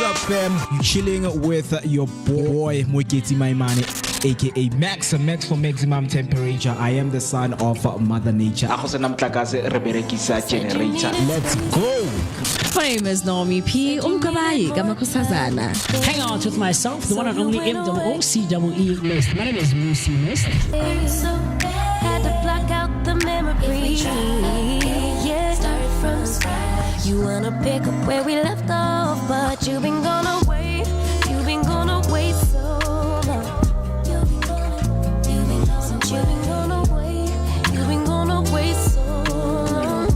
up, fam? You chilling with your boy Moeketsi Maimane, aka Max for maximum temperature. I am the son of Mother Nature. Let's go. My name is Naomi P. Hang out with myself, the one and only MOOCEE Mist. My name is Moocee Mist. Had to block out the memories. Yeah, started from scratch. You wanna pick up where we left off, but you've been gone away. You've been gone away so long. You've been gone away. You've been gone away so long.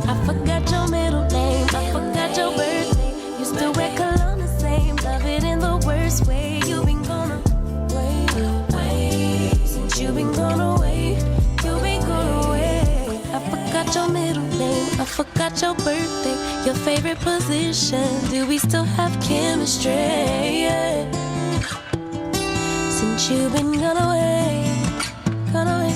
I forgot your middle name. I forgot your birthday. You still wear cologne the same. Love it in the worst way. You've been gone away. You've been gone away, you've been gone away. I forgot your middle name, I forgot your birthday, your favorite position. Do we still have chemistry? Yeah. Since you've been gone away so long.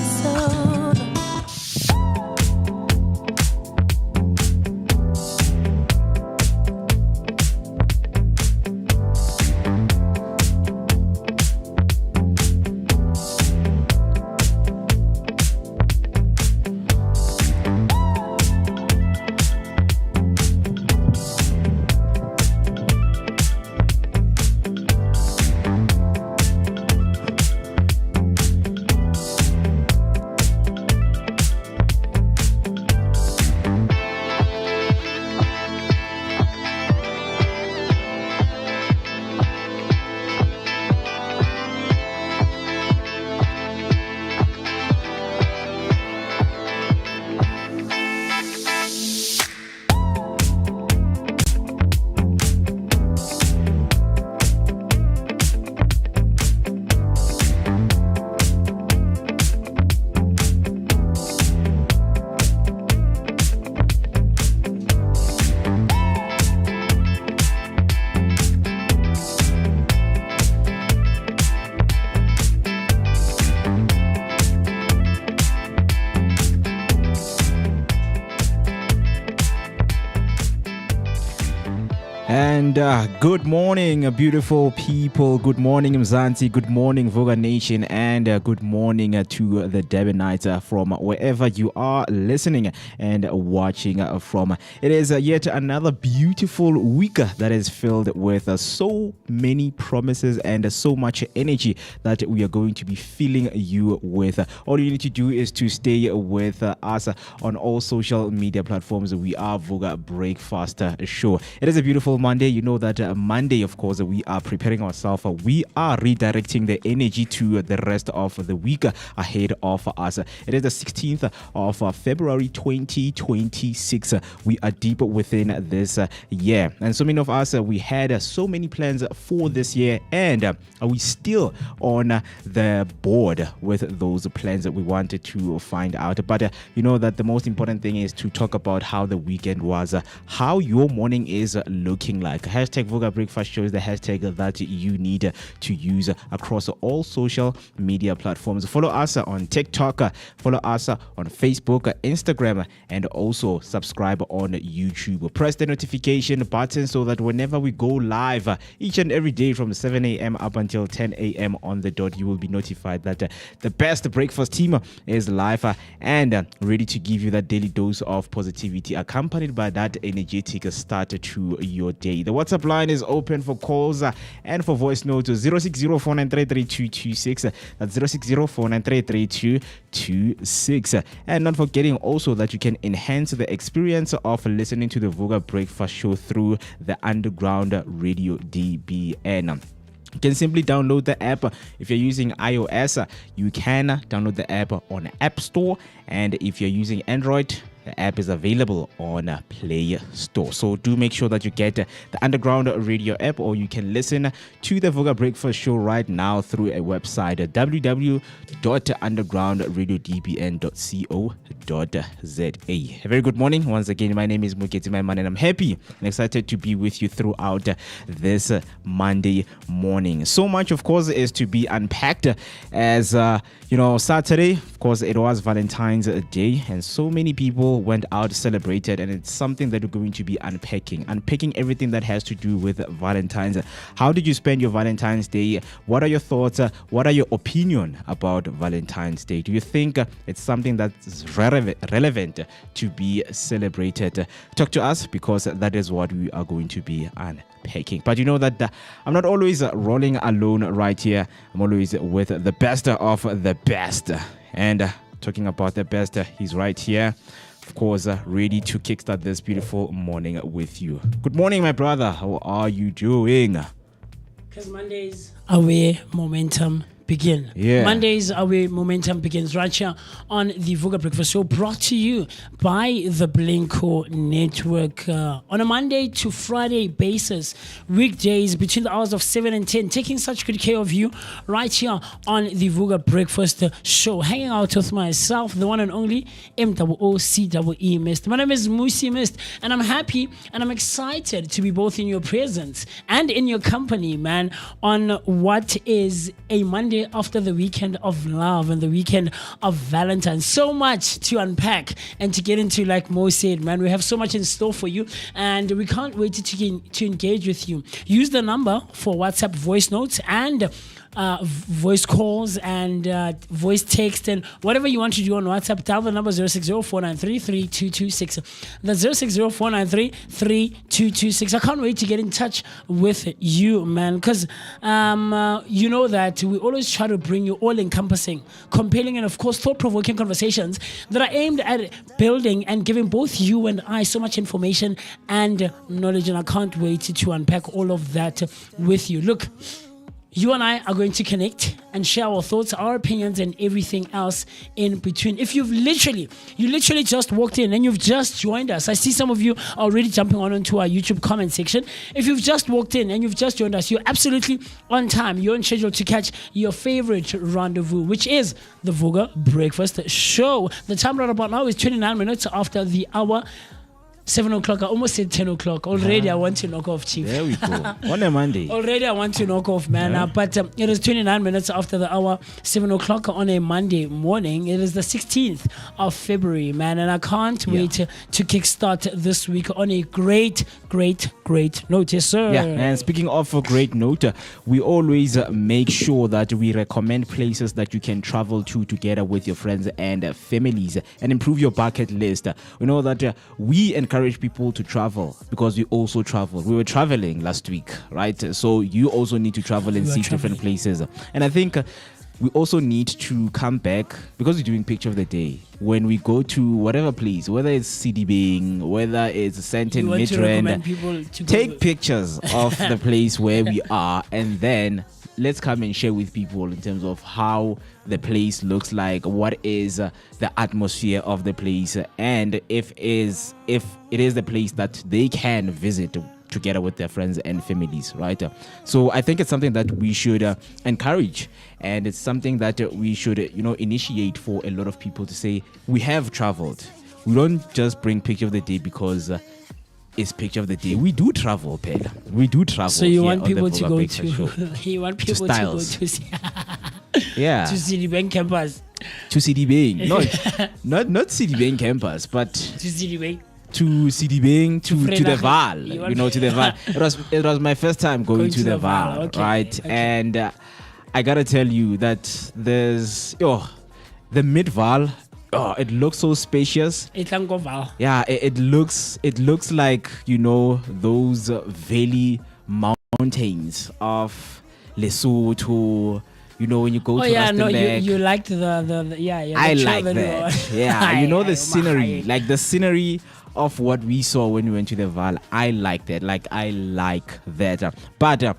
And good morning, beautiful people. Good morning, Mzansi. Good morning, Vooka Nation. And good morning to the Debonites from wherever you are listening and watching from. It is yet another beautiful week that is filled with so many promises and so much energy that we are going to be filling you with. All you need to do is to stay with us on all social media platforms. We are Vooka Breakfast Show. It is a beautiful Monday. You know that Monday, of course, we are preparing ourselves. We are redirecting the energy to the rest of the week ahead of us. It is the 16th of February 2026. We are deep within this year. And so many of us, we had so many plans for this year, and are we still on the board with those plans that we wanted to find out? But you know that the most important thing is to talk about how the weekend was, how your morning is looking like. Hashtag Vooka Breakfast Show is the hashtag that you need to use across all social media platforms. Follow us on TikTok, follow us on Facebook, Instagram, and also subscribe on YouTube. Press the notification button so that whenever we go live each and every day from 7 a.m. up until 10 a.m. on the dot, you will be notified that the best breakfast team is live and ready to give you that daily dose of positivity accompanied by that energetic start to your day. The WhatsApp line is open for calls and for voice notes 06049333226. That's 06049333226. And not forgetting also that you can enhance the experience of listening to the Vooka Breakfast Show through the Underground Radio DBN. You can simply download the app. If you're using iOS, you can download the app on App Store, and if you're using Android, the app is available on Play Store. So do make sure that you get the Underground Radio app, or you can listen to the Vooka Breakfast Show right now through a website, www.undergroundradiodbn.co.za. A very good morning. Once again, my name is Moeketsi Maimane, and I'm happy and excited to be with you throughout this Monday morning. So much, of course, is to be unpacked as, Saturday, of course, it was Valentine's Day, and so many people people went out, celebrated, and it's something that we're going to be unpacking everything that has to do with Valentine's. How did you spend your Valentine's Day? What are your thoughts? What are your opinion about Valentine's Day? Do you think it's something that's relevant to be celebrated? Talk to us, because that is what we are going to be unpacking. But you know that I'm not always rolling alone right here. I'm always with the best of the best. And talking about the best, he's right here, of course, ready to kickstart this beautiful morning with you. Good morning, my brother. How are you doing? Because Mondays are where momentum begin. Yeah. Mondays are where momentum begins, right here on the Vooka Breakfast Show, brought to you by the Blinko Network on a Monday to Friday basis, weekdays between the hours of 7 and 10, taking such good care of you right here on the Vooka Breakfast Show, hanging out with myself, the one and only Moocee Mist. My name is Moocee Mist, and I'm happy and I'm excited to be both in your presence and in your company, man, on what is a Monday after the weekend of love and the weekend of Valentines. So much to unpack and to get into, like Mo said, man. We have so much in store for you, and we can't wait to engage with you. Use the number for WhatsApp voice notes and voice calls and voice text and whatever you want to do on WhatsApp. Dial the number 060-493-3226. That's 060-493-3226. I can't wait to get in touch with you, man, because you know that we always try to bring you all-encompassing, compelling, and of course thought-provoking conversations that are aimed at building and giving both you and I so much information and knowledge, and I can't wait to unpack all of that with you. Look, you and I are going to connect and share our thoughts, our opinions, and everything else in between. If you literally just walked in and you've just joined us, I see some of you already jumping onto our YouTube comment section. If you've just walked in and you've just joined us, you're absolutely on time. You're on schedule to catch your favorite rendezvous, which is the Vooka Breakfast Show. The time right about now is 29 minutes after the hour. 7 o'clock. I almost said 10 o'clock. Already I want to knock off, Chief. There we go. On a Monday. Already I want to knock off, man. But it is 29 minutes after the hour, 7 o'clock on a Monday morning. It is the 16th of February, man. And I can't wait to kickstart this week on a great note. Yes, sir. Yeah, and speaking of a great note, we always make sure that we recommend places that you can travel to together with your friends and families and improve your bucket list. We know that we encourage people to travel because we also travel. We were traveling last week, right? So you also need to travel and see different places. And I think we also need to come back, because we're doing picture of the day, when we go to whatever place, whether it's Sidibeng, whether it's Sandton Midrand, take pictures of the place where we are, and then let's come and share with people in terms of how the place looks like, what is the atmosphere of the place, and if it is the place that they can visit together with their friends and families, right? So I think it's something that we should encourage, and it's something that we should initiate for a lot of people to say, we have traveled. We don't just bring picture of the day because it's picture of the day. We do travel, Pella. We do travel. So you want people to go to you want people to go to yeah, to Sidibeng campus. To Sidibeng. Not Sidibeng campus, but to Sidibeng. To Sidibeng, to the Val, to the Val. It was my first time going to the Val, okay, right? Okay. And I gotta tell you that there's the mid Val. Oh, it looks so spacious. Yeah, it looks like those valley mountains of Lesotho. When you go to Rustenburg. You liked the I like that. Yeah, the scenery, like the scenery of what we saw when we went to the Val. I like that. But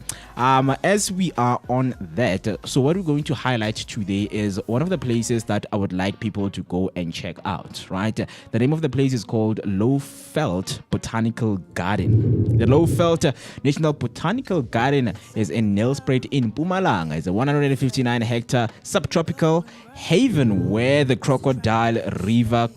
as we are on that, so what we're going to highlight today is one of the places that I would like people to go and check out, right? The name of the place is called Lowveld Botanical Garden. The Lowveld National Botanical Garden is in Nelspruit in Mpumalanga. It's a 159 hectare subtropical Haven, where the Crocodile River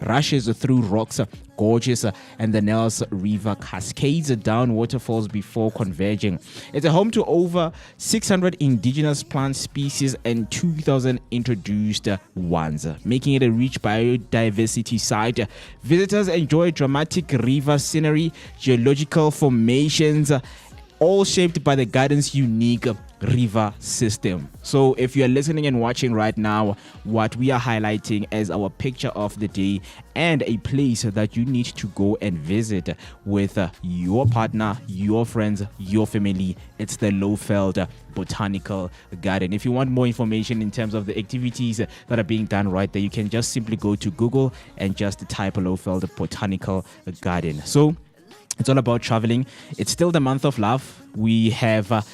rushes through rocks, gorges, and the Nels River cascades down waterfalls before converging. It's a home to over 600 indigenous plant species and 2,000 introduced ones, making it a rich biodiversity site. Visitors enjoy dramatic river scenery, geological formations, all shaped by the garden's unique river system. So if you're listening and watching right now, what we are highlighting as our picture of the day and a place that you need to go and visit with your partner, your friends, your family, it's the Lowveld Botanical Garden. If you want more information in terms of the activities that are being done right there, you can just simply go to Google and just type Lowveld Botanical Garden. So it's all about traveling. It's still the month of love. We have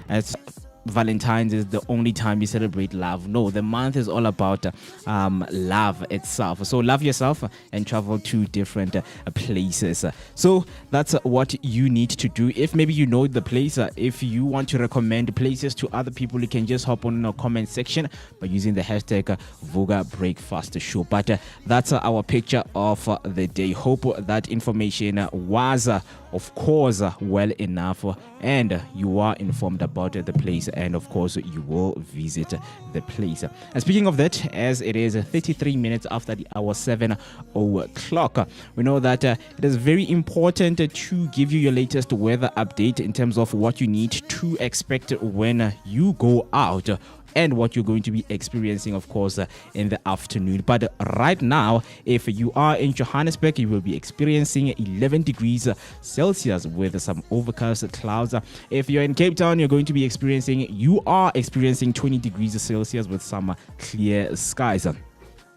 as Valentines is the only time you celebrate love. No, the month is all about love itself. So love yourself and travel to different places. So that's what you need to do. If maybe you know the place, if you want to recommend places to other people, you can just hop on our comment section by using the hashtag Vooka Breakfast Show. But that's our picture of the day. Hope that information was of course well enough and you are informed about the place, and of course you will visit the place. And speaking of that, as it is 33 minutes after the hour 7 o'clock, we know that it is very important to give you your latest weather update in terms of what you need to expect when you go out and what you're going to be experiencing, of course, in the afternoon. But right now, if you are in Johannesburg, you will be experiencing 11 degrees Celsius with some overcast clouds. If you're in Cape Town, you are experiencing 20 degrees Celsius with some clear skies.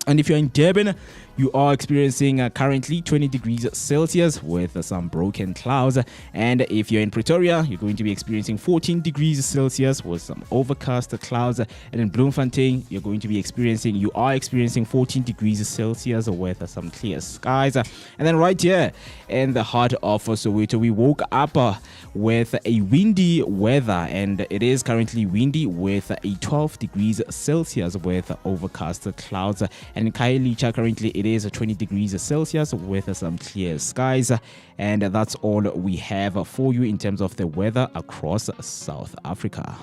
And if you're in Durban, you are experiencing currently 20 degrees Celsius with some broken clouds. And if you're in Pretoria, you're going to be experiencing 14 degrees Celsius with some overcast clouds. And in Bloemfontein, you are experiencing 14 degrees Celsius with some clear skies. And then right here in the heart of Soweto, we woke up with a windy weather, and it is currently windy with a 12 degrees Celsius with overcast clouds. And in Khayelitsha, currently it is 20 degrees Celsius with some clear skies. And that's all we have for you in terms of the weather across South Africa.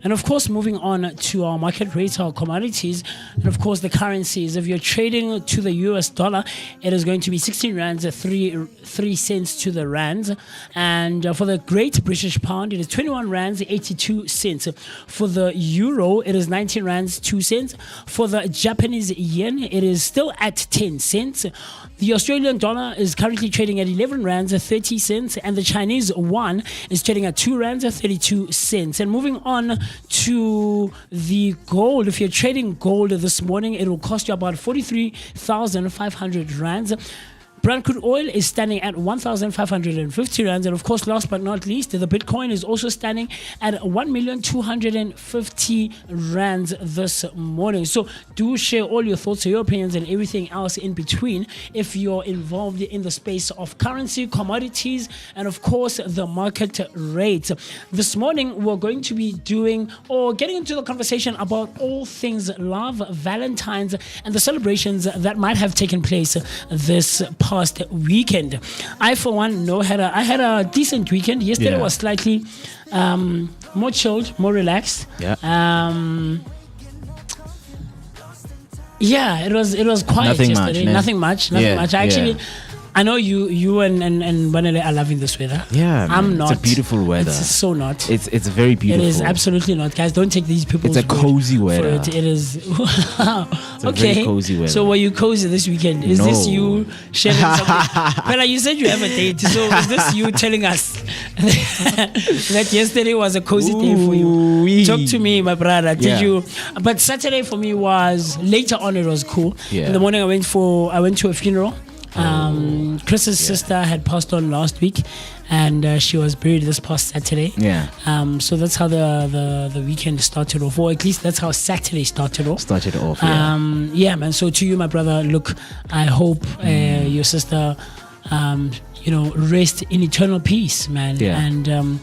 And of course, moving on to our market rates, our commodities, and of course the currencies. If you're trading to the US dollar, it is going to be 16 rands, 3 cents to the rand. And for the Great British Pound, it is 21 rands, 82 cents. For the euro, it is 19 rands, 2 cents. For the Japanese yen, it is still at 10 cents. The Australian dollar is currently trading at 11 rands, 30 cents. And the Chinese yuan is trading at 2 rands, 32 cents. And moving on to the gold, if you're trading gold this morning, it will cost you about 43,500 rands. Brent crude oil is standing at 1,550 rands. And of course, last but not least, the Bitcoin is also standing at 1,250,000 rands this morning. So do share all your thoughts, your opinions, and everything else in between if you're involved in the space of currency, commodities, and of course, the market rates. This morning, we're going to be getting into the conversation about all things love, Valentines, and the celebrations that might have taken place this past weekend. I, for one, I had a decent weekend. Yesterday was slightly more chilled, more relaxed. It was quiet yesterday. Nothing much. I know you and Banele are loving this weather. Yeah, I'm not. It's a beautiful weather. It's so not. It's very beautiful. It is absolutely not, guys. Don't take these people's. It's a cozy weather. It is. It's a very cozy weather. So were you cozy this weekend? Is this you sharing something? Well, you said you have a date. So is this you telling us that yesterday was a cozy day for you? Talk to me, my brother. Did you? But Saturday for me was later on. It was cool. In the morning, I went to a funeral. Chris's sister had passed on last week, and she was buried this past Saturday. So that's how the weekend started off, or at least that's how Saturday started off. Man. So to you, my brother, look, I hope your sister, rest in eternal peace, man. And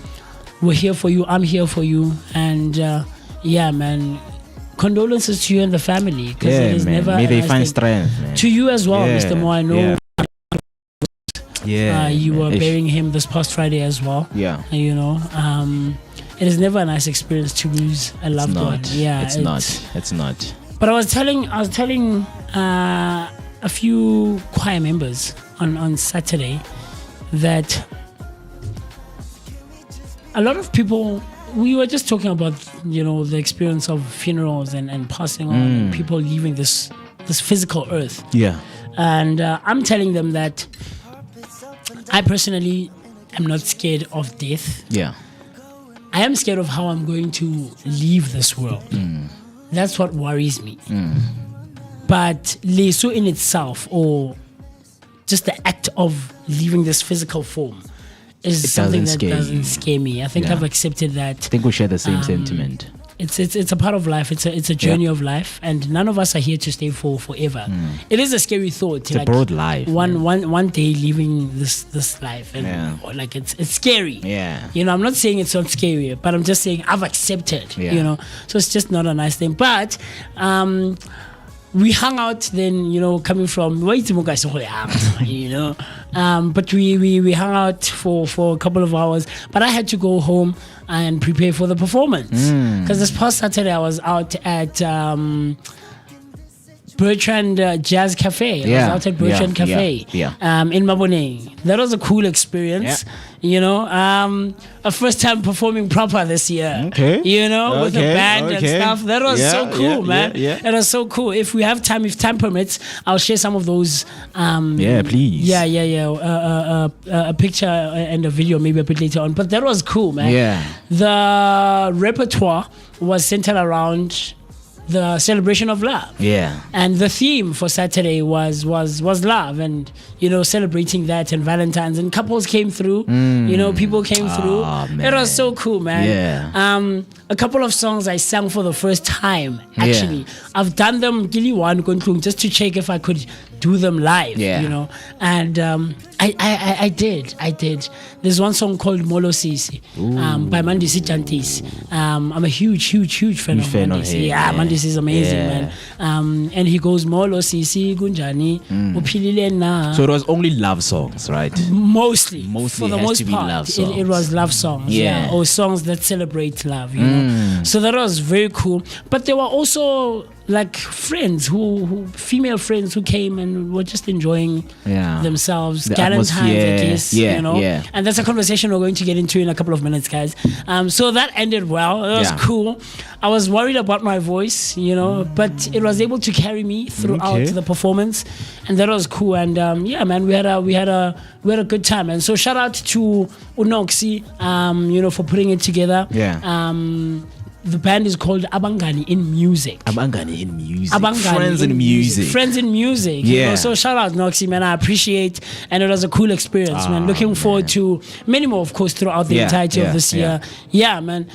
we're here for you. I'm here for you. And yeah, man, condolences to you and the family. Because it is never. May they find strength, man. To you as well, Mr. Mo. I know. You were burying him this past Friday as well. Yeah. You know, it is never a nice experience to lose a loved one. Yeah, it's not. But I was telling a few choir members on Saturday that a lot of people, we were just talking about, you know, the experience of funerals and passing on and people leaving this physical earth. Yeah. And I'm telling them that I personally am not scared of death. Yeah. I am scared of how I'm going to leave this world. That's what worries me. But leso in itself, or just the act of leaving this physical form, is something that doesn't scare me. I think I've accepted that. I think we share the same sentiment. It's a part of life. It's a journey of life, and none of us are here to stay for forever. It is a scary thought. It's a broad life. One day leaving this life, and like it's scary. Yeah. You know, I'm not saying it's not scary, but I'm just saying I've accepted. Yeah. You know, so it's just not a nice thing. But we hung out then, you know, coming from you know, but we hung out for a couple of hours, but I had to go home and prepare for the performance because this past Saturday I was out at Bertrand Jazz Cafe. I was out at Bertrand Cafe in Maboneng. That was a cool experience. You know, a first time performing proper this year. You know, with a band and stuff. That was so cool, man. It was so cool. If we have time, if time permits, I'll share some of those. Please. A picture and a video maybe a bit later on. But that was cool, man. Yeah. The repertoire was centered around the celebration of love. Yeah. And the theme for Saturday was love, and you know, celebrating that, and Valentines, and couples came through. You know, people came through. Man. It was so cool, man. Yeah. A couple of songs I sang for the first time, actually. I've done them just to check if I could do them live, you know. And I did. There's one song called Moocee by Mandisi Jantis. I'm a huge fan of Mandisi. Yeah, Mandisi is amazing, man. And he goes Moocee Gunjani Uphilile na. So it was only love songs, right? Mostly for the has most to be part, love songs. It was love songs, or songs that celebrate love, you know. So that was very cool. But there were also like friends female friends who came and were just enjoying themselves. The Galentines, I guess, you know. And that's a conversation we're going to get into in a couple of minutes, guys. So that ended well. It was cool. I was worried about my voice, you know, but it was able to carry me throughout the performance, and that was cool. And man, we had a good time. And so shout out to Mooketsi, you know, for putting it together. The band is called Abangani in Music. Friends in Music. Friends in Music. You know? So shout out Mooketsi, man. I appreciate, and it was a cool experience, man. Looking forward to many more, of course, throughout the entirety of this year. Yeah, man.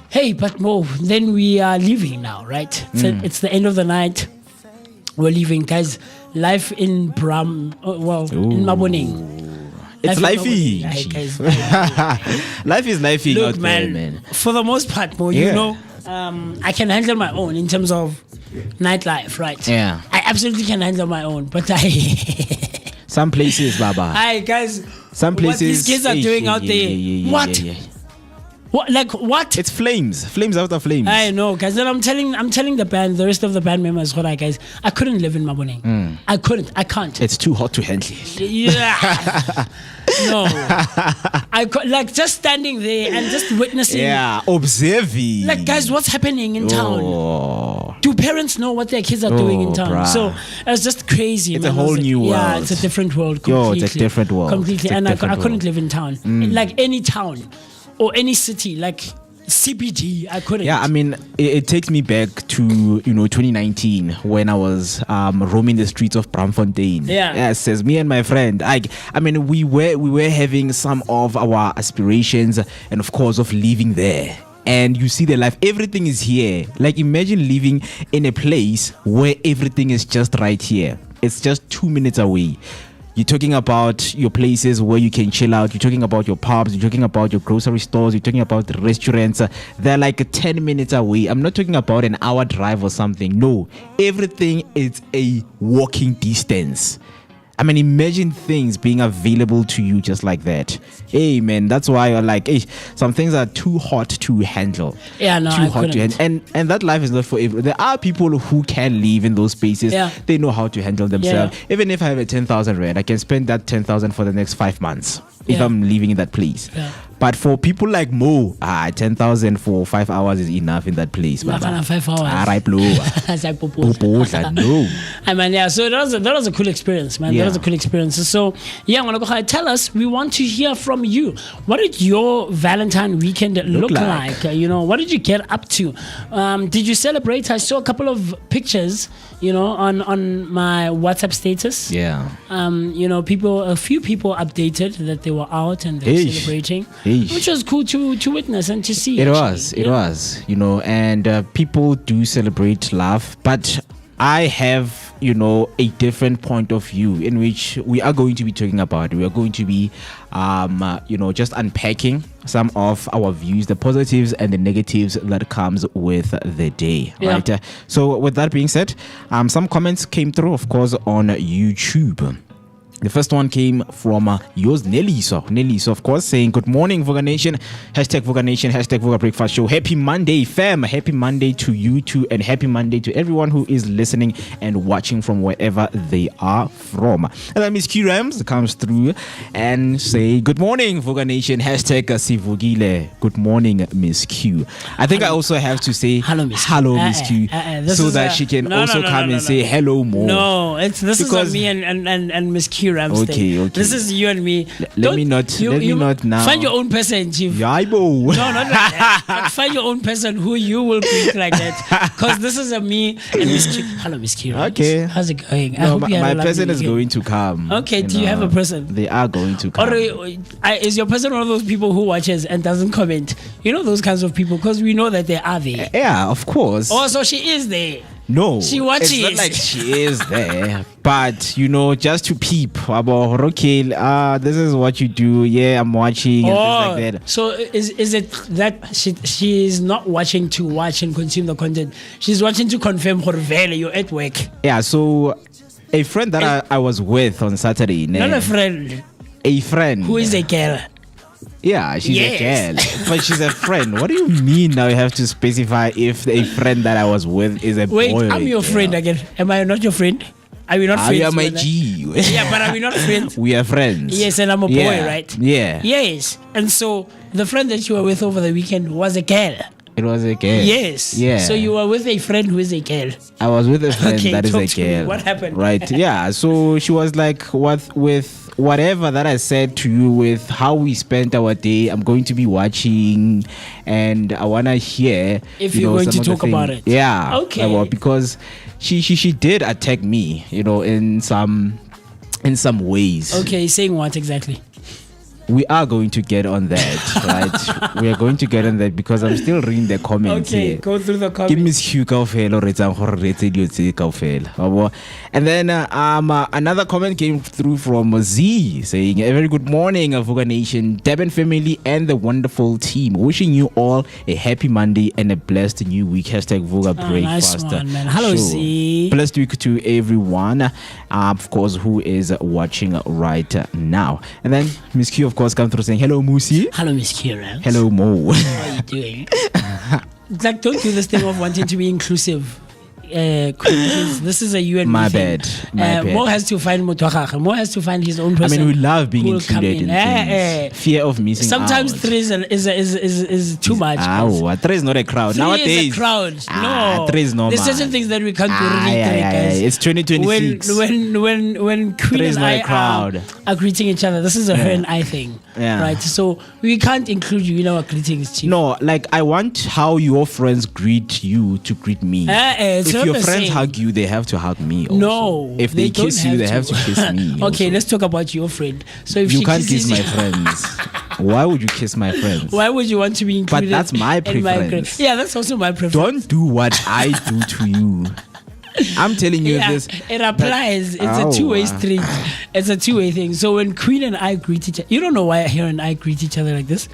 Hey, but Mo, then we are leaving now, right? So it's the end of the night. We're leaving, guys. Life in in Maboneng. It's lifey. Life is lifey. Look, man, for the most part, Mo, you know, I can handle my own in terms of nightlife, right? Yeah. I absolutely can handle my own, but some places, Baba. Hi, guys. Some places. What these kids are doing out there. What? What? Like what? It's flames after flames. I know, guys. And I'm telling the band, the rest of the band members, what guys, I couldn't live in Maboneng. I can't. It's too hot to handle. Yeah. No. Like just standing there and just witnessing. Yeah, observing. Like, guys, what's happening in town? Do parents know what their kids are doing in town? Bruh. So it was just crazy. It's a whole new world. Yeah, it's a different world completely. It's a different world. Completely. And I couldn't live in town. Like any town or any city, like CBD, I couldn't. Yeah, I mean, it takes me back to 2019 when I was roaming the streets of Braamfontein. Yes, as me and my friend. I mean, we were having some of our aspirations, and of course, of living there. And you see the life, everything is here. Like, imagine living in a place where everything is just right here. It's just 2 minutes away. You're talking about your places where you can chill out. You're talking about your pubs. You're talking about your grocery stores. You're talking about the restaurants. They're like 10 minutes away. I'm not talking about an hour drive or something. No, everything is a walking distance. I mean, imagine things being available to you just like that. Hey, man, that's why you're like, hey, some things are too hot to handle. Yeah, no, too hot to handle. And that life is not for everyone. There are people who can live in those spaces. Yeah. They know how to handle themselves. Yeah. Even if I have a 10,000 rand, I can spend that 10,000 for the next 5 months if Yeah. I'm living in that place. Yeah. But for people like Mo, 10,000 for 5 hours is enough in that place. Baba. 5 hours. Right, blow. No. I mean, yeah, so that was a cool experience, man. Yeah. That was a cool experience. So, yeah, Mwanako, tell us, we want to hear from you. What did your Valentine weekend look like? What did you get up to? Did you celebrate? I saw a couple of pictures, on my WhatsApp status. Yeah. A few people updated that they were out and they were celebrating, which was cool to witness and to see. It was, and people do celebrate love, but I have, a different point of view in which we are going to be talking about. We are going to be, just unpacking some of our views, the positives and the negatives that comes with the day, right? So with that being said, some comments came through, of course, on YouTube. The first one came from yours, Nelisa. Nelisa, of course, saying, good morning, Vooka Nation. #Vooka Nation, #Vooka Breakfast Show. Happy Monday, fam. Happy Monday to you too. And happy Monday to everyone who is listening and watching from wherever they are from. And then Miss Q Rams comes through and say, good morning, Vooka Nation. #Sivugile. Good morning, Miss Q. I think I also have to say, hello, Miss Q. So that she can also come and say, hello, more. No, this is me and Miss Q. Okay. This is you and me. Let me not now. Find your own person, Chief. No, not like that. But find your own person who you will greet like that. Because this is me and Miss Q. Hello, Miss Q. Okay. How's it going? No, my person is going to come. Okay, do you have a person? They are going to come. Or is your person one of those people who watches and doesn't comment? Those kinds of people, because we know that they are there. Yeah, of course. Oh, so she is there. No, she watches. It's not like she is there, but just to peep about okay, this is what you do. Yeah, I'm watching and things like that. So is it that she is not watching to watch and consume the content? She's watching to confirm her value. You're at work. Yeah. So a friend that I was with on Saturday. Not a friend. A friend who is a girl. Yeah, she's a girl, but she's a friend. What do you mean now you have to specify if a friend that I was with is a boy? Wait, I'm your friend again. Am I not your friend? Are we not friends? You are my G. Yeah, but are we not friends? We are friends. Yes, and I'm a boy, right? Yeah. Yes, and so the friend that you were with over the weekend was a girl. It was a girl. Yes. Yeah. So you were with a friend who is a girl. I was with a friend that is a girl. What happened? Right. Yeah. So she was like, with whatever that I said to you, with how we spent our day, I'm going to be watching, and I wanna hear if you're going to talk about it. Yeah. Okay. Well, because she did attack me, in some ways. Okay. Saying what exactly? We are going to get on that, right? We are going to get on that because I'm still reading the comments. Okay, here. go through the comments. Give me Hugh kaofela or etsang gore re etse dio tse kaofela. And then another comment came through from Z saying, a very good morning, Vooka Nation, Durban family and the wonderful team. Wishing you all a happy Monday and a blessed new week. #Vooka Breakfast. Nice one, man. Hello, Z. Blessed week to everyone, of course, who is watching right now. And then Miss Q, of course, come through saying, hello, Moocee. Hello, Miss Kira. Hello, Mo. How are you doing? Don't do this thing of wanting to be inclusive. This is a you and my me bad. Mo has to find Mo has to find his own person. I mean, we love being included in things. Fear of missing sometimes out. Sometimes 3 is too much. 3 is not a crowd. 3 Nowadays, is a crowd. No, 3 is normal. There's certain things that we can't do really guys. It's 2026. When Queen and I are greeting each other, this is a her and I thing. Yeah. Right. So we can't include you in our greetings, Chief. No, like I want how your friends greet you to greet me. If your friends hug you, they have to hug me also. No. If they kiss you, they have to kiss me. Okay, also. let's talk about your friend. So if you can't kiss my friends. Why would you kiss my friends? Why would you want to be included? But that's my preference. Yeah, that's also my preference. Don't do what I do to you. I'm telling you this. It applies. It's a two-way street. It's a two-way thing. So when Queen and I greet each other, you don't know why her and I greet each other like this?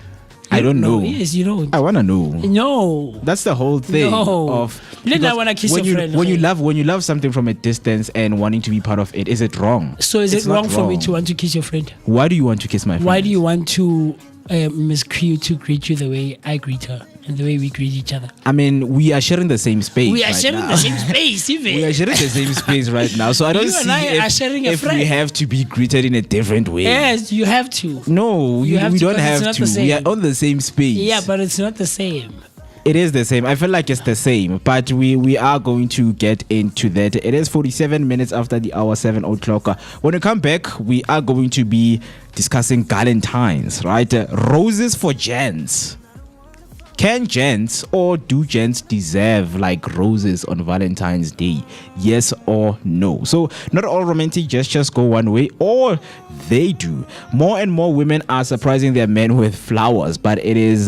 I don't know. Yes, you don't. I wanna know. No. That's the whole thing. No. Of I wanna kiss when your you friend. when you love something from a distance and wanting to be part of it, is it wrong? So is It's it not wrong for me to want to kiss your friend? Why do you want to kiss my friend? Why do you want to Miss Q to greet you the way I greet her and the way we greet each other? I mean, we are sharing the same space. We are right sharing now. the same space, even. We are sharing the same space right now. So I don't You see and I are sharing a if we friend. have to be greeted in a different way. Yes, you have to. No, You have we to, don't 'cause it's have not to. the We are same. on the same space. Yeah, but it's not the same. It is the same. I feel like it's the same, but we are going to get into that. It is 47 minutes after the hour, 7 o'clock. When we come back, we are going to be discussing Galentines, right? Roses for Gents. Can gents or do gents deserve like roses on Valentine's Day? Yes or no? So not all romantic gestures go one way, or they do. More and more women are surprising their men with flowers, but is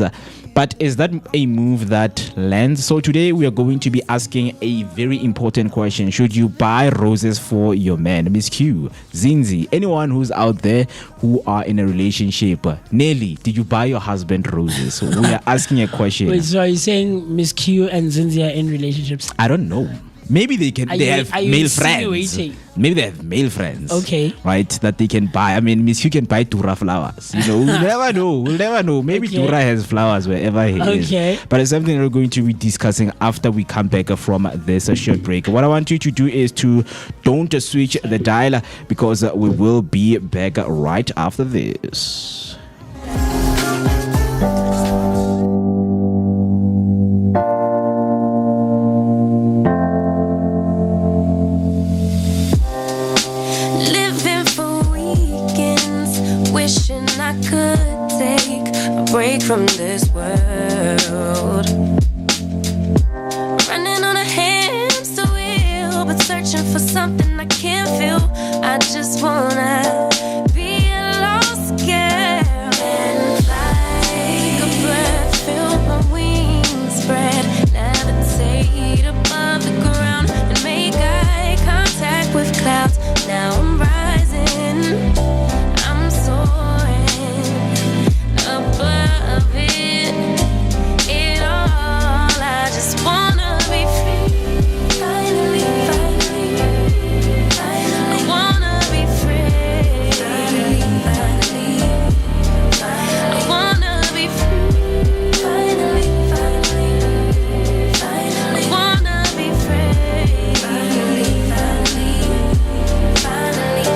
that a move that lands? So today we are going to be asking a very important question. Should you buy roses for your man? Miss Q, Zinzi, anyone who's out there who are in a relationship. Nelly, did you buy your husband roses? So we are asking a question. Wait, so are you saying Miss Q and Zinzi are in relationships? I don't know. Maybe they can. They have male friends. insinuating? Maybe they have male friends. Okay. Right, that they can buy. I mean, Miss, you can buy Tura flowers. You know, we'll never know. We'll never know. Maybe Okay. Tura has flowers wherever he Okay. is. But it's something we're going to be discussing after we come back from this short break. What I want you to do is to don't switch the dial, because we will be back right after this. Living for weekends, wishing I could take a break from this world. Running on a hamster wheel, but searching for something I can't feel. I just wanna be a lost girl and fly. Take a breath, feel my wings spread, levitate above the ground and make eye contact with clouds. Now I'm rising, I'm soaring above it all. I just wanna be free. Finally, I wanna be free. Finally, I wanna be free. Finally, I wanna be free. Finally,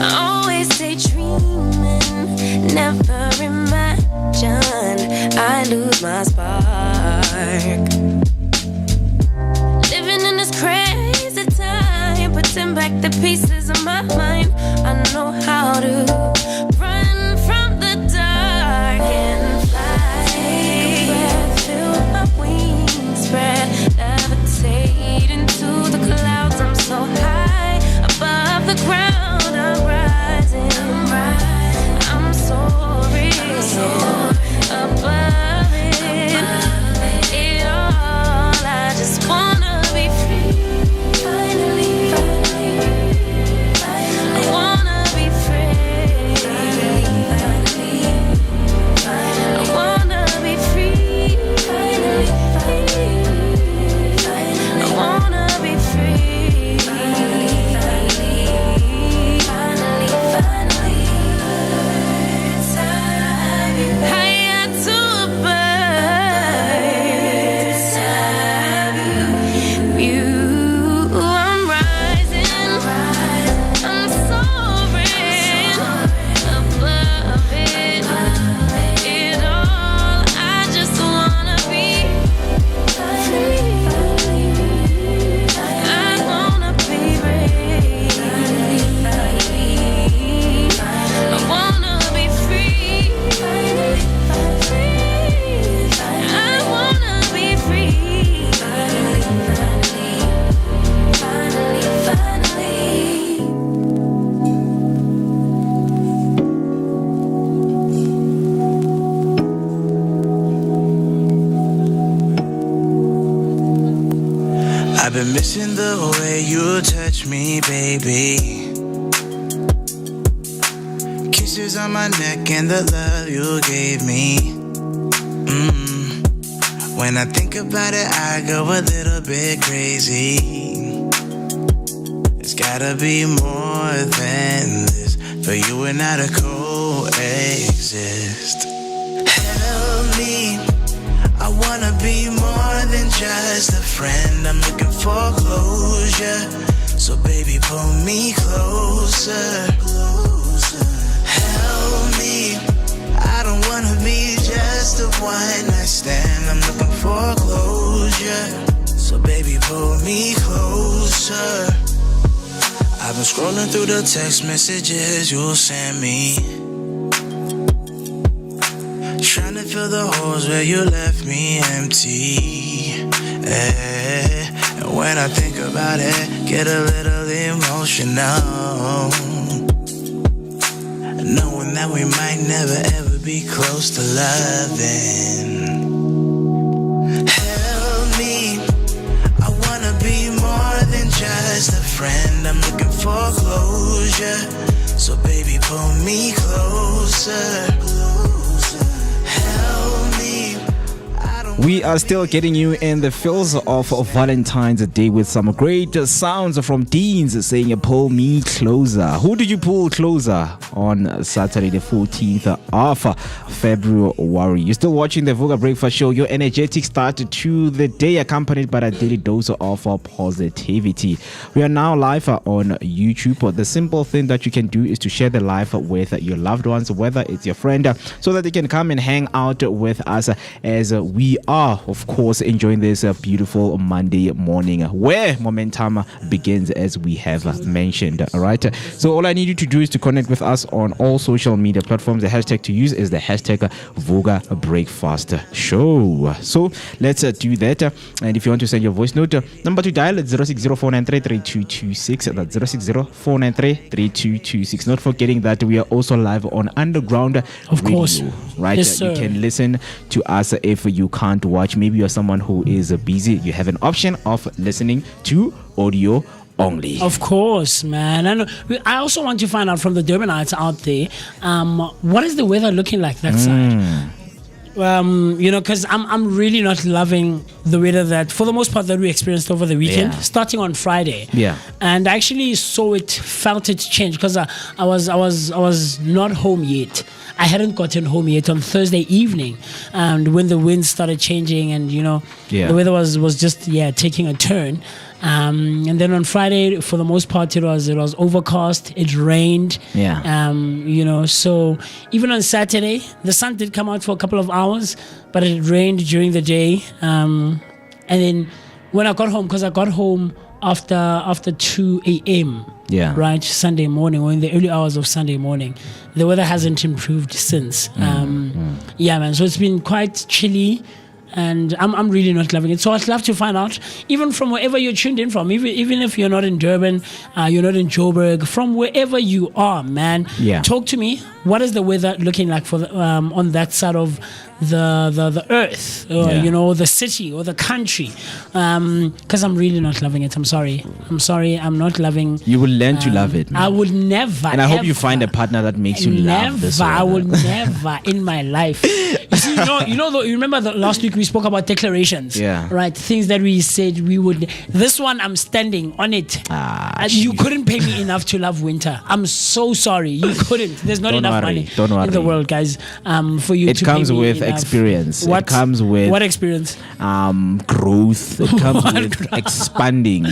I always stay dreaming, never imagined I lose my spark. Living in this crazy time, putting back the pieces of my mind. I know how to run from the dark and fly. Take a breath, feel my wings spread, levitate into the clouds. I'm so high above the ground. I'm rising, I'm soaring above it all. I just wanna be free. Finally, I've been missing the way you touch me, baby. Kisses on my neck and the love you gave me. When I think about it, I go a little bit crazy. It's gotta be more than this for you and I to coexist. Help me, I wanna be more than just a friend. I'm looking for closure, so baby pull me closer. Help me, I don't wanna be just a one night stand. I'm looking for closure, so baby pull me closer. I've been scrolling through the text messages you sent me, trying to fill the holes where you left me empty. And when I think about it, get a little emotional, knowing that we might never ever be close to loving. Help me, I wanna be more than just a friend. I'm looking for closure, so baby pull me closer. We are still getting you in the feels of Valentine's Day with some great sounds from Deans saying pull me closer. Who did you pull closer on Saturday the 14th of February? You're still watching the Vooka Breakfast Show, your energetic start to the day accompanied by a daily dose of positivity. We are now live on YouTube. The simple thing that you can do is to share the live with your loved ones, whether it's your friend, so that they can come and hang out with us as we are, of course, enjoying this beautiful Monday morning where momentum begins, as we have mentioned. All right, so all I need you to do is to connect with us on all social media platforms. The hashtag to use is the hashtag Vooka Breakfast Show. So let's do that. And if you want to send your voice note, number to dial is 060-493-3226. That's 060-493-3226. Not forgetting that we are also live on Underground of Radio, course, right? Yes, sir. You can listen to us if you can't watch. Maybe you're someone who is busy. You have an option of listening to audio only. Of course, man. And I also want to find out from the Durbanites out there, what is the weather looking like that side? Because I'm really not loving the weather that, for the most part, that we experienced over the weekend, starting on Friday. Yeah. And I actually felt it change because I was not home yet. I hadn't gotten home yet on Thursday evening, and when the winds started changing, and the weather was just taking a turn. And then on Friday, for the most part, it was overcast. It rained. So even on Saturday, the sun did come out for a couple of hours, but it rained during the day. And then when I got home, because I got home after 2 a.m. Right, Sunday morning, or in the early hours of Sunday morning, the weather hasn't improved since. Man. So it's been quite chilly. And I'm really not loving it. So I'd love to find out, even from wherever you're tuned in from, even if you're not in Durban, you're not in Joburg, from wherever you are, man. Talk to me. What is the weather looking like for on that side of the earth, or the city or the country? Because I'm really not loving it. I'm sorry. I'm not loving. You will learn to love it, man. I would never. And I hope you find a partner that makes you love this weather. I will never in my life. You see, you remember last week we spoke about declarations, right? Things that we said we would. This one, I'm standing on it. You couldn't pay me enough to love winter. I'm so sorry. You couldn't. There's not enough money in the world, guys, for you to pay me. It comes with experience. It comes with what experience? Growth. It comes with expanding,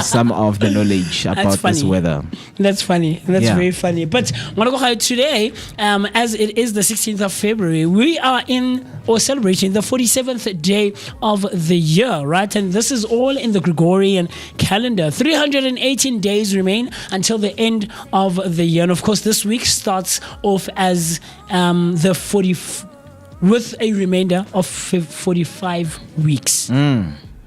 some of the knowledge about this weather. That's funny. That's very funny. But today, as it is the 16th of February, we are celebrating the 47th day of the year, right? And this is all in the Gregorian calendar. 318 days remain until the end of the year. And of course, this week starts off as with a remainder of 45 weeks.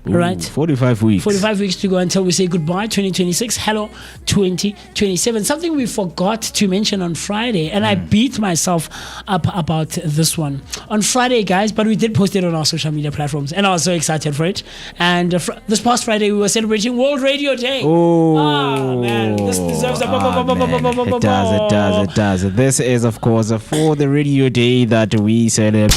right? 45 weeks. 45 weeks to go until we say goodbye 2026. Hello 2027. Something we forgot to mention on Friday, and I beat myself up about this one on Friday, guys, but we did post it on our social media platforms, and I was so excited for it. And this past Friday we were celebrating World Radio Day. Oh, man, this deserves a it does. This is, of course, for the Radio Day that we celebrate.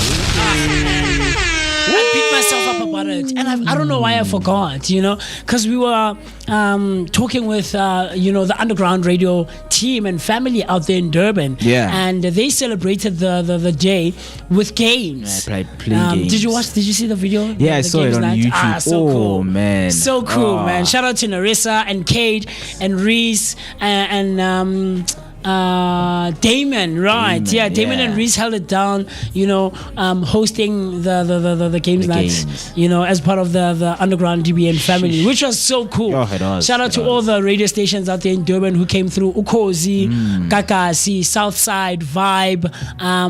I beat myself up about it, and I don't know why I forgot, because we were talking with the underground radio team and family out there in Durban, and they celebrated the day with games. Yeah, play games. Did you see the video? Yeah, I saw it on YouTube. So cool. Man, so cool, man. Shout out to Narissa and Kate and Reese and Damon, right? Damon and Reese held it down, hosting the games nights, as part of the underground DBN family, which was so cool. Shout out to all the radio stations out there in Durban who came through: Ukozi, Kakasi, Southside, Vibe. I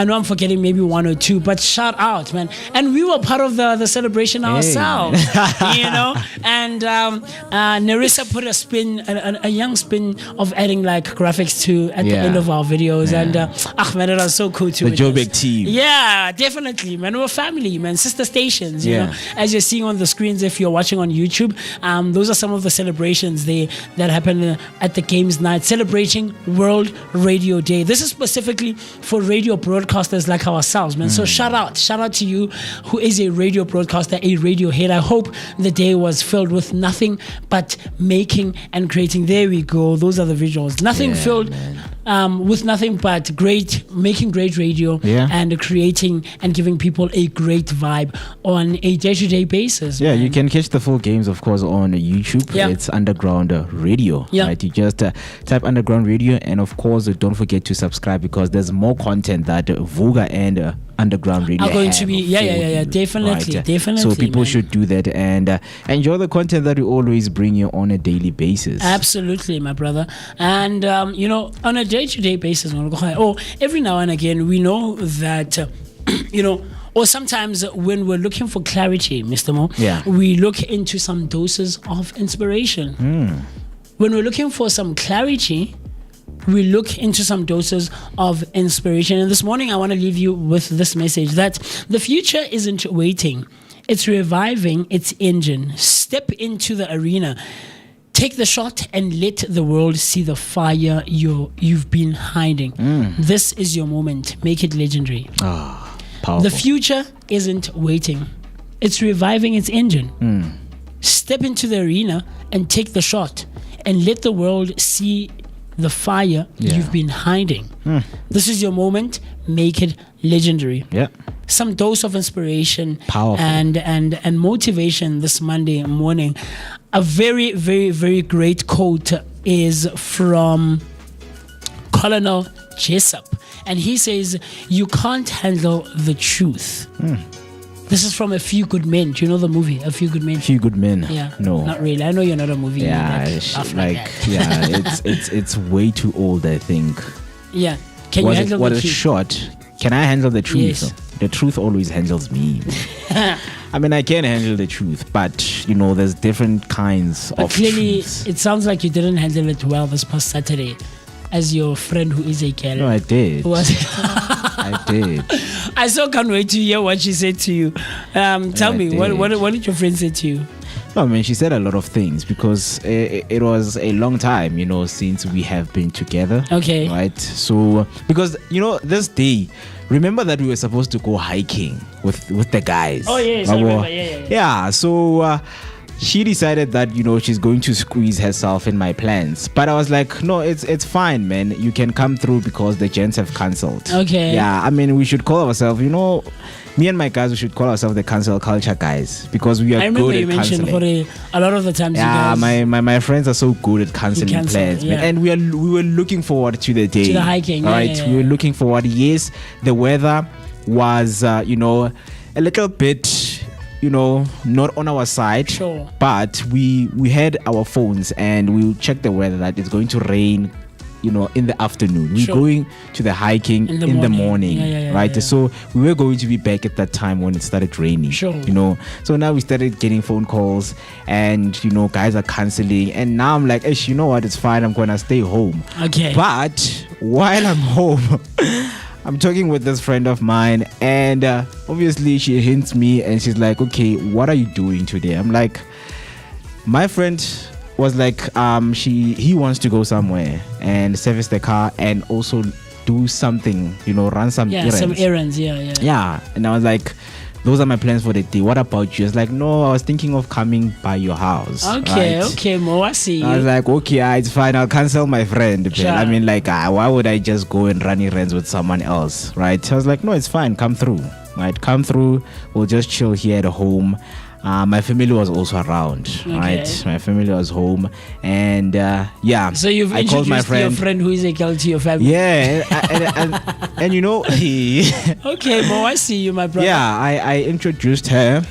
know I'm forgetting maybe one or two, but shout out, man. And we were part of the celebration ourselves, And Narissa put a spin, a young spin of adding like graphics to at the end of our videos, and man, it was so cool too. The Joburg team, definitely, man. We're family, man. Sister stations, you know. As you're seeing on the screens, if you're watching on YouTube, those are some of the celebrations that happen at the games night, celebrating World Radio Day. This is specifically for radio broadcasters like ourselves, man. So shout out to you who is a radio broadcaster, a radio head. I hope the day was filled with nothing but making and creating. There we go. Those are the visuals. Nothing filled with nothing but making great radio and creating and giving people a great vibe on a day-to-day basis. Yeah, man. You can catch the full games, of course, on YouTube. It's Underground Radio. Right? You just type Underground Radio, and of course, don't forget to subscribe, because there's more content that Vooka and Underground Radio are going to be definitely. So people should do that and enjoy the content that we always bring you on a daily basis. Absolutely, my brother. And on a day-to-day basis, every now and again we know that or sometimes when we're looking for clarity, Mr. Mo, we look into some doses of inspiration. When we're looking for some clarity, we look into some doses of inspiration. And this morning, I want to leave you with this message that the future isn't waiting. It's reviving its engine. Step into the arena. Take the shot and let the world see the fire you've been hiding. This is your moment. Make it legendary. Powerful. The future isn't waiting. It's reviving its engine. Step into the arena and take the shot and let the world see the fire you've been hiding. This is your moment. Make it legendary. Some dose of inspiration, powerful, and motivation this Monday morning. A very, very, very great quote is from Colonel Jessup, and he says, "You can't handle the truth." This is from A Few Good Men. Do you know the movie A Few Good Men? Few Good Men. Yeah. No. Not really. I know you're not a movie. It's way too old, I think. Yeah. Can you handle the truth? What a shot. Can I handle the truth? Yes. The truth always handles me. I mean, I can handle the truth, but there's different kinds of clearly, truths. it sounds like you didn't handle it well this past Saturday, as your friend who is a girl. No, I did. I did. I so can't wait to hear what she said to you. Tell me, what did your friend say to you? No, I mean, she said a lot of things, because it was a long time, since we have been together. Okay. Right? So, because, this day, remember that we were supposed to go hiking with the guys. Oh, yes, I remember. Yeah. So, she decided that, she's going to squeeze herself in my plans. But I was like, no, it's fine, man. You can come through, because the Gents have cancelled. Okay. Yeah, I mean, we should call ourselves, me and my guys, we should call ourselves the cancel culture guys, because we are good at cancelling. I remember you mentioned a lot of the times. Yeah, you guys, my friends are so good at cancelling plans, man. And we were looking forward to the day. To the hiking, right? We were looking forward. Yes, the weather was, a little bit, not on our side. Sure. But we had our phones and we checked the weather that it's going to rain, in the afternoon. We're Sure. going to the hiking in the morning, Yeah, right? yeah. So we were going to be back at that time when it started raining. Sure. So now we started getting phone calls, and guys are canceling, and now I'm like, you know what? It's fine. I'm gonna stay home. Okay. But while I'm home, I'm talking with this friend of mine, and obviously she hints me, and she's like, okay, what are you doing today? I'm like, my friend was like, he wants to go somewhere and service the car and also do something, run some errands. Some errands. Yeah. And I was like, those are my plans for the day. What about you? It's like, no, I was thinking of coming by your house. Okay, Mo, I see you. I was like, okay, it's fine. I'll cancel my friend. Sure. I mean, like, why would I just go and run errands with someone else, right? I was like, no, it's fine. Come through, right? Come through. We'll just chill here at home. My family was also around, right? My family was home, and So you've I called my introduced your friend who is a girl to your family. Yeah, and he. Okay, Mo, I see you, my brother. Yeah, I introduced her,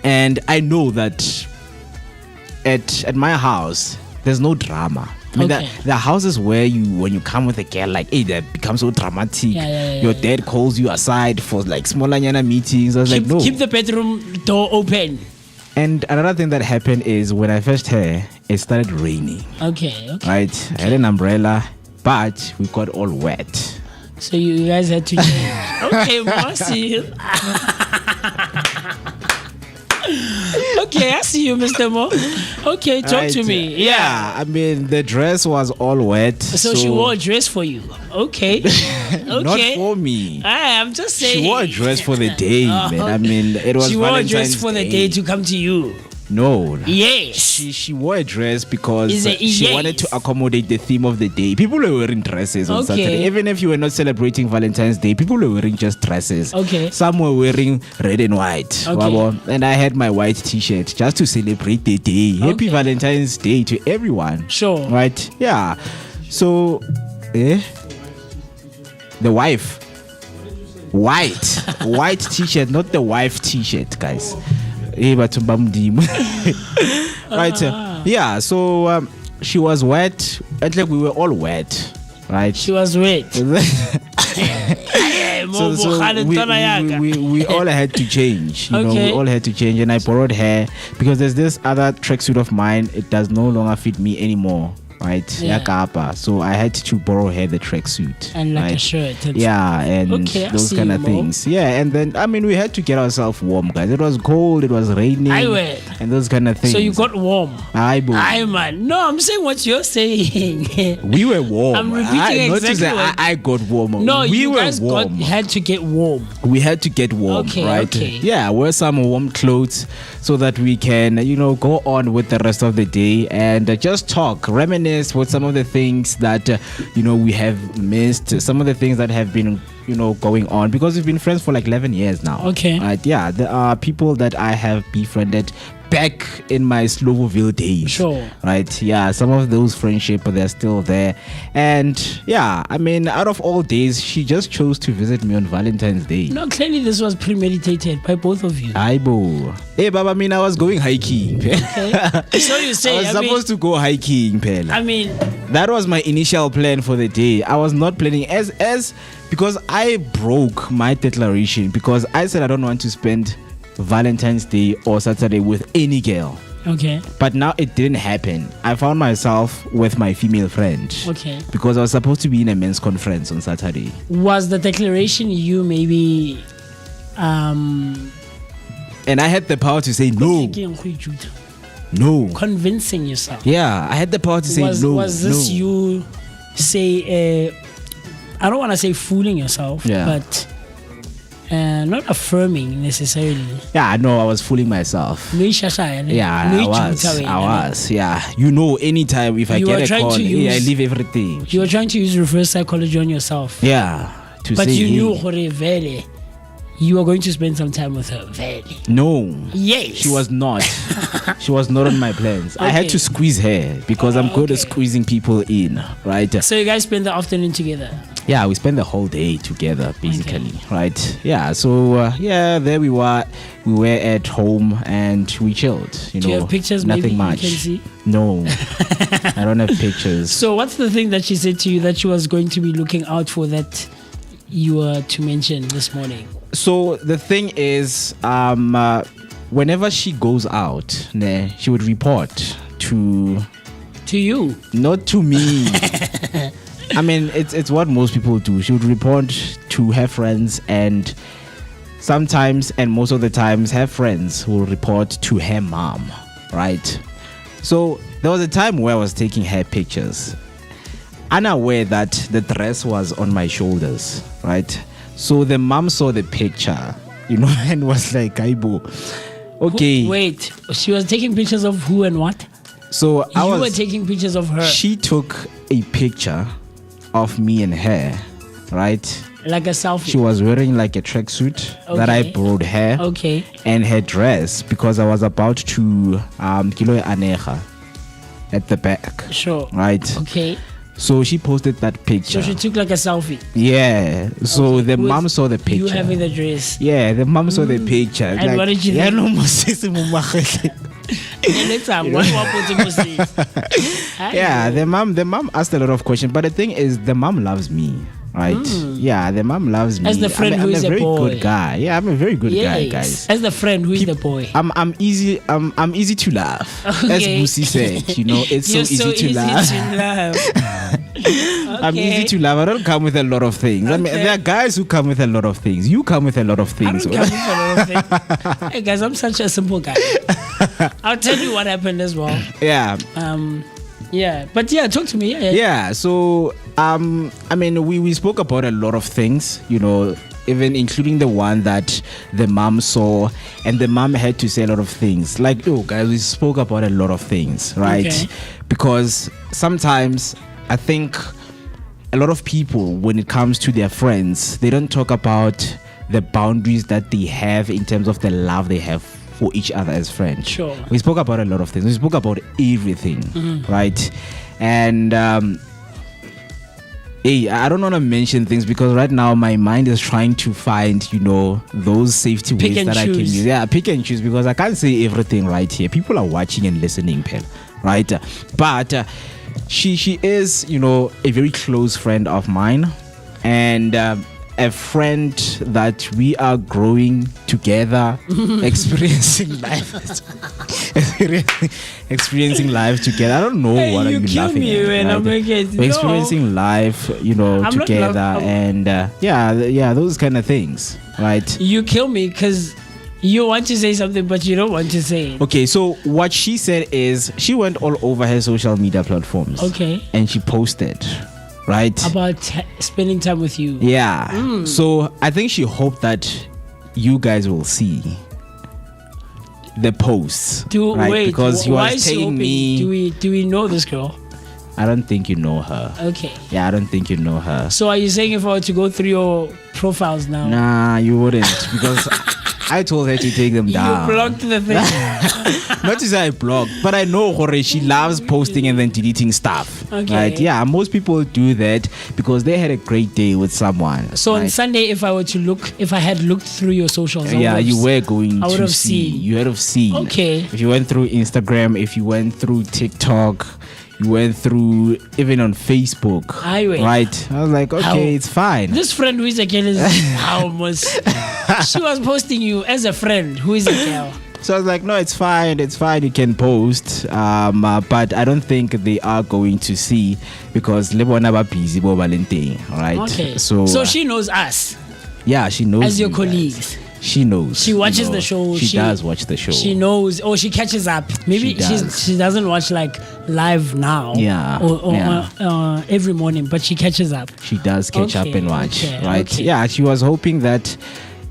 and I know that at my house there's no drama. I mean, Okay. the houses where when you come with a girl, like, hey, that becomes so dramatic. Your dad calls you aside for like smaller meetings. I was like, no. Keep the bedroom door open. And another thing that happened is when I first heard, it started raining. Okay. Right? I had an umbrella, but we got all wet. So you guys had to change. Okay, Mo, I see you. Okay, I see you, Mr. Mo. Okay, talk to me. Yeah, I mean, the dress was all wet. So she wore a dress for you. Okay. Not for me. I'm just saying. She wore a dress for the day, man. I mean, it was She wore a Valentine's dress for the day to come to you. No. Yes. She wore a dress because Is it- she yes. wanted to accommodate the theme of the day. People were wearing dresses on Okay. Saturday. Even if you were not celebrating Valentine's Day, people were wearing just dresses. Okay. Some were wearing red and white. Okay. Wabo. And I had my white t-shirt just to celebrate the day. Happy Okay. Valentine's Day to everyone. Sure. Right? Yeah. So, the wife. White t-shirt, not the wife t-shirt, guys. Right. Yeah. So she was wet. It's like we were all wet, right? She was wet. so we all had to change. Okay. We all had to change, and I borrowed her because there's this other tracksuit of mine. It does no longer fit me anymore. Right, Yeah. Yakapa. So I had to borrow her the tracksuit And like right? a shirt. Yeah, and Okay, I those see kind of you, Mo. things. Yeah, and then I mean we had to get ourselves warm, guys. It was cold, it was raining, and those kind of things. So you got warm. Aye, boo. Aye, man. No, I'm saying what you're saying. We were warm. I'm repeating not to exactly say what- I got warm. No, we you were guys warm. had to get warm. We had to get warm, Okay, right? okay. Yeah, wear some warm clothes so that we can, go on with the rest of the day and just talk, reminisce with some of the things that, we have missed, some of the things that have been, going on because we've been friends for like 11 years now. Okay. Right? Yeah, there are people that I have befriended back in my Lowveld days. Sure. Right. Yeah. Some of those friendships, they're still there. And yeah, I mean, out of all days, she just chose to visit me on Valentine's Day. No, clearly this was premeditated by both of you. Aibo. Hey, Baba, I mean, I was going hiking. Okay. So you say, I was supposed to go hiking, Pela. I mean, That was my initial plan for the day. I was not planning as because I broke my declaration because I said I don't want to spend Valentine's Day or Saturday with any girl. okay. But now it didn't happen. I found myself with my female friend. Okay. Because I was supposed to be in a men's conference on Saturday. Was the declaration you maybe And I had the power to say no. No. convincing yourself? Yeah, I had the power to say no. Was this no. you say I don't want to say fooling yourself, Yeah. but not affirming necessarily. Yeah, I know I was fooling myself. Yeah, I was. Yeah. Anytime if I You were get a trying call, to I use- leave everything. You were trying to use reverse psychology on yourself. Yeah. To But say, you hey, knew Hore Vele, you were going to spend some time with her. Vele. No. Yes. She was not. She was not on my plans. I had Okay. to squeeze her because I'm good at okay. squeezing people in, right? So you guys spent the afternoon together. yeah, we spent the whole day together, basically, right? Yeah, so there we were. We were at home and we chilled. You know, Do you have pictures? Nothing maybe much. You can see? No, I don't have pictures. So, what's the thing that she said to you that she was going to be looking out for that you were to mention this morning? So the thing is, whenever she goes out, she would report to you, not to me. I mean, it's what most people do. She would report to her friends, and sometimes, and most of the times, her friends will report to her mom, right? So there was a time where I was taking her pictures, unaware that the dress was on my shoulders, right? So the mom saw the picture, you know, and was like, Aibo, okay. Wait, she was taking pictures of who and what? So you were taking pictures of her. She took a picture of me and her, right? Like a selfie. She was wearing like a tracksuit that I brought her. Okay. And her dress, because I was about to kilo aneja at the back. Sure. Right. Okay. So she posted that picture. So she took like a selfie. Yeah. So the mom saw the picture. You having the dress. Yeah, the mom saw the picture. And like, what did you think? Yeah, the mom asked a lot of questions, but the thing is, the mom loves me, right? Yeah, the mom loves me. As the friend who is a a very boy. good guy. Yeah, I'm a very good guy, guys. As the friend who is the boy. I'm easy to laugh. Okay. As Moocee said, you know, it's You're so easy to laugh. I'm easy to laugh. I don't come with a lot of things. I mean, there are guys who come with a lot of things. You come with a lot of things. I don't come with a lot of things. Hey guys, I'm such a simple guy. I'll tell you what happened as well. Yeah. Yeah, but yeah, talk to me. Yeah. So, I mean, we spoke about a lot of things, you know, even including the one that the mom saw, and the mom had to say a lot of things. Like, oh, guys, we spoke about a lot of things, right? Okay. Because sometimes I think a lot of people, when it comes to their friends, they don't talk about the boundaries that they have in terms of the love they have for each other as friends. Sure. We spoke about a lot of things. We spoke about everything, right? And hey, I don't want to mention things because right now my mind is trying to find, you know, those safety ways that I can use. Yeah, pick and choose, because I can't say everything right here. People are watching and listening, Pell, right? But she is, you know, a very close friend of mine, and a friend that we are growing together, experiencing life together. I don't know what are you laughing at. We're experiencing life, you know, together, and yeah, those kind of things, right? You kill me because you want to say something, but you don't want to say it. Okay, so what she said is she went all over her social media platforms. Okay. And she posted, right? About spending time with you. Yeah. So I think she hoped that you guys will see the posts. Right? Wait, because you why are is she telling hoping? me. Do we know this girl? I don't think you know her. Okay. Yeah, I don't think you know her. So are you saying if I were to go through your profiles now? Nah, you wouldn't, because I told her to take them down. You blocked the thing. Not to say I blocked, but I know Jorge, she loves posting and then deleting stuff. Okay. Right? Yeah, most people do that because they had a great day with someone. So right? on Sunday, if I had looked through your socials, yeah, you were going I would to have see. seen. You would have seen. Okay. If you went through Instagram, if you went through TikTok, you went through even on Facebook. Right? I was like, okay, it's fine. This friend who is a girl is almost. She was posting you as a friend who is a girl. So I was like, no, it's fine, you can post, but I don't think they are going to see because Lebona ba busy bo Valentines, right? Okay. So she knows us. Yeah, she knows as your guys. colleagues. She knows. She watches the show. She does watch the show. She knows, or she catches up. Maybe she doesn't watch like live now. Yeah. Or every morning, but she catches up. She does catch up and watch, right? Okay. Yeah, she was hoping that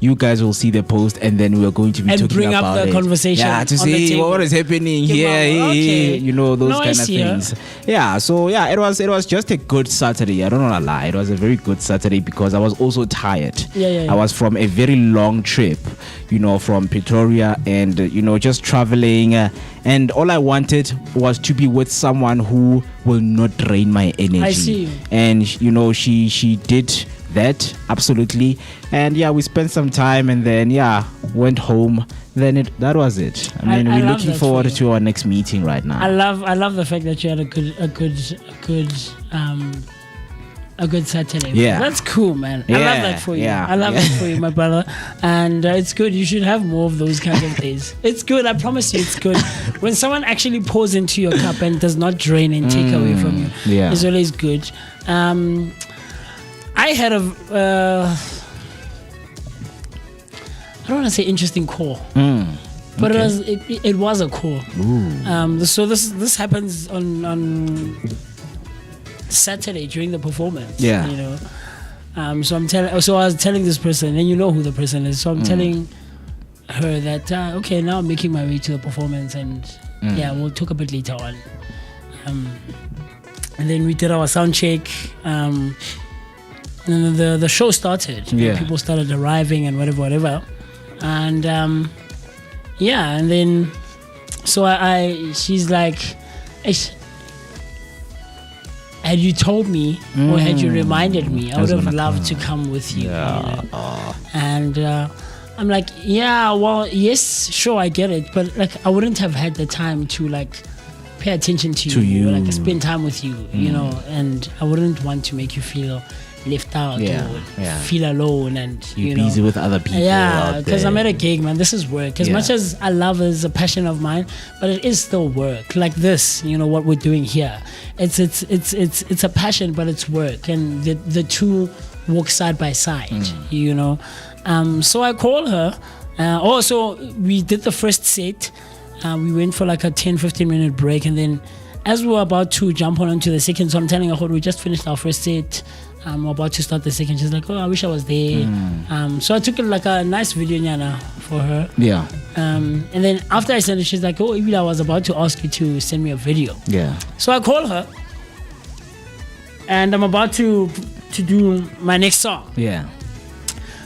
you guys will see the post, and then we're going to be talking bring about up the it. conversation. Yeah, to on the see table. what is happening Give here. up, okay. You know, those No, I kind of see her. things. Yeah. So yeah, it was just a good Saturday. I don't want to lie. It was a very good Saturday because I was also tired. Yeah. I was from a very long trip, you know, from Pretoria, and you know, just traveling. And all I wanted was to be with someone who will not drain my energy. I see. And you know, she did that absolutely. And yeah, we spent some time, and then went home. Then that was it. I mean, I we're love looking that forward for you. to our next meeting right now. I love the fact that you had a good Saturday. Yeah. That's cool, man. I love Yeah, that for you. yeah, I love yeah. that for you, my brother. And it's good. You should have more of those kinds of days. It's good. I promise you, it's good. When someone actually pours into your cup and does not drain and take away from you, yeah. it's always good. I had I don't want to say interesting call. But it was a call. So this happens on Saturday during the performance. Yeah. You know. So I was telling this person, and you know who the person is. So I'm telling her that okay, now I'm making my way to the performance, and we'll talk a bit later on. And then we did our sound check. And then the show started. Yeah. People started arriving and whatever. And and then so she's like, had you told me or had you reminded me, I would have loved to come with you. Yeah. You know? And I'm like, yeah, well, yes, sure, I get it, but like I wouldn't have had the time to like pay attention to you, or, like spend time with you, you know, and I wouldn't want to make you feel left out or feel alone, and You're you busy know, with other people. yeah, because I'm at a gig, man. This is work. As much as I love it, it's a passion of mine, but it is still work. Like this, you know, what we're doing here. It's a passion, but it's work, and the two walk side by side. You know, so I call her. Also, we did the first set. We went for like a 10-15 minute break, and then as we were about to jump onto the second, so I'm telling her, we just finished our first set. I'm about to start the second. She's like, oh, I wish I was there. So I took like a nice video nyana for her. Yeah. And then after I sent it, she's like, oh, Ibila, I was about to ask you to send me a video. Yeah. So I call her, and I'm about to do my next song. Yeah.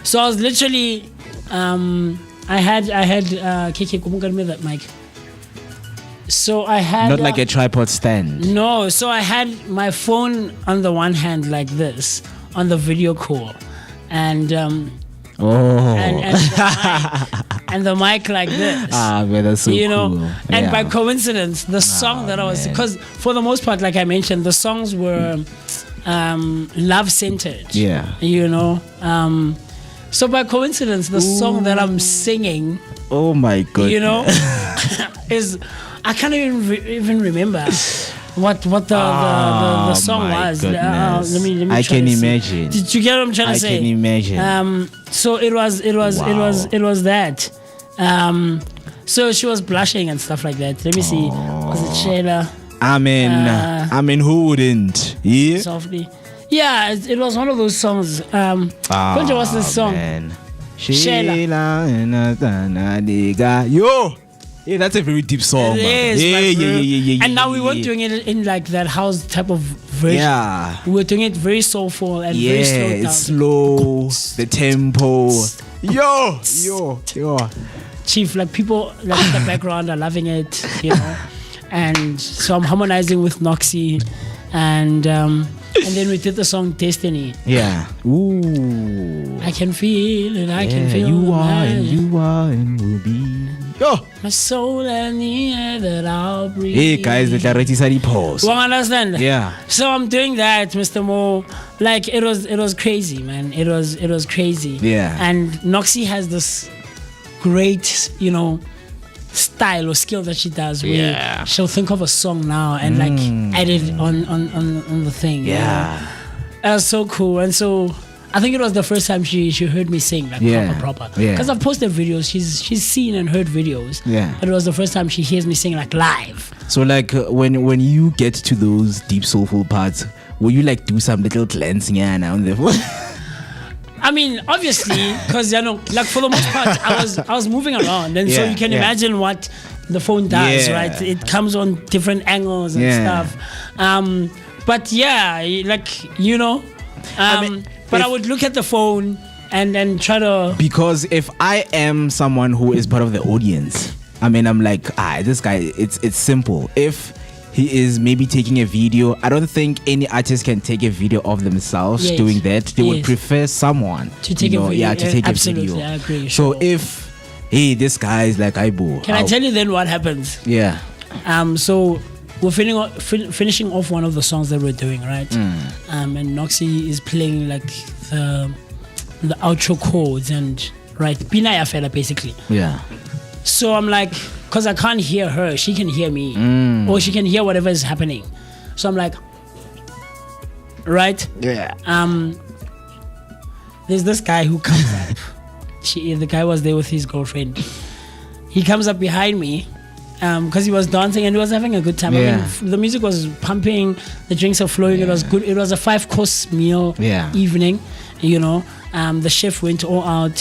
So I was literally, I had KK, come get me that mic. So I had Not like a tripod stand. no, so I had my phone on the one hand like this on the video call, and and the mic like this. Man, that's so You know, cool. and Yeah. by coincidence, the song that I was, because for the most part, like I mentioned, the songs were love centered. Yeah. You know, so by coincidence, the song that I'm singing, Oh my god. you know, is I can't even remember what the song my was. goodness. Let me I try can to see. imagine. Did you get what I'm trying to I say? can imagine. So it was that. So she was blushing and stuff like that. Let me see. Was it Shayla? I mean, who wouldn't? Yeah. Softly. Yeah, it was one of those songs. Konja, what's this song? Man. Shayla. Yo. Yeah, that's a very deep song. It man. is, Yeah, my yeah, bro. yeah, yeah, yeah. And now we yeah, weren't yeah. doing it in like that house type of version. Yeah. We were doing it very soulful and very Yeah, slowed down. it's slow. The tempo. Yo. Chief, like people like in the background are loving it, you know. And so I'm harmonizing with Noxie, and then we did the song Destiny. Yeah. Ooh. I can feel it, I can feel you the are magic. and you are and will be. Yo. My soul and the air that I'll breathe. Hey guys, the clarity side pause. You understand? Yeah. So I'm doing that, Mr. Mo. Like it was crazy, man. It was crazy. Yeah. And Noxie has this great, you know, style or skill that she does where Yeah. she'll think of a song now and like add it on the thing. you know? Yeah. That was so cool. And so I think it was the first time she heard me sing like proper. Yeah. Because I've posted videos, she's seen and heard videos. Yeah. But it was the first time she hears me sing like live. So like when you get to those deep soulful parts, will you like do some little cleansing on the I mean, obviously, because like for the most part, I was moving around, and so you can imagine what the phone does, right? It comes on different angles and stuff. But yeah, like but I would look at the phone and then try to, because if I am someone who is part of the audience, I mean, I'm like, this guy, it's simple. If he is maybe taking a video, I don't think any artist can take a video of themselves doing that. They would prefer someone to take a video. Yeah, to take absolutely, a video. I agree. So if this guy is like, I tell you then what happens? Yeah. So we're finishing off one of the songs that we're doing, right? And Mooketsi is playing like the outro chords and Pina Fela basically. Yeah. So I'm like, because I can't hear her, she can hear me, or she can hear whatever is happening. So I'm like, right? Yeah. There's this guy who comes up. The guy was there with his girlfriend. He comes up behind me because he was dancing and he was having a good time. I mean, the music was pumping, the drinks are flowing. It was good. It was a 5-course meal evening. The chef went all out.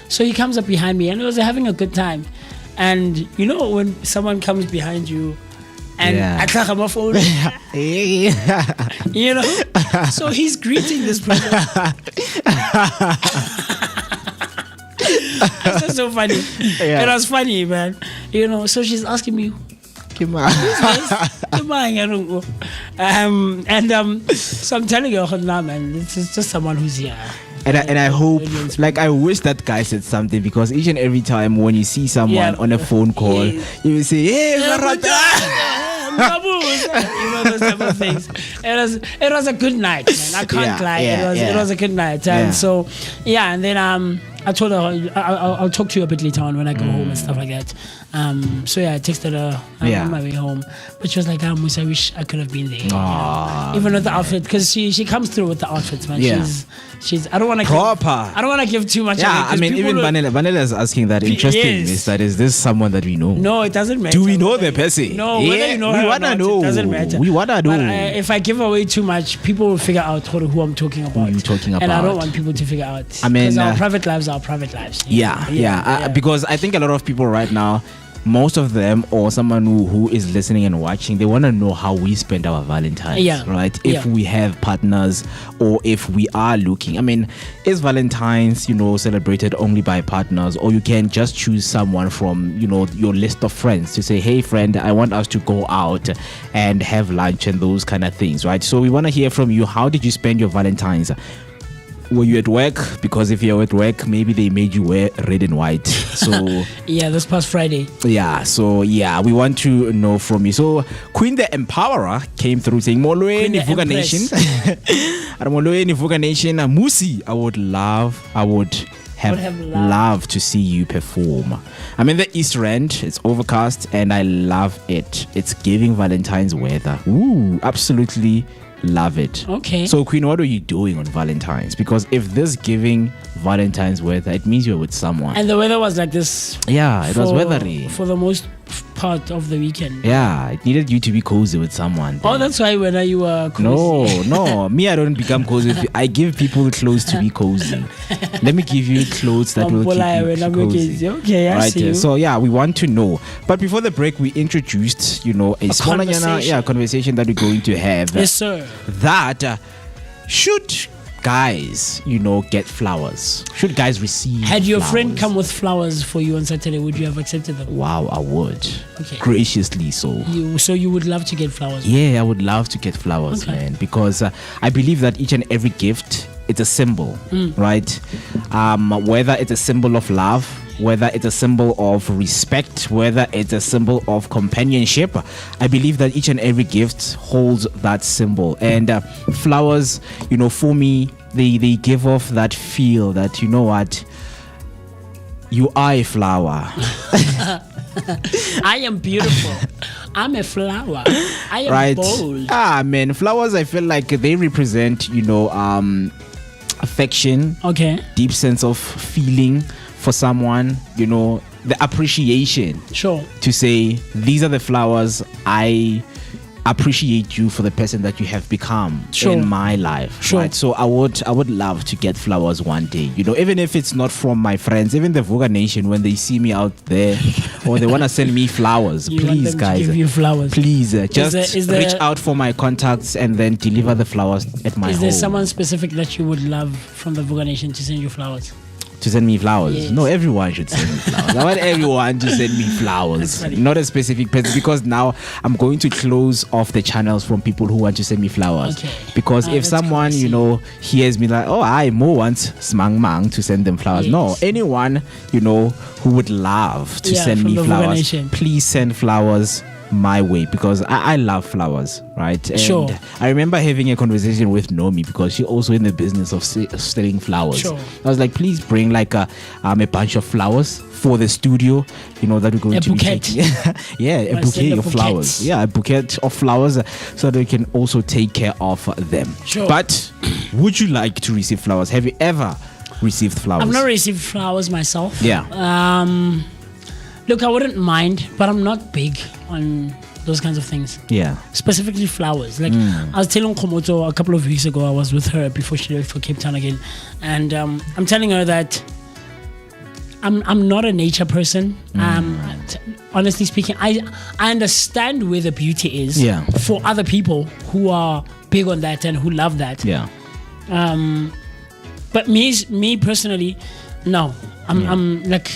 So he comes up behind me and he was having a good time. And when someone comes behind you and I click on my phone, so he's greeting this person. That's so funny. It was funny, man. So she's asking me, so I'm telling her, nah, man, this is just someone who's here. And I hope, like, I wish that guy said something, because each and every time when you see someone on a phone call, you will say, hey, those type of things. It was a good night, man. I can't lie. It was a good night. And so, and then I told her I'll talk to you a bit later on when I go home and stuff like that. So I texted her on my way home, but she was like, Moocee, I wish I could have been there. Even with the outfit, because she comes through with the outfits, man. She's I don't want to give too much. Yeah, I mean, even Vanilla is asking that. Interesting is this someone that we know? No, it doesn't matter. Do we know the person? No, whether you know her or not, it doesn't matter. We wanna know. But if I give away too much, people will figure out who I'm talking about. Who you talking about? And I don't want people to figure out. I mean, because our private lives are private lives. Because I think a lot of people right now, most of them, or someone who is listening and watching, they want to know how we spend our Valentines, right? If we have partners, or if we are looking. I mean, is Valentines, celebrated only by partners, or you can just choose someone from, your list of friends to say, hey friend, I want us to go out and have lunch and those kind of things, right? So we want to hear from you. How did you spend your Valentines? Were you at work? Because if you're at work, maybe they made you wear red and white. So this past Friday. So we want to know from you. So Queen the Empowerer came through saying, Molweni Vooka Nation. Molweni Vooka Nation. Moocee, I would have loved to see you perform. I'm in the East Rand. It's overcast and I love it. It's giving Valentine's weather. Ooh, absolutely love it. Okay. So Queen, what are you doing on Valentine's? Because if this giving Valentine's weather, it means you're with someone. And the weather was like this. Yeah, it was weathery for the most part of the weekend. Yeah, it needed you to be cozy with someone. Oh, that's why when you were cozy. No. Me, I don't become cozy. I give people clothes to be cozy. Let me give you clothes that will keep you cozy. Okay, I see you. So we want to know. But before the break, we introduced, a small conversation that we're going to have. Yes, sir. That should guys, get flowers? Should guys receive Had your flowers? friend come with flowers for you on Saturday, would you have accepted them? Wow, I would. Okay. Graciously so. So you would love to get flowers? Yeah, I would love to get flowers, man. Because I believe that each and every gift, it's a symbol, right? Whether it's a symbol of love, whether it's a symbol of respect, whether it's a symbol of companionship, I believe that each and every gift holds that symbol. And flowers, for me, they give off that feel that, you are a flower. I am beautiful. I'm a flower. I am bold. Man, flowers, I feel like they represent, affection, deep sense of feeling for someone, the appreciation. Sure. To say, these are the flowers I appreciate you for the person that you have become Sure. in my life. Sure. Right? So I would love to get flowers one day. You know, even if it's not from my friends, even the Vooka Nation, when they see me out there or they want to send me flowers, You want please, them to guys, give you flowers. please just Is there- reach out for my contacts and then deliver the flowers at my Is home. there someone specific that you would love from the Vooka Nation to send you flowers? To send me flowers? Yes. No, everyone should send me flowers. I want everyone to send me flowers, That's funny. not a specific person, because now I'm going to close off the channels from people who want to send me flowers. Okay. Because if that's someone, cool. you know, hears me like, oh, I Mo wants Smang Mang to send them flowers. Yes. No, anyone, you know, who would love to Yeah, send from me the Vooka flowers, Nation. please send flowers my way, because I love flowers, right? And Sure. I remember having a conversation with Nomi, because she's also in the business of selling flowers. Sure. I was like, please bring like a bunch of flowers for the studio, you know, that we're going A to bouquet. be taking. Yeah, a Well, bouquet send a of bouquet. flowers. Yeah, a bouquet of flowers, so that we can also take care of them. Sure. But would you like to receive flowers? Have you ever received flowers? I've not received flowers myself. Yeah. Look, I wouldn't mind, but I'm not big on those kinds of things. Yeah. Specifically flowers. Like I was telling Komoto a couple of weeks ago, I was with her before she left for Cape Town again, and I'm telling her that I'm not a nature person. Honestly speaking, I understand where the beauty is Yeah. for other people who are big on that and who love that. Yeah. But me personally, no. I'm like,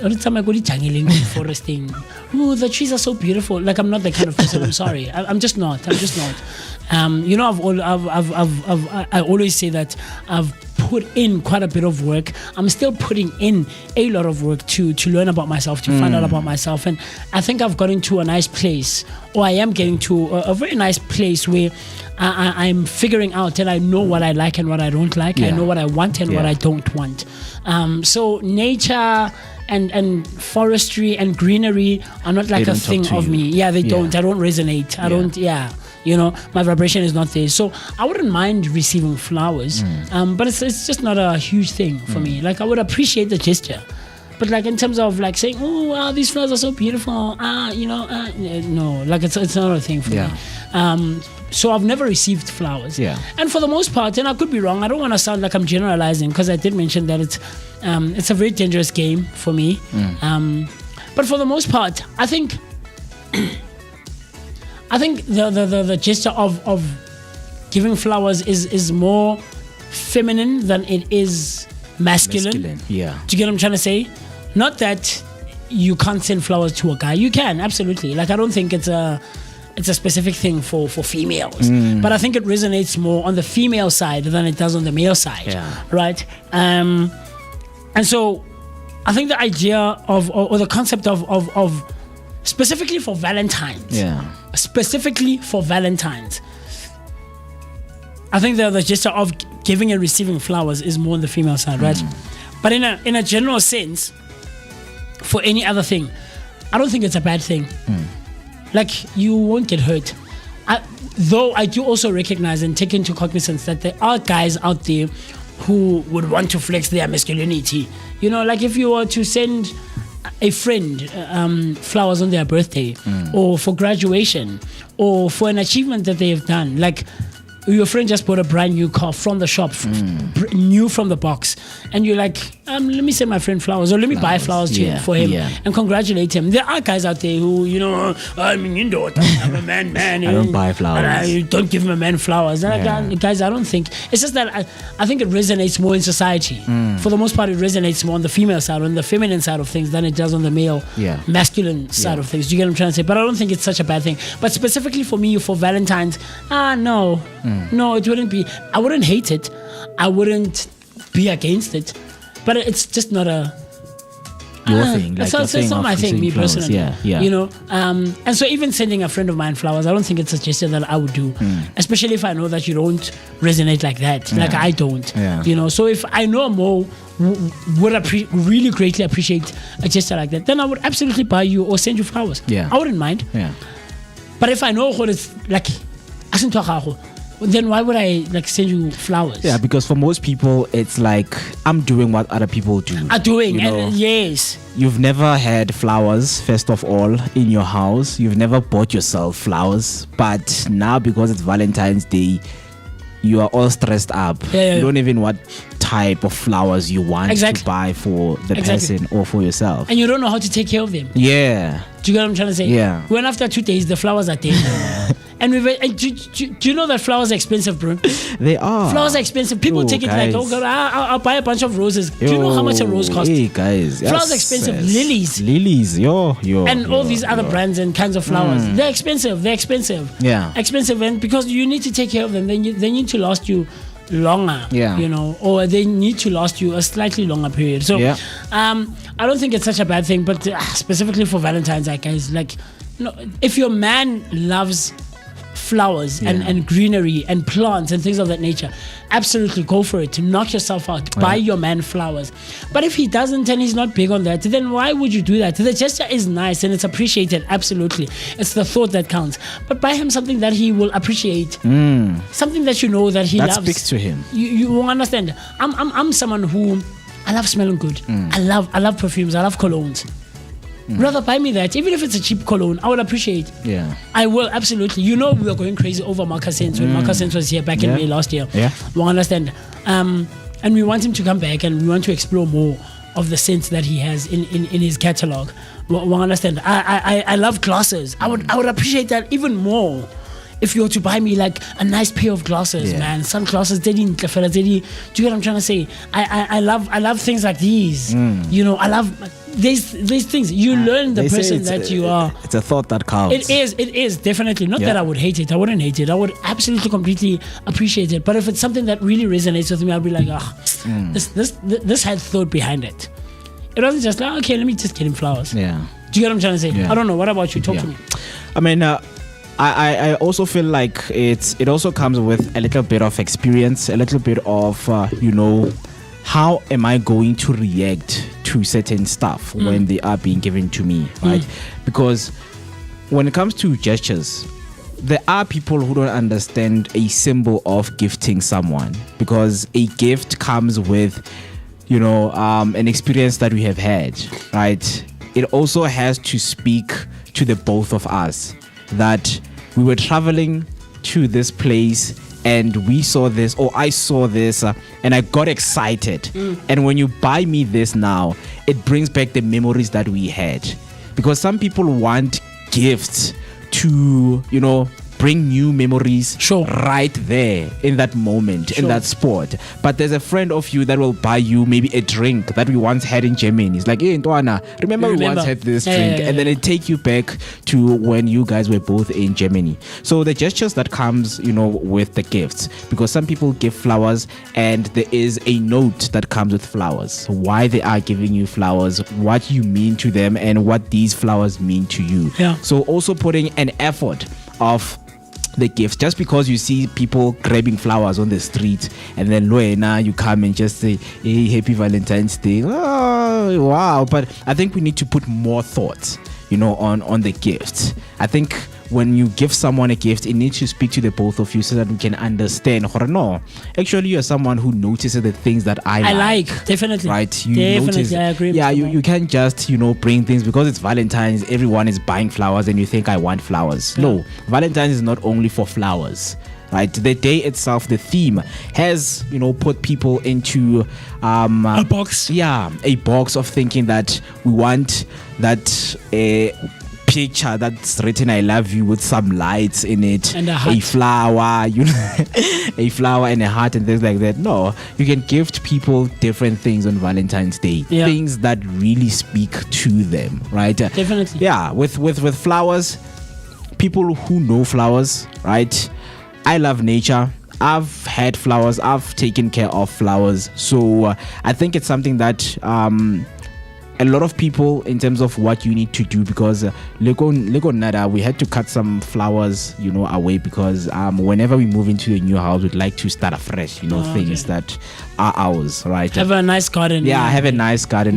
every time I go to jungling, foresting, oh, the trees are so beautiful. Like, I'm not that kind of person. I'm sorry. I'm just not. You know, I always say that I've put in quite a bit of work. I'm still putting in a lot of work to learn about myself, to find out about myself. And I think I've gotten to a nice place, or I am getting to a very nice place where I'm figuring out and I know what I like and what I don't like. I Yeah. know what I want and what Yeah. I don't want. So nature and forestry and greenery are not like They a don't talk thing to of you. me. Yeah, they Yeah. don't. I don't resonate. I don't. Yeah. You know, my vibration is not there. So I wouldn't mind receiving flowers, but it's just not a huge thing for me. Like, I would appreciate the gesture, but like in terms of like saying, oh wow, these flowers are so beautiful, no, like it's not a thing for Yeah. me. So I've never received flowers. Yeah. And for the most part, and I could be wrong, I don't want to sound like I'm generalizing, because I did mention that it's a very dangerous game for me. But for the most part, I think the gesture of giving flowers is more feminine than it is masculine. Yeah. Do you get what I'm trying to say? Not that you can't send flowers to a guy. You can, absolutely. Like, I don't think it's a specific thing for females. But I think it resonates more on the female side than it does on the male side. Yeah. Right? And so I think the idea of or the concept of specifically for Valentines. Yeah. Specifically for Valentines, I think the gesture of giving and receiving flowers is more on the female side, right? But in a general sense, for any other thing, I don't think it's a bad thing. Like, you won't get hurt. Though I do also recognize and take into cognizance that there are guys out there who would want to flex their masculinity. You know, like if you were to send a friend flowers on their birthday, or for graduation, or for an achievement that they have done, like your friend just bought a brand new car from the shop, new from the box, and you're like, let me send my friend flowers, or let me buy flowers for him and congratulate him. There are guys out there who, you know, I'm a man. I don't buy flowers. I don't give a man flowers. And guys, I don't think, it's just that I think it resonates more in society. For the most part, it resonates more on the female side, on the feminine side of things, than it does on the male, masculine side of things. Do you get what I'm trying to say? But I don't think it's such a bad thing. But specifically for me, for Valentine's, no, it wouldn't be. I wouldn't hate it. I wouldn't be against it. But it's just not a your thing. Like it's not my thing, me flowers. personally. Yeah. You know, and so even sending a friend of mine flowers, I don't think it's a gesture that I would do, especially if I know that you don't resonate like that, like I don't. Yeah. You know, so if I know Mo would really greatly appreciate a gesture like that, then I would absolutely buy you or send you flowers. Yeah. I wouldn't mind. Yeah. But if I know what it's like, then why would I like send you flowers? Yeah, because for most people, it's like I'm doing what other people do. Are doing, You know, and yes. You've never had flowers, first of all, in your house. You've never bought yourself flowers. But now, because it's Valentine's Day, you are all stressed up. Yeah. You don't even know what type of flowers you want Exactly. to buy for the person or for yourself. And you don't know how to take care of them. Yeah. Do you get what I'm trying to say? Yeah. When after 2 days, the flowers are dead. And do you know that flowers are expensive, bro? They are. Flowers are expensive. People Yo, take it guys. like, oh God, I'll buy a bunch of roses. Do you know how much a rose costs? Hey, guys. Flowers are expensive. Lilies. Lilies. And all these other brands and kinds of flowers. They're expensive. Yeah. Expensive. And because you need to take care of them, they need to last you longer. Yeah. You know, or they need to last you a slightly longer period. So, Yeah. I don't think it's such a bad thing, but specifically for Valentine's, like, guys, like, no, if your man loves flowers and greenery and plants and things of that nature, absolutely go for it. To knock yourself out, buy your man flowers. But if he doesn't and he's not big on that, then why would you do that? The gesture is nice and it's appreciated, absolutely. It's the thought that counts. But buy him something that he will appreciate, something that you know that he That loves. speaks to him. You understand? I'm someone who, I love smelling good. I love perfumes. I love colognes. Rather buy me that, even if it's a cheap cologne, I would appreciate. Yeah. I will, absolutely. You know, we were going crazy over Mooketsi when Mooketsi was here back in May last year. Yeah. We understand. And we want him to come back and we want to explore more of the scents that he has in his catalog. We understand. I love glasses. I would appreciate that even more. If you were to buy me like a nice pair of glasses, man, sunglasses, do you get what I'm trying to say? I love things like these. You know, I love these things. You learn the person that you are. It's a thought that counts. It is definitely not that I would hate it. I wouldn't hate it. I would absolutely completely appreciate it. But if it's something that really resonates with me, I'll be like, this had thought behind it. It wasn't just like, okay, let me just get him flowers. Yeah. Do you get what I'm trying to say? Yeah. I don't know. What about you? Talk to me. I mean, I also feel like it also comes with a little bit of experience, a little bit of how am I going to react to certain stuff when they are being given to me, right? Because when it comes to gestures, there are people who don't understand a symbol of gifting someone, because a gift comes with an experience that we have had, right? It also has to speak to the both of us, that we were traveling to this place and we saw this, or I saw this, and I got excited. And when you buy me this now, it brings back the memories that we had. Because some people want gifts to, bring new memories right there in that moment, in that spot. But there's a friend of you that will buy you maybe a drink that we once had in Germany. It's like, hey, Ntwana, remember we once had this drink? And then it take you back to when you guys were both in Germany. So the gestures that comes, with the gifts, because some people give flowers and there is a note that comes with flowers. Why they are giving you flowers, what you mean to them, and what these flowers mean to you. Yeah. So also putting an effort of the gifts. Just because you see people grabbing flowers on the street and then you come and just say, hey, happy Valentine's Day. Oh, wow. But I think we need to put more thought, on the gifts. I think when you give someone a gift, it needs to speak to the both of you so that we can understand, no, actually you're someone who notices the things that I like. Definitely. Right? You definitely, notice, I agree. Yeah, you can't just, bring things because it's Valentine's, everyone is buying flowers and you think I want flowers. No, Valentine's is not only for flowers. Right, the day itself, the theme has, put people into a box. Yeah, a box of thinking that we want that picture that's written I love you with some lights in it, and a flower, a flower and a heart and things like that. No, you can gift people different things on Valentine's Day, things that really speak to them, right? Definitely. Yeah, with flowers, people who know flowers, right? I love nature. I've had flowers. I've taken care of flowers. So I think it's something that a lot of people, in terms of what you need to do, because Lego Nada, we had to cut some flowers, away, because whenever we move into a new house, we'd like to start afresh, things that are ours, right? Have a nice garden. Yeah, have a nice garden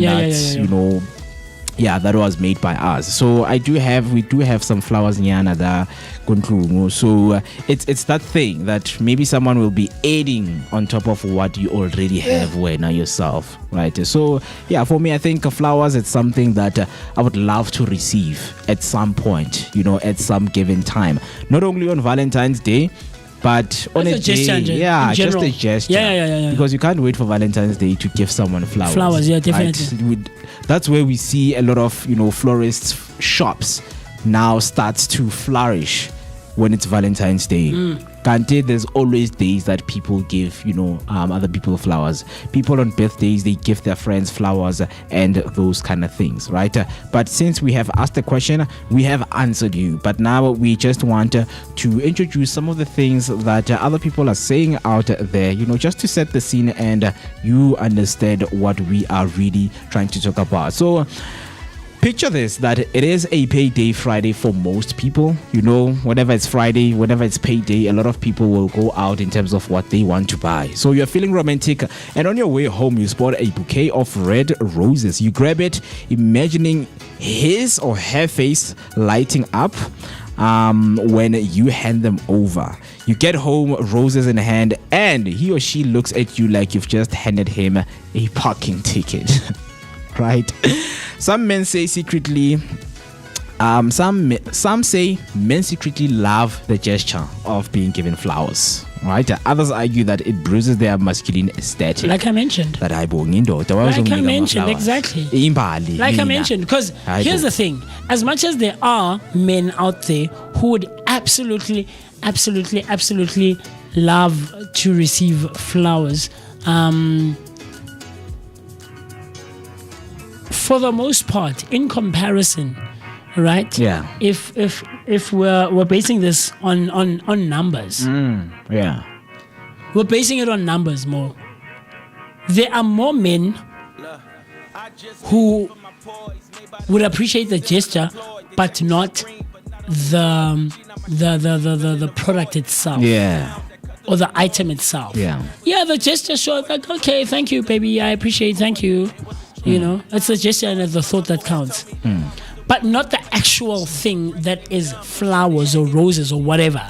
that was made by us. So we do have some flowers nyana da kuntlungu. So it's that thing that maybe someone will be adding on top of what you already have now yourself, right? So for me, I think flowers, it's something that I would love to receive at some point, at some given time, not only on Valentine's Day, but on a day, just a gesture. Yeah. Because you can't wait for Valentine's Day to give someone flowers. Flowers, yeah, definitely. Right? That's where we see a lot of florists shops now starts to flourish when it's Valentine's Day. Kante, there's always days that people give other people flowers. People on birthdays, they give their friends flowers and those kind of things, right? But since we have asked the question, we have answered you. But now we just want to introduce some of the things that other people are saying out there, just to set the scene and you understand what we are really trying to talk about. So picture this, that it is a payday Friday for most people. Whenever it's Friday, whenever it's payday, a lot of people will go out in terms of what they want to buy. So you're feeling romantic, and on your way home, you spot a bouquet of red roses. You grab it, imagining his or her face lighting up when you hand them over. You get home, roses in hand, and he or she looks at you like you've just handed him a parking ticket. Right? Some men say secretly, some say men secretly love the gesture of being given flowers. Right? Others argue that it bruises their masculine aesthetic. Like I mentioned. That I mentioned, exactly. Like I mentioned, because here's the thing: as much as there are men out there who would absolutely love to receive flowers, for the most part, in comparison, right? Yeah. If we're basing this on numbers. We're basing it on numbers more. There are more men who would appreciate the gesture, but not the product itself. Yeah. Or the item itself. Yeah. Yeah, the gesture shows like, okay, thank you, baby. I appreciate, thank you. It's the gesture and the thought that counts. But not the actual thing that is flowers or roses or whatever.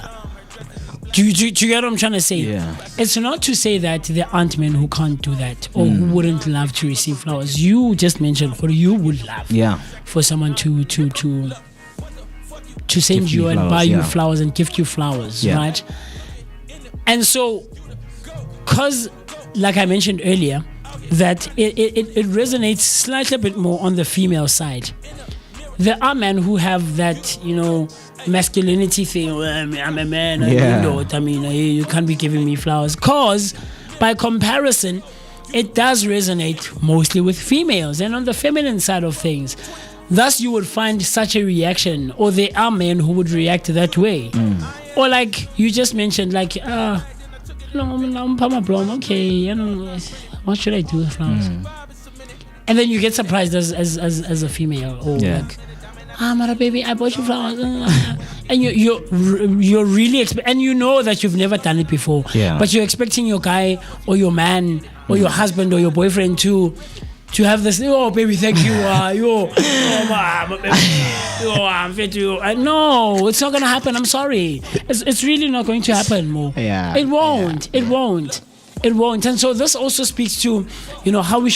Do you get what I'm trying to say? Yeah. It's not to say that there aren't men who can't do that or who wouldn't love to receive flowers. You just mentioned what you would love for someone to send you and flowers, buy you flowers and gift you flowers, right? And so, because, like I mentioned earlier, that it resonates slightly a bit more on the female side. There are men who have that, masculinity thing. I'm a man, you can't be giving me flowers. Because, by comparison, it does resonate mostly with females and on the feminine side of things. Thus, you would find such a reaction, or there are men who would react that way. Or like you just mentioned, like, okay, what should I do with flowers? And then you get surprised as a female, or like, mother baby, I bought you flowers, and you're really and you know that you've never done it before, but you're expecting your guy or your man or your husband or your boyfriend to have this. Oh baby, thank you. I'm fit to. No, it's not gonna happen. I'm sorry. It's really not going to happen more. It won't. It won't. It won't. And so this also speaks to, how we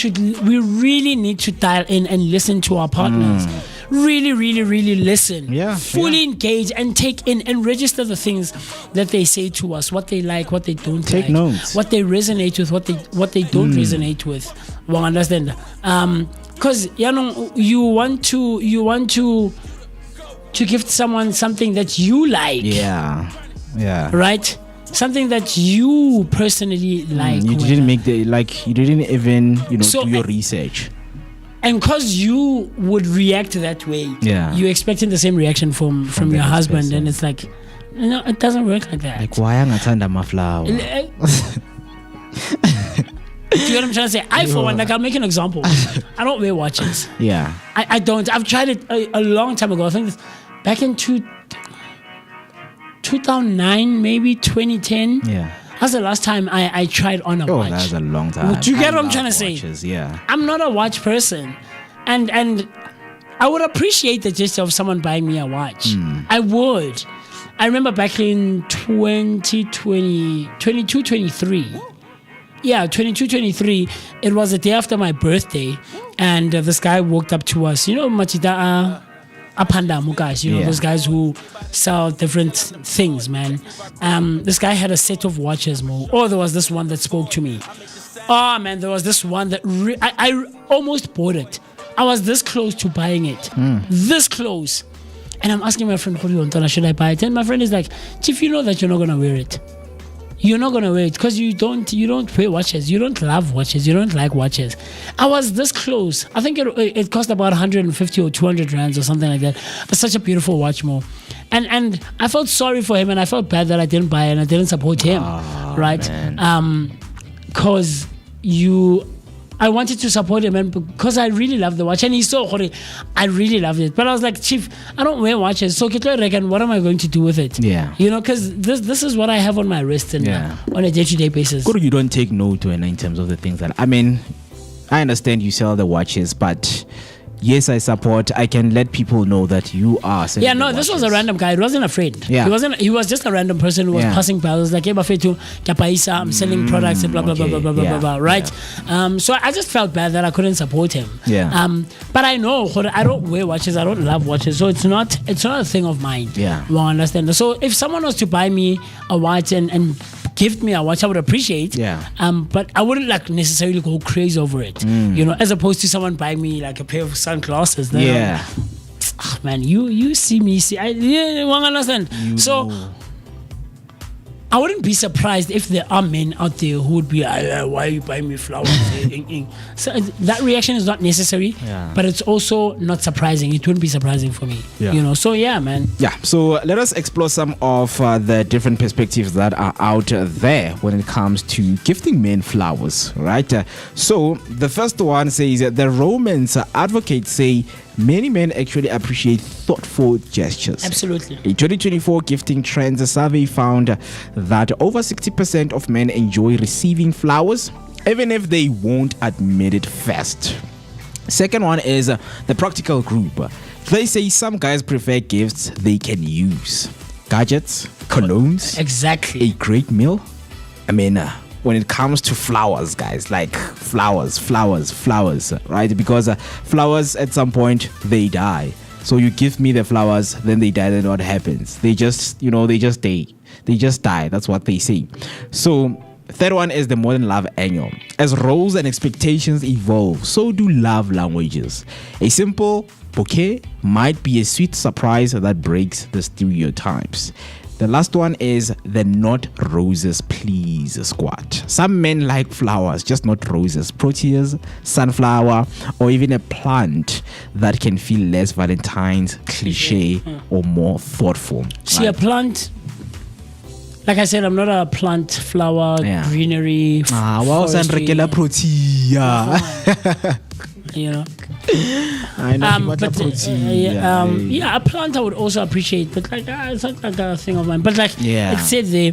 really need to dial in and listen to our partners. Really, really, really listen. Fully engage and take in and register the things that they say to us, what they like, what they don't take like, notes, what they resonate with, what they don't resonate with. Well, understand? Because you want to gift someone something that you like. Right? Something that you personally like. You didn't you didn't even do your research. And because you would react that way, you're expecting the same reaction from your husband, person. And it's like, it doesn't work like that. Like, why angathanda amaflower? Do you know what I'm trying to say? I, for one, I'll make an example. I don't wear watches. I don't. I've tried it a long time ago. I think back in 2009, maybe 2010. That's the last time I tried on a watch. That was a long time. Do you get what I'm trying to say? Watches, I'm not a watch person. And I would appreciate the gesture of someone buying me a watch. I would. I remember back in 2020, 22, 23. Yeah, 22, 23. It was the day after my birthday, and this guy walked up to us. You know, Machida Apandamu guys. You know, those guys who sell different things, man. This guy had a set of watches, Mo. Oh, there was this one that spoke to me. Oh, man, there was this one that I almost bought it. I was this close to buying it. This close. And I'm asking my friend, should I buy it? And my friend is like, Chief, you know that you're not going to wear it. You're not going to wear it because you don't wear watches. You don't love watches. You don't like watches. I was this close. I think it cost about 150 or 200 rands or something like that. It's such a beautiful watch, Mo. And I felt sorry for him, and I felt bad that I didn't buy it and I didn't support him. Right? Because I wanted to support him, and because I really love the watch, and he's so horny, I really loved it. But I was like, Chief, I don't wear watches, so what am I going to do with it? Yeah, you know, because this is what I have on my wrist and on a day-to-day basis. Good, you don't take no to it in terms of the things that I mean. I understand you sell the watches, but yes, I support. I can let people know that you are selling. Yeah, no, this was a random guy. It wasn't a friend. Yeah. He was just a random person who was passing by. I was like, hey, Bafetu, Kapaisa, I'm selling products and blah, blah, blah, blah, blah, blah, blah, right? Yeah. So I just felt bad that I couldn't support him. Yeah. But I know I don't wear watches. I don't love watches. So it's not a thing of mine. Yeah. You understand? So if someone was to buy me a watch and gift me a watch, I would appreciate. Yeah. But I wouldn't like necessarily go crazy over it. You know, as opposed to someone buying me like a pair of sunglasses. Yeah. Man, you see me. I won't understand. I wouldn't be surprised if there are men out there who would be, why are you buying me flowers? So that reaction is not necessary, but it's also not surprising. It wouldn't be surprising for me, you know. So yeah, man. Yeah. So let us explore some of the different perspectives that are out there when it comes to gifting men flowers, right? So the first one says that the Romans advocates say many men actually appreciate thoughtful gestures. Absolutely. A 2024 gifting trends survey found that over 60% of men enjoy receiving flowers, even if they won't admit it first. Second one is the practical group. They say some guys prefer gifts they can use. Gadgets, colognes. Exactly. A great meal. I mean, when it comes to flowers, guys, like flowers, right? Because flowers at some point they die. So you give me the flowers, then they die, then what happens? They just die. That's what they say. So third one is the modern love angle. As roles and expectations evolve, so do love languages. A simple bouquet might be a sweet surprise that breaks the stereotypes. The last one is the not roses please squad. Some men like flowers, just not roses. Proteas, sunflower, or even a plant that can feel less Valentines, cliche, or more thoughtful. See, right? A plant, like I said, I'm not a plant, flower, greenery. You know, I know, but a plant I would also appreciate, but like it's not like a thing of mine. But like it said there,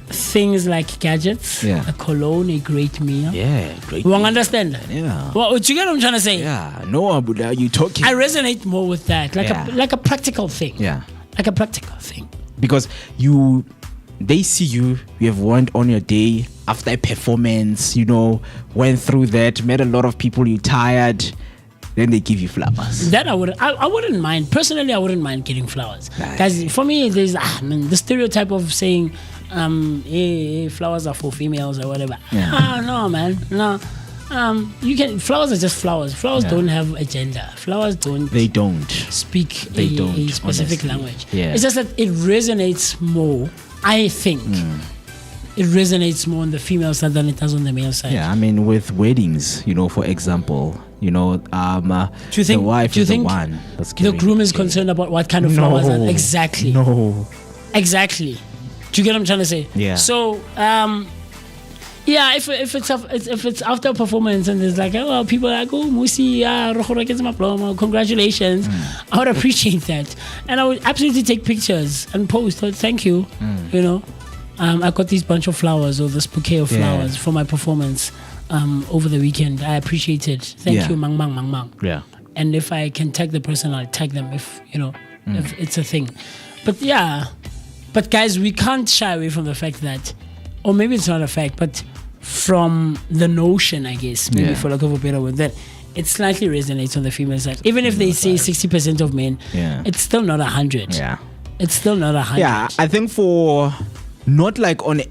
things like gadgets, a cologne, a great meal. Yeah, great. You understand? Yeah. Well, you get what I'm trying to say? Yeah. No, Abuda, you talking? I resonate more with that, like a practical thing. Yeah. Like a practical thing. Because they see you have went on your day after a performance, you know, went through that, met a lot of people, you tired, then they give you flowers. That I wouldn't mind. Personally, I wouldn't mind getting flowers. Guys, for me, there's the stereotype of saying flowers are for females or whatever. No, man. No. Flowers are just flowers. Flowers don't have a gender. Flowers don't speak a specific language. It's just that it resonates more, I think. It resonates more on the female side than it does on the male side. Yeah, I mean, with weddings, you know, for example, you know, the wife is the one that's the groom is concerned about what kind of flowers are exactly. No. Exactly. Do you get what I'm trying to say? Yeah. So, if it's after a performance and there's like, oh, people are like, oh, Moocee, congratulations, I would appreciate that, and I would absolutely take pictures and post. Thank you, you know. I got this bunch of flowers or this bouquet of flowers for my performance. over the weekend. I appreciate it. Thank Yeah. you, Mang Mang Mang Mang. Yeah. And if I can tag the person, I'll tag them if if it's a thing. But yeah, but guys, we can't shy away from the fact that, or maybe it's not a fact, but from the notion, I guess, maybe Yeah. for lack of a better word, that it slightly resonates on the female side. Even if they say 60% of men, it's still not 100. Yeah. It's still not 100. Yeah, I think for not like on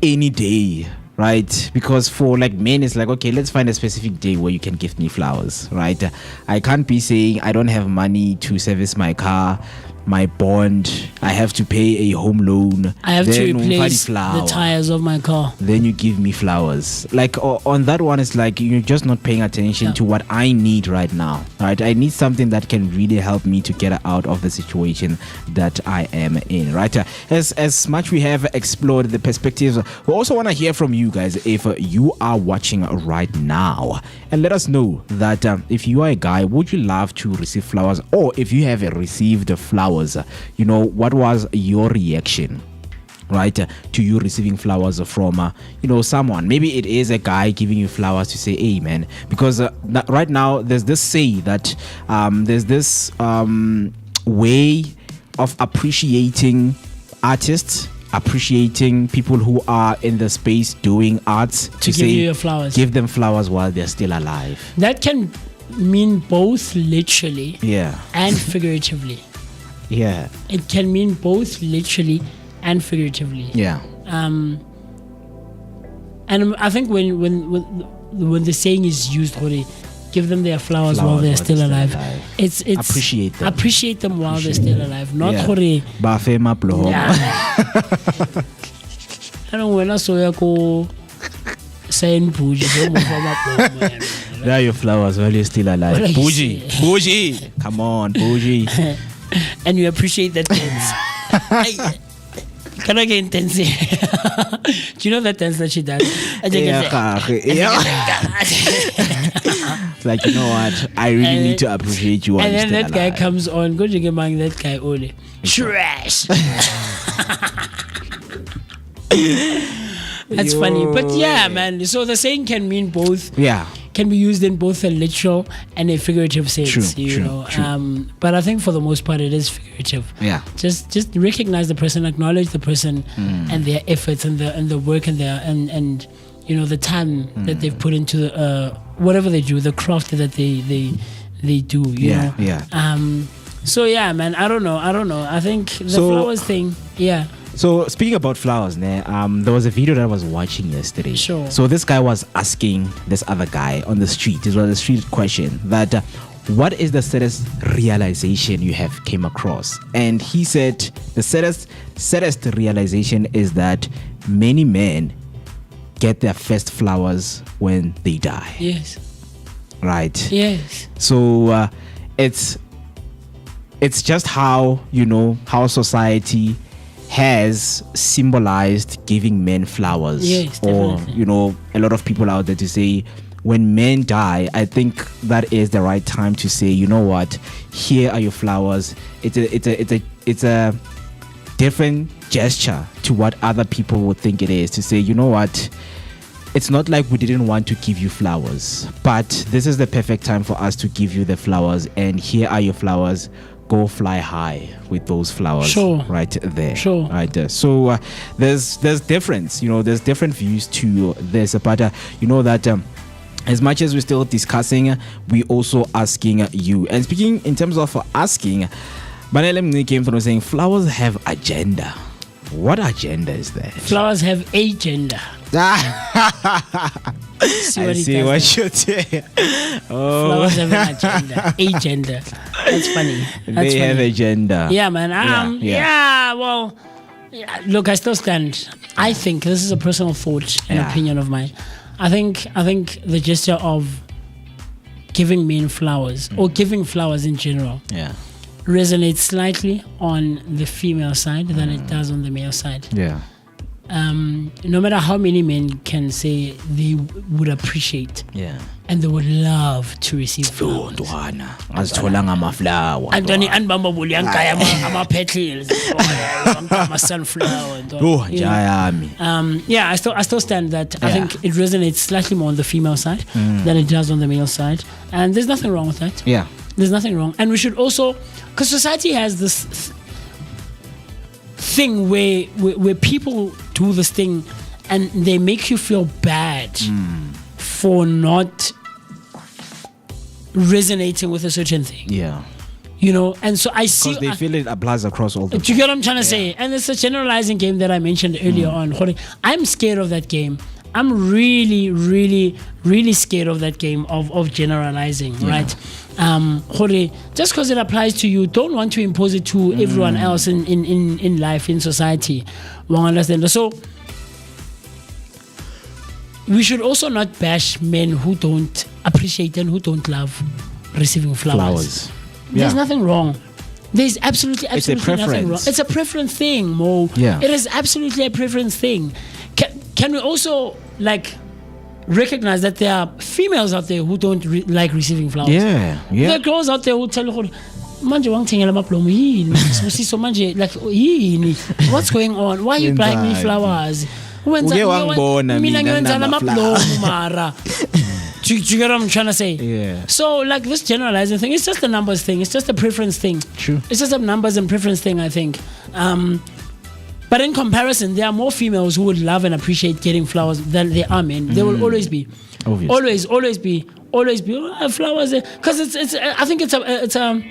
any day, right? Because for like men, it's like, okay, let's find a specific day where you can gift me flowers, right? I can't be saying I don't have money to service my car, my bond, I have to pay a home loan. I have to then replace the flower. tires of my car. Then you give me flowers. Like on that one, it's like you're just not paying attention to what I need right now, right? I need something that can really help me to get out of the situation that I am in, right? As much we have explored the perspectives, we also want to hear from you guys if you are watching right now, and let us know that if you are a guy, would you love to receive flowers, or if you have received flowers, what was your reaction, right, to you receiving flowers from someone? Maybe it is a guy giving you flowers to say, hey man, because right now there's this say that there's this way of appreciating artists, appreciating people who are in the space doing arts, to give say you your flowers. Give them flowers while they're still alive. That can mean both literally and figuratively. Yeah. It can mean both literally and figuratively. Yeah. And I think when the saying is used, give them their flowers while they're still alive. It's appreciate them while they're still alive. Not ba fe maplo. I don't when I saw you saying Bougie. There are your flowers while you're still alive. What are you Bougie. Come on, Bougie. And you appreciate that dance. Can I get intense? Do you know that dance that she does? It's like, you know what? I really need to appreciate you. And then that guy comes on. Go to get that guy only. Trash. That's funny. But yeah, man. So the saying can mean both. Yeah. Can be used in both a literal and a figurative sense. True. But I think for the most part it is figurative. Yeah. Just recognize the person, acknowledge the person and their efforts and the work and their and the time that they've put into whatever they do, the craft that they do. You know? Yeah. So yeah, man. I don't know. I think the flowers thing. Yeah. So speaking about flowers, there was a video that I was watching yesterday. Sure. So this guy was asking this other guy on the street. This was a street question that what is the saddest realization you have came across? And he said the saddest realization is that many men get their first flowers when they die. Yes. Right. Yes. So it's just how society has symbolized giving men flowers. Yes, or definitely. A lot of people out there to say when men die, I think that is the right time to say, you know what, here are your flowers. It's a different gesture to what other people would think it is, to say, you know what, it's not like we didn't want to give you flowers, but this is the perfect time for us to give you the flowers, and here are your flowers. Go fly high with those flowers. Right there. Right there. So there's difference, there's different views to this, but that as much as we're still discussing, we also asking you. And speaking in terms of asking, Banele came from saying flowers have agenda. What agenda is that? Flowers have a gender. See what you say. Flowers have an agenda. A gender. That's funny. They have a gender. Yeah, man. Well, look, I still stand. I think this is a personal thought and opinion of mine. I think the gesture of giving men flowers or giving flowers in general resonates slightly on the female side than it does on the male side. Yeah. no matter how many men can say they would appreciate and they would love to receive flowers. Azitholanga amaflower. Antoni anibamba buli yankaya ama-petals, ama-sunflower. Yeah, I still stand that. I think it resonates slightly more on the female side than it does on the male side, and there's nothing wrong with that. Yeah, there's nothing wrong, and we should also, because society has this thing where people do this thing and they make you feel bad for not resonating with a certain thing. Yeah. You know, and so I see... Because they feel it applies across all the... Do you get what I'm trying to say? And it's a generalizing game that I mentioned earlier on. I'm scared of that game. I'm really, really, really scared of that game of generalizing, right? Just because it applies to you, don't want to impose it to everyone else in life, in society. One understand. So we should also not bash men who don't appreciate and who don't love receiving flowers. There's nothing wrong. There's absolutely nothing wrong. It's a preference thing, Mo. Yeah. It is absolutely a preference thing. Can we also recognize that there are females out there who don't like receiving flowers? Yeah. There are girls out there who tell you, manje wangithengela amaplomo yini? Sibusiso manje, like yini? What's going on? Why are you buying me flowers? Wangibona mina ngenza amaplomo mara. Do you get what I'm trying to say? Yeah. So like this generalizing thing, it's just a numbers thing. It's just a preference thing. True. It's just a numbers and preference thing, I think. But in comparison, there are more females who would love and appreciate getting flowers than there are men. There will always be. Obviously. Always be flowers. Because I think it's a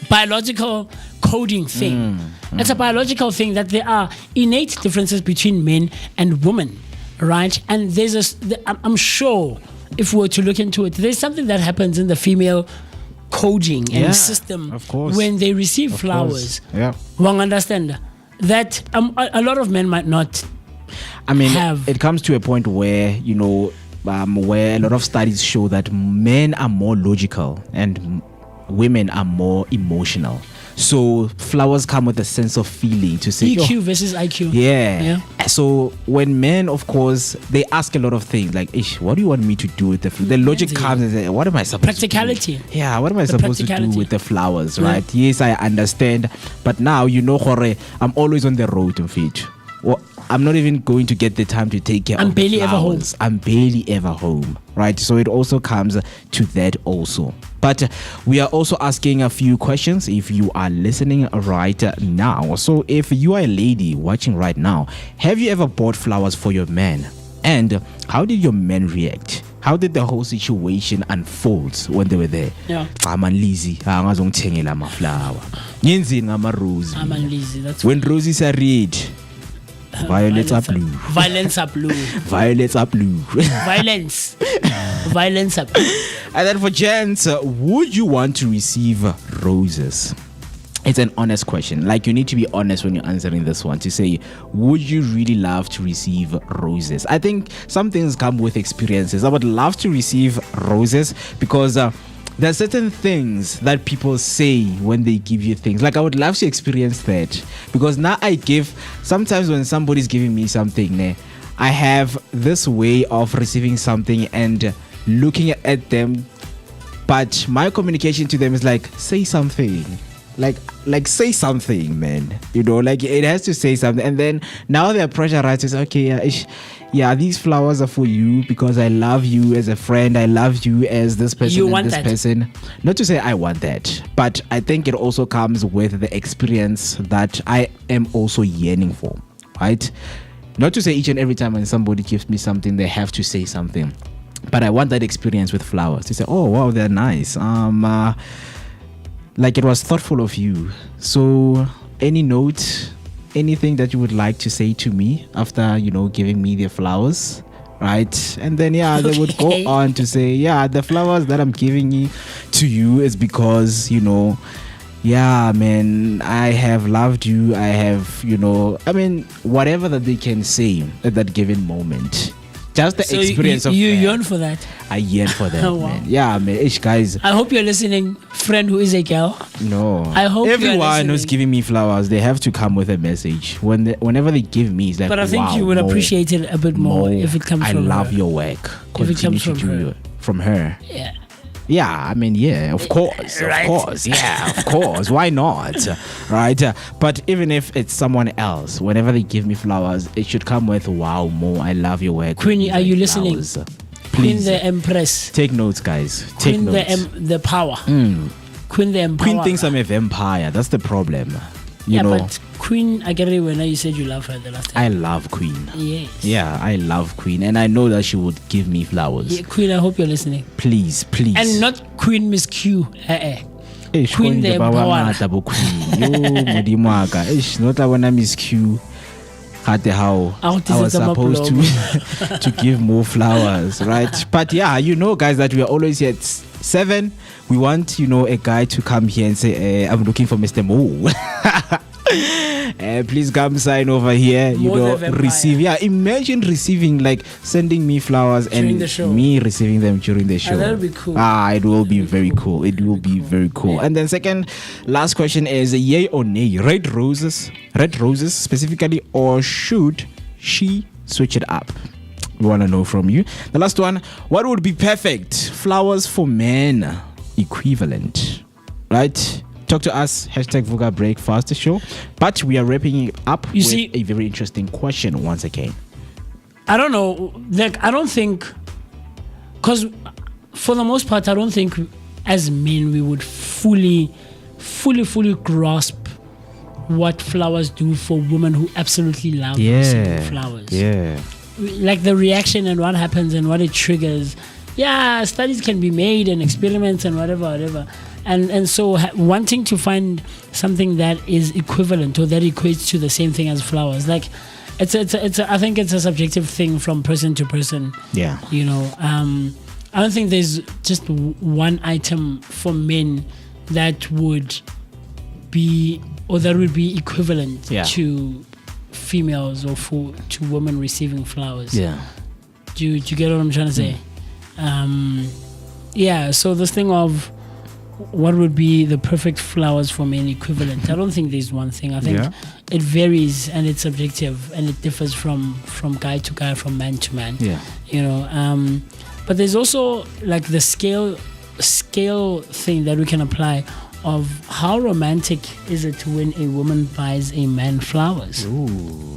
biological coding thing. It's a biological thing that there are innate differences between men and women, right? And I'm sure if we were to look into it, there's something that happens in the female coding and system of course. When they receive flowers. Yeah. One understand that a lot of men might not. I mean, it comes to a point where where a lot of studies show that men are more logical and women are more emotional. So flowers come with a sense of feeling to say EQ versus IQ. Yeah. So when men, of course, they ask a lot of things like, what do you want me to do with the flowers? The logic comes and says, what am I supposed to do? Practicality. Yeah, what am I supposed to do with the flowers, right? Yes, I understand. But now, I'm always on the road to feed. Well, I'm not even going to get the time to take care of the flowers. I'm barely ever home, right? So it also comes to that also. But we are also asking a few questions if you are listening right now. So if you are a lady watching right now, have you ever bought flowers for your man? And how did your men react? How did the whole situation unfold when they were there? Yeah. I'm lazy. I'm going to take my flower. I'm rose. That's when roses are red, violets are blue. Violets are blue. Violets are blue. Violence are blue. And then for gents, would you want to receive roses? It's an honest question. Like, you need to be honest when you're answering this one to say, would you really love to receive roses? I think some things come with experiences. I would love to receive roses because there are certain things that people say when they give you things. Like, I would love to experience that because now sometimes when somebody's giving me something, I have this way of receiving something and looking at them, but my communication to them is like, say something. Like say something, man. Like it has to say something. And then now they're pressurized to say, okay, these flowers are for you because I love you as a friend. I love you as this person. You want this that person. Not to say I want that, but I think it also comes with the experience that I am also yearning for, right? Not to say each and every time when somebody gives me something, they have to say something. But I want that experience with flowers. To say, oh, wow, they're nice. Like it was thoughtful of you. So any note, anything that you would like to say to me after, giving me the flowers, right? And then, they would go on to say, the flowers that I'm giving to you is because, man, I have loved you. I have, whatever that they can say at that given moment. Just the So experience of you yearn for that. I yearn for that, Oh, wow. man. Yeah, man. Ish, guys. I hope you're listening, friend who is a girl. No. I hope you are everyone who's listening. giving me flowers, they have to come with a message. Whenever they give me, it's like, But I think wow, you would Mo, appreciate it a bit more if it comes I from love her. your work. If it Continue comes to from do her. it. From her. Yeah. Yeah, I mean, yeah, of course, Right. of course, yeah, of course. Why not, right? But even if it's someone else, whenever they give me flowers, it should come with, "Wow, Mo, I love your work." Queenie, These are you listening? flowers. Queen Please the Empress. take notes, guys. Take Queen notes. the power. Queen the empower. Queen thinks I'm a vampire. That's the problem. You yeah, know, but Queen, I get it when you said you love her the last time. I love Queen. Yes. Yeah, I love Queen, and I know that she would give me flowers. Yeah, Queen, I hope you're listening. Please, please. And not Queen Miss Q. Eish, Queen the ba empower. bangata bo Queen. Yo, modimo wa ka. Eish, no tla bona Miss Q. Hate how I'll I was tell supposed to give more flowers, right? But yeah, you know, guys, that we are always here at 7. We want, a guy to come here and say, I'm looking for Mr. Mo. Please come sign over here. More the vampire. Receive. Yeah, imagine receiving, like, sending me flowers During and the show. me receiving them during the show. that'll be cool. It will be very cool. It will be very cool. And then last question is yay or nay? Red roses specifically, or should she switch it up? We want to know from you. The last one, what would be perfect flowers for men equivalent? Right? Talk to us, #Vooka Breakfast Show. But we are wrapping it up with see- a very interesting question once again. I don't know. Like, I don't think, because for the most part, I don't think as men we would fully grasp what flowers do for women who absolutely love receiving flowers. Yeah. Like the reaction and what happens and what it triggers. Yeah, studies can be made and experiments and whatever. And so wanting to find something that is equivalent or that equates to the same thing as flowers, like I think it's a subjective thing from person to person. Yeah. I don't think there's just one item for men that would be equivalent Yeah. to females or to women receiving flowers. Yeah. Do you get what I'm trying to say? So this thing of what would be the perfect flowers for men equivalent, I don't think there's one thing. I think it varies and it's subjective and it differs from guy to guy, from man to man. Yeah. But there's also like the scale thing that we can apply of how romantic is it when a woman buys a man flowers. Ooh.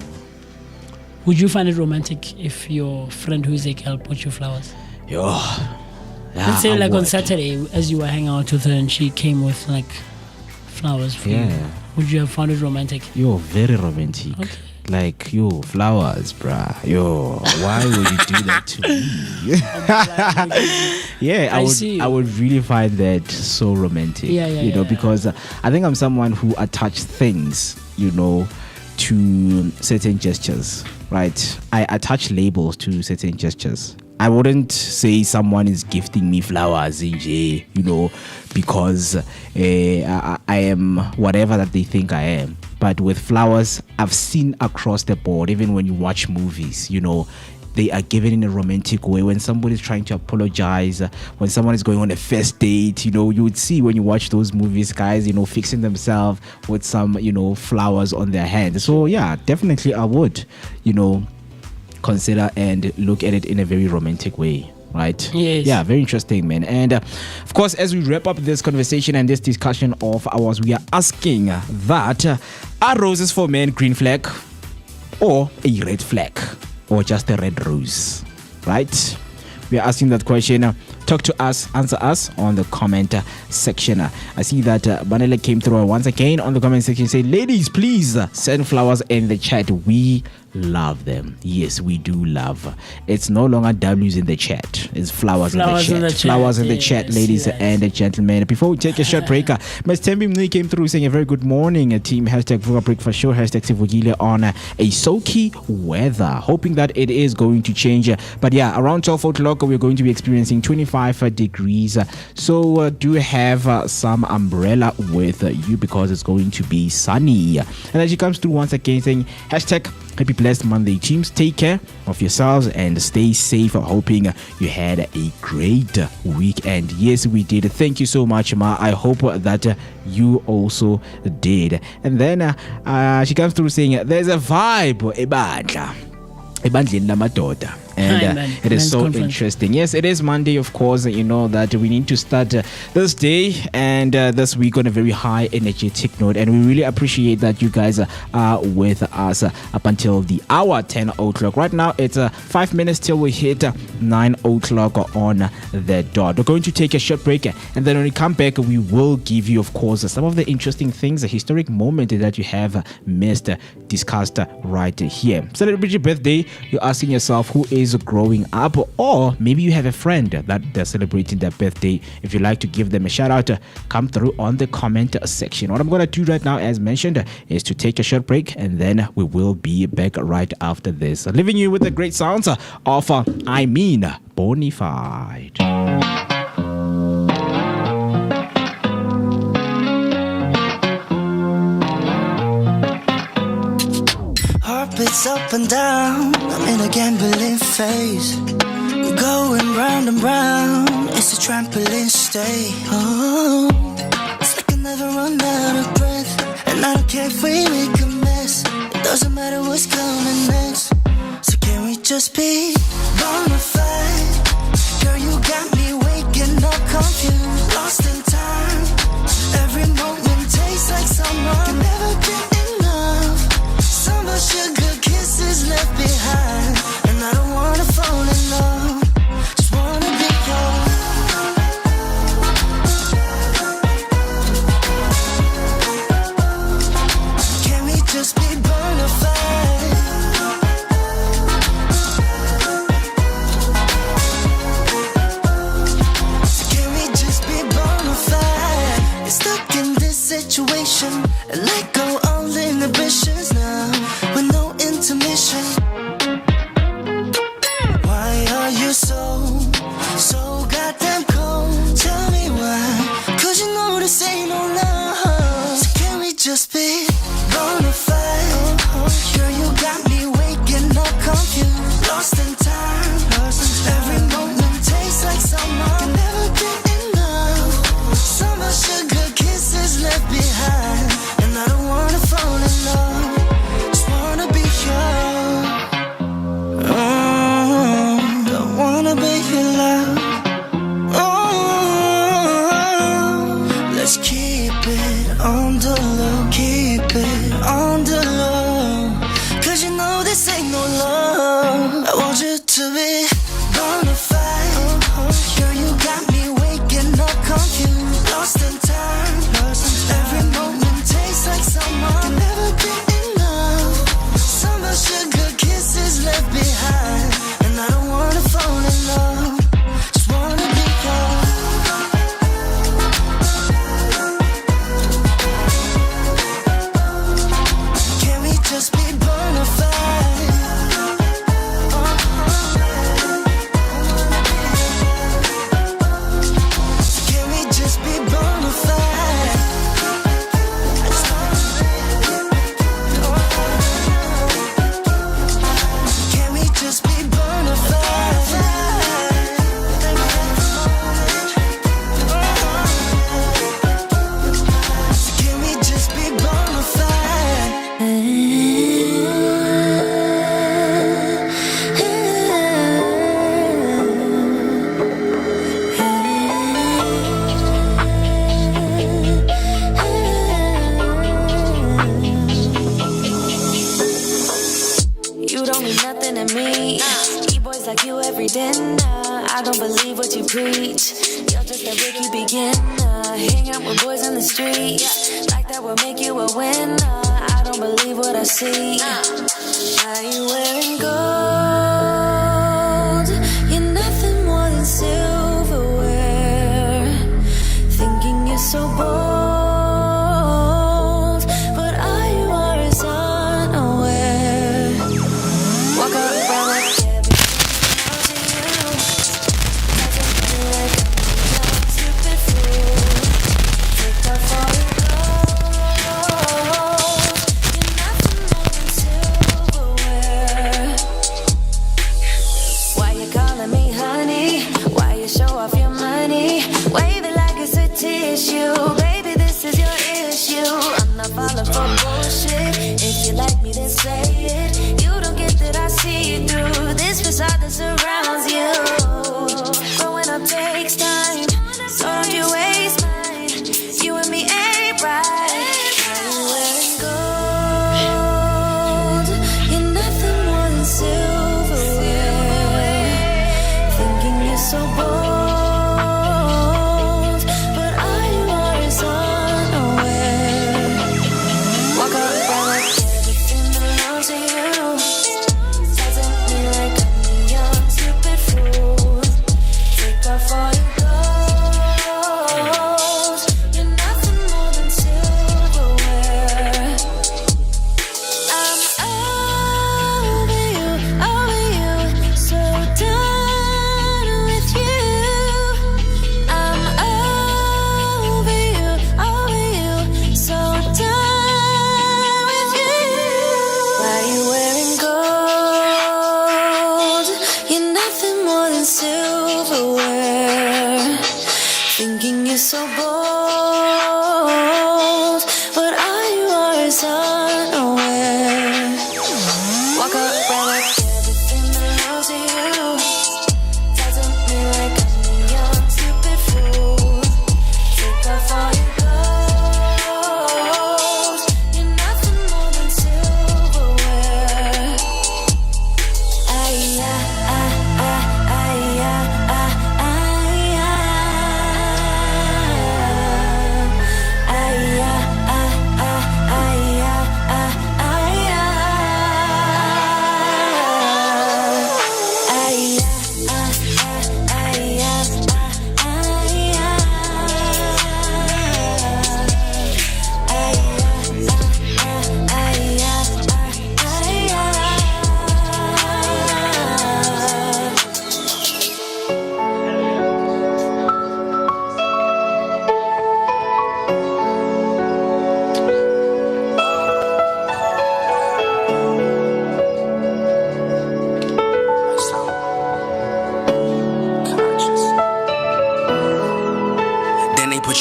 Would you find it romantic if your friend who is a girl bought you flowers? Yo. Let's say I like on would. Saturday as you were hanging out with her and she came with like flowers for you. Yeah. Would you have found it romantic? You're very romantic. Okay. Like, yo, flowers, bruh. Yo, why would you do that to me? Yeah, I would really find that so romantic. Yeah. Because I think I'm someone who attaches things, to certain gestures, right? I attach labels to certain gestures. I wouldn't say someone is gifting me flowers, because I am whatever that they think I am. But with flowers, I've seen across the board, even when you watch movies, they are given in a romantic way. When somebody's trying to apologize, when someone is going on a first date, you would see when you watch those movies, guys, fixing themselves with some, flowers on their hands. So yeah, definitely I would, consider and look at it in a very romantic way. Right? Yes. Yeah, very interesting, man. And of course, as we wrap up this conversation and this discussion of ours, we are asking that are roses for men green flag or a red flag or just a red rose? Right? We are asking that question. Talk to us, answer us on the comment section. I see that Banele came through once again on the comment section. Say, ladies, please send flowers in the chat. We love them. Yes, we do love. It's no longer W's in the chat. It's flowers in the chat. Flowers in the chat, ladies and gentlemen. Before we take a short break, Ms. Tembi Mnui came through saying a very good morning, team. #Vooka Breakfast Show. #Sivugile on a soaky weather. Hoping that it is going to change. But yeah, around 12 o'clock, we're going to be experiencing 25 25 degrees. So do have some umbrella with you because it's going to be sunny. And as she comes through once again saying hashtag happy blessed Monday teams, take care of yourselves and stay safe. Hoping you had a great weekend. Yes, we did. Thank you so much, Ma. I hope that you also did. And then she comes through saying there's a vibe ebandleni lamadoda. And it is so interesting. Yes, it is Monday, of course. You know that we need to start this day and this week on a very high energetic note. And we really appreciate that you guys are with us up until the hour 10 o'clock. Right now, it's 5 minutes till we hit 9 o'clock on the dot. We're going to take a short break. And then when we come back, we will give you, of course, some of the interesting things, a historic moment that you have missed, discussed right here. Celebrate your birthday. You're asking yourself who is growing up, or maybe you have a friend that they're celebrating their birthday. If you'd like to give them a shout out, come through on the comment section. What I'm going to do right now, as mentioned, is to take a short break, and then we will be back right after this, leaving you with the great sounds of Bonafide. It's up and down, I'm in a gambling phase. We're going round and round, it's a trampoline stay. Oh, it's like I never run out of breath. And I don't care if we make a mess, it doesn't matter what's coming next. So can we just be bonafide? Girl, you got me waking up confused, lost in time. Every moment tastes like summer, can never get enough. Summer sugar kisses left behind, and I don't wanna fall in love, just wanna be yours. Can we just be bonafide? Can we just be bonafide? It's stuck in this situation and let go all inhibitions now with no intermission. Why are you so goddamn cold? Tell me why, 'cause you know this ain't no love. So can we just be bonafide? Girl, you got me waking up confused, lost in time. Every moment tastes like summer, can never get enough. Summer sugar kisses left behind, and I don't wanna fall in love, just wanna be yours. Don't wanna be your love. Let's keep it on the low, keep it on the low, 'cause you know this ain't no love. I want you to be bonafide. Girl, you got me waking up confused, lost in time. Every moment tastes like summer, can never get enough. Summer sugar kisses left behind, and I don't wanna fall in love, just wanna be yours. Can we just be bonafide? Can we just be bonafide? Can we just be bonafide? Can we just be You don't mean nothing to me. E-boys like you every dinner. I don't believe what you preach. You're just a rookie beginner. Hang out with boys in the streets. Like that will make you a winner. I don't believe what I see. Are you wearing gold? You're nothing more than silverware. Thinking you're so bold, but all you are is unaware. Walk around like everything to you. Doesn't feel like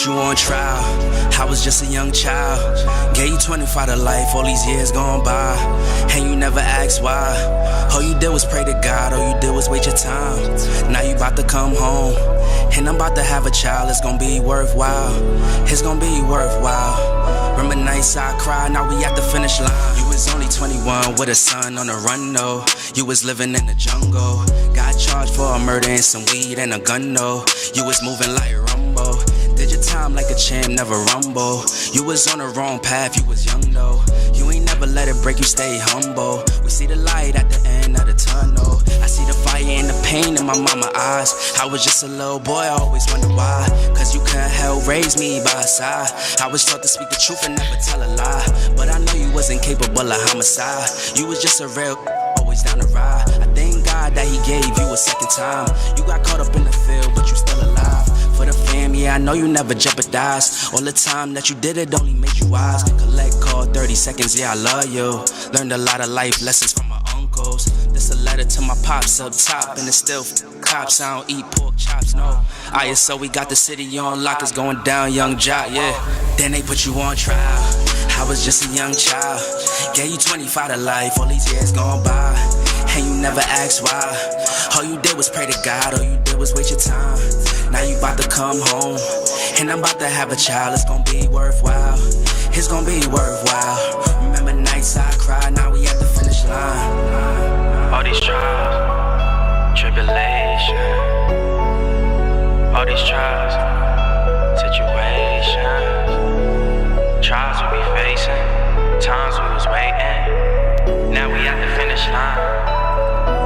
put you on trial. I was just a young child. Gave you 25 to life, all these years gone by. And you never asked why. All you did was pray to God, all you did was wait your time. Now you about to come home, and I'm about to have a child. It's gonna be worthwhile. It's gonna be worthwhile. Remember nights I cried, now we at the finish line. You was only 21 with a son on the run, though. You was living in the jungle. Got charged for a murder and some weed and a gun, though. You was moving like Rumbo. Did your time like a champ, never rumble. You was on the wrong path, you was young, though. You ain't never let it break you, stay humble. We see the light at the end of the tunnel. I see the fire and the pain in my mama's eyes. I was just a little boy, I always wondered why. Cause you couldn't help raise me by your side. I was taught to speak the truth and never tell a lie. But I know you wasn't capable of homicide. You was just a real always down the ride. I thank God that he gave you a second time. You got caught up in the field, but you still alive. For the fam, yeah, I know you never jeopardized. All the time that you did it only made you wise. Collect call 30 seconds, yeah, I love you. Learned a lot of life lessons from my uncles. This a letter to my pops up top, and it's still cops. I don't eat pork chops, no. ISO, we got the city on lock, it's going down, young jock, yeah. Then they put you on trial. I was just a young child. Gave you 25 to life, all these years gone by. And you never asked why. All you did was pray to God, all you did was wait your time. Now you about to come home, and I'm about to have a child. It's gonna be worthwhile. It's gonna be worthwhile. Remember nights I cried, now we at the finish line. All these trials, tribulation. All these trials, situations. Trials we be facing, times we was waiting. Now we at the finish line.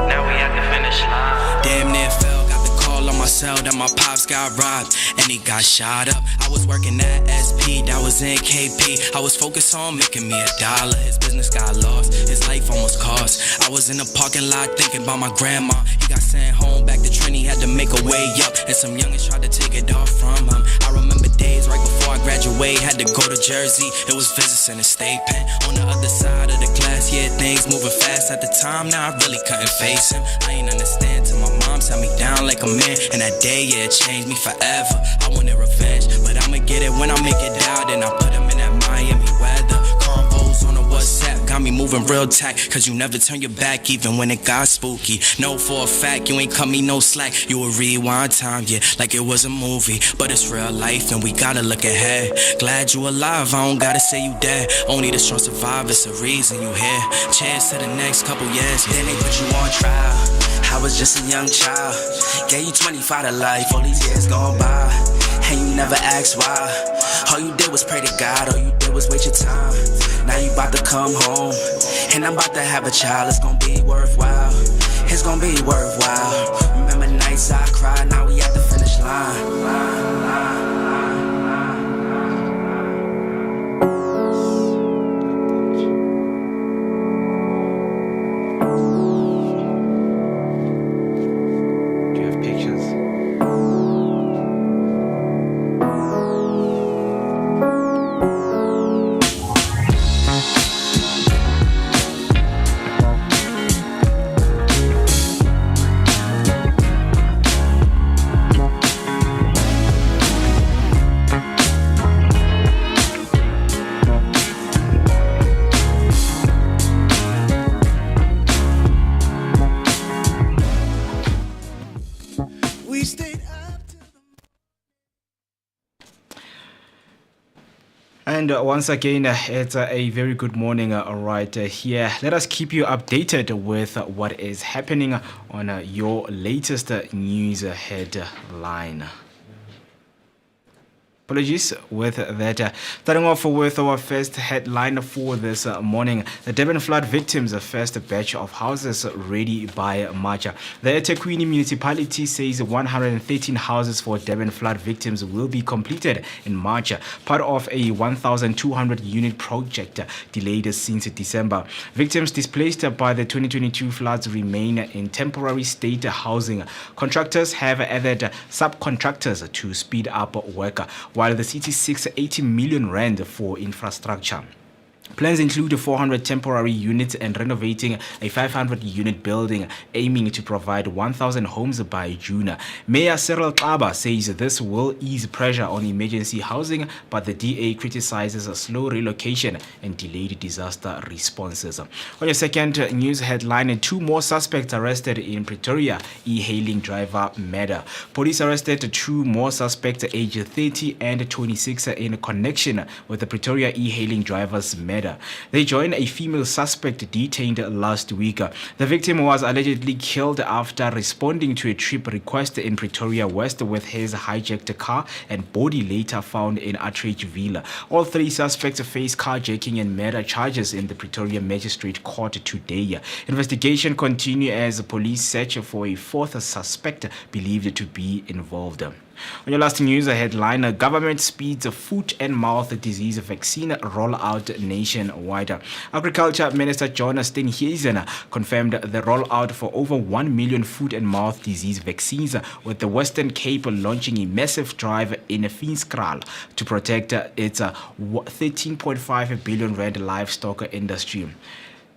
Now we at the finish line. Damn near fell, got the call on my cell that my pops got robbed and he got shot up. I was working at SP, that was in KP. I was focused on making me $1. His business got lost, his life almost cost. I was in the parking lot thinking about my grandma. He got sent home back to Trinity, had to make a way up, and some youngins tried to take it off from him. I remember days right before I graduated, had to go to Jersey. It was visits in the state pen. On the other side of the glass, yeah, things moving fast at the time. Now I really couldn't face him. I ain't understand till my mom sat me down like a man. And that day, yeah, it changed me forever. I wanted revenge, but I'ma get it when I make it out. And I put him in that Miami weather. Convos on the WhatsApp got me moving real tight. Cause you never turn your back even when it got spooky. Know for a fact you ain't cut me no slack. You will rewind time, yeah, like it was a movie. But it's real life and we gotta look ahead. Glad you alive, I don't gotta say you dead. Only the strong survive, it's a reason you here. Chance to the next couple years, yeah. Then they put you on trial. I was just a young child. Gave you 25 to life, all these years gone by. And you never asked why. All you did was pray to God, all you did was wait your time. Now you about to come home, and I'm about to have a child. It's gonna be worthwhile. It's gonna be worthwhile. Remember nights I cried, now we at the finish line. And once again, it's a very good morning right here. Let us keep you updated with what is happening on your latest news headline. Apologies with that. Starting off with our first headline for this morning. The Durban flood victims' first batch of houses ready by March. The eThekwini municipality says 113 houses for Durban flood victims will be completed in March, part of a 1,200 unit project delayed since December. Victims displaced by the 2022 floods remain in temporary state housing. Contractors have added subcontractors to speed up work, while the city seeks 80 million rand for infrastructure. Plans include 400 temporary units and renovating a 500-unit building, aiming to provide 1,000 homes by June. Mayor Cyril Xaba says this will ease pressure on emergency housing, but the DA criticizes a slow relocation and delayed disaster responses. On your second news headline, 2 more suspects arrested in Pretoria e-hailing driver murder. Police arrested 2 more suspects aged 30 and 26 in connection with the Pretoria e-hailing driver's murder. They joined a female suspect detained last week. The victim was allegedly killed after responding to a trip request in Pretoria West with his hijacked car and body later found in Atteridgeville. All 3 suspects face carjacking and murder charges in the Pretoria Magistrate Court today. Investigation continues as police search for a 4th suspect believed to be involved. On your last news headline, government speeds foot and mouth disease vaccine rollout nationwide. Agriculture Minister John Steenhuisen confirmed the rollout for over 1 million foot and mouth disease vaccines, with the Western Cape launching a massive drive in Finskraal to protect its 13.5 billion rand livestock industry.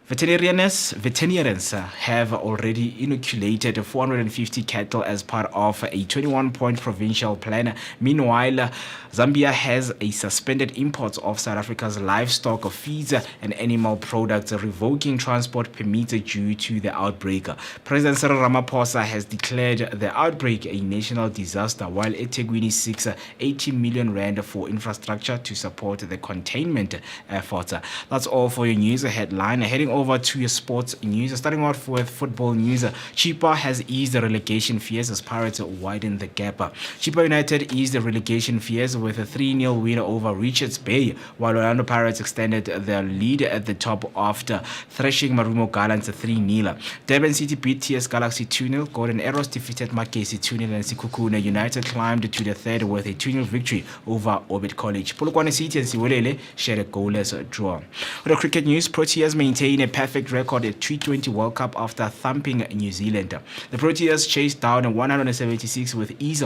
Veterinarians have already inoculated 450 cattle as part of a 21-point provincial plan. Meanwhile, Zambia has a suspended imports of South Africa's livestock feeds and animal products, revoking transport permits due to the outbreak. President Cyril Ramaphosa has declared the outbreak a national disaster, while eThekwini seeks 80 million rand for infrastructure to support the containment efforts. That's all for your news headline. Heading over to your sports news, starting off with football news. Chippa has eased the relegation fears as Pirates widen the gap. Chippa United eased the relegation fears with a 3-0 win over Richards Bay, while Orlando Pirates extended their lead at the top after thrashing Marumo Gallants 3-0. Durban City beat TS Galaxy 2-0. Golden Arrows defeated Moeketsi 2-0, and Sekhukhune United climbed to the third with a 2-0 victory over Orbit College. Polokwane City and Siwelele shared a goalless draw. On the cricket news, Proteas maintain a perfect record at T20 World Cup after thumping New Zealand. The Proteas chased down 176 with ease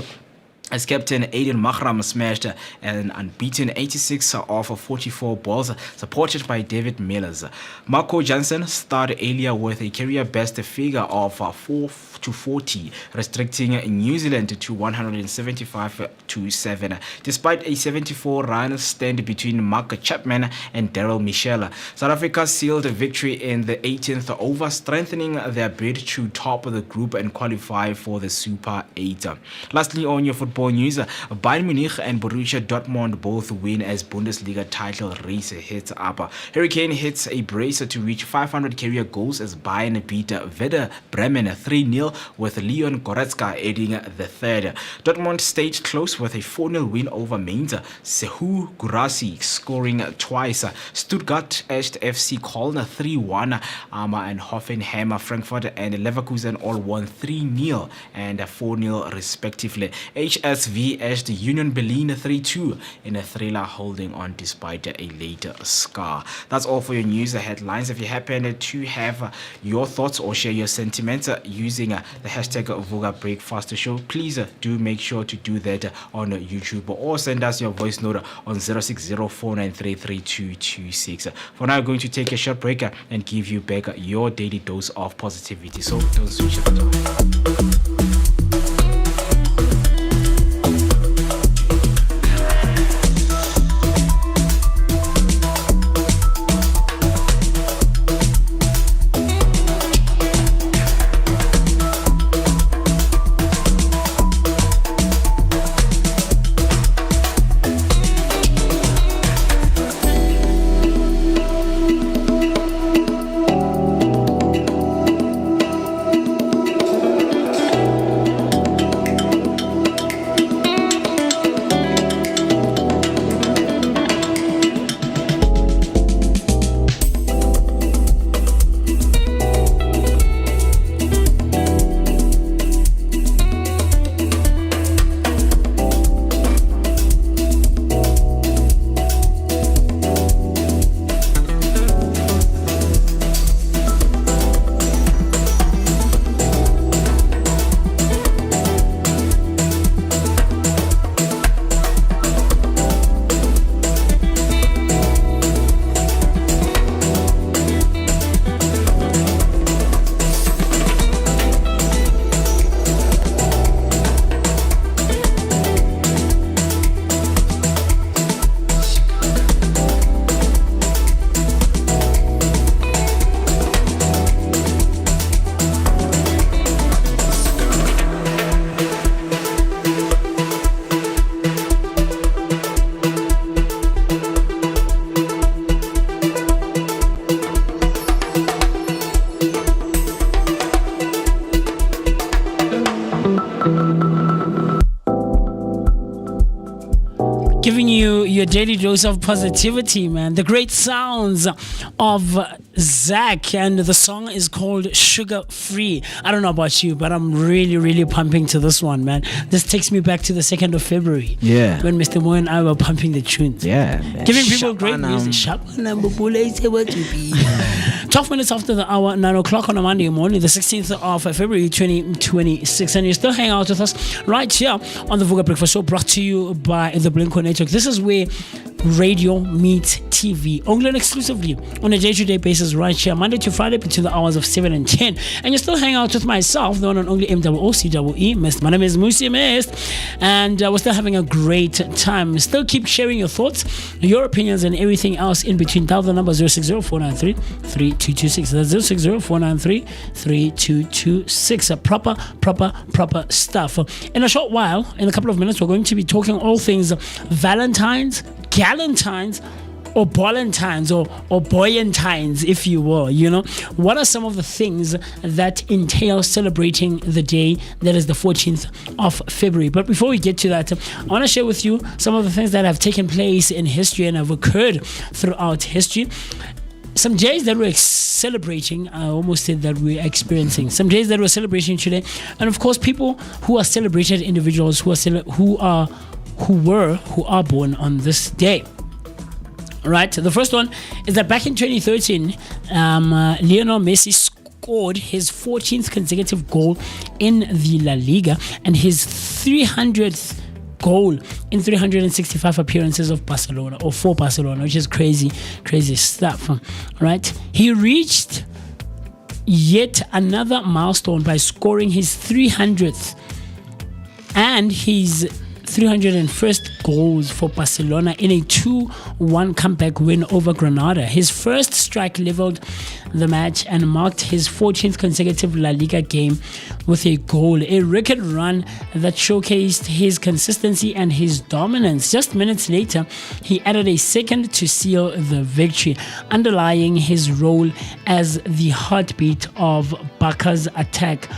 as captain Aiden Mahram smashed an unbeaten 86 off 44 balls, supported by David Millers. Marco Jansen started earlier with a career-best figure of 4-40, restricting New Zealand to 175-7. Despite a 74-run stand between Mark Chapman and Daryl Michelle, South Africa sealed a victory in the 18th over, strengthening their bid to top the group and qualify for the Super 8. Lastly, on your football news, Bayern Munich and Borussia Dortmund both win as Bundesliga title race hits up. Harry Kane hits a brace to reach 500 career goals as Bayern beat Werder Bremen 3-0, with Leon Goretzka adding the third. Dortmund stayed close with a 4-0 win over Mainz, Sehu Gurasi scoring twice. Stuttgart edged FC Köln 3-1. And Hoffenheim, Frankfurt and Leverkusen all won 3-0 and 4-0 respectively. HSV edged Union Berlin 3-2 in a thriller, holding on despite a later scar. That's all for your news headlines. If you happen to have your thoughts or share your sentiments using the hashtag Vooka Breakfast Show, please do make sure to do that on YouTube, or send us your voice note on 0604933226. For now, I'm going to take a short break and give you back your daily dose of positivity, so don't switch it on. your daily dose of positivity, man. The great sounds of Zach, and the song is called Sugar Free. I don't know about you, but I'm really, really pumping to this one, man. This takes me back to the 2nd of February. Yeah. When Mr. Mo and I were pumping the tunes. Yeah, man. Giving people great music. 12 minutes after the hour, 9 o'clock on a Monday morning, the 16th of February 2026. And you still hang out with us right here on the Vooka Breakfast Show, brought to you by the Blinko Network. This is where radio meets TV, only and exclusively on a day-to-day basis right here, Monday to Friday between the hours of 7 and 10. And you still hang out with myself, the one and only MOOCEE, Mist. My name is Moocee Mist, and we're still having a great time. Still keep sharing your thoughts, your opinions, and everything else in between. Dial the number 060-493-3226. That's 060-493-3226. Proper stuff. In a short while, in a couple of minutes, we're going to be talking all things Valentines, Galentines, or Balentines, or Boyentines, if you will. You know, what are some of the things that entail celebrating the day that is the 14th of February? But before we get to that, I want to share with you some of the things that have taken place in history and have occurred throughout history. Some days that we're celebrating, I almost said that we're experiencing. Some days that we're celebrating today, and of course, people who are celebrated individuals who are born on this day. Right. The first one is that back in 2013, Lionel Messi scored his 14th consecutive goal in the La Liga and his 300th goal in 365 appearances of Barcelona, or for Barcelona, which is crazy stuff. Right. He reached yet another milestone by scoring his 300th and his 301st goals for Barcelona in a 2-1 comeback win over Granada. His first strike leveled the match and marked his 14th consecutive La Liga game with a goal, a record run that showcased his consistency and his dominance. Just minutes later, he added a second to seal the victory, underlying his role as the heartbeat of Barca's attack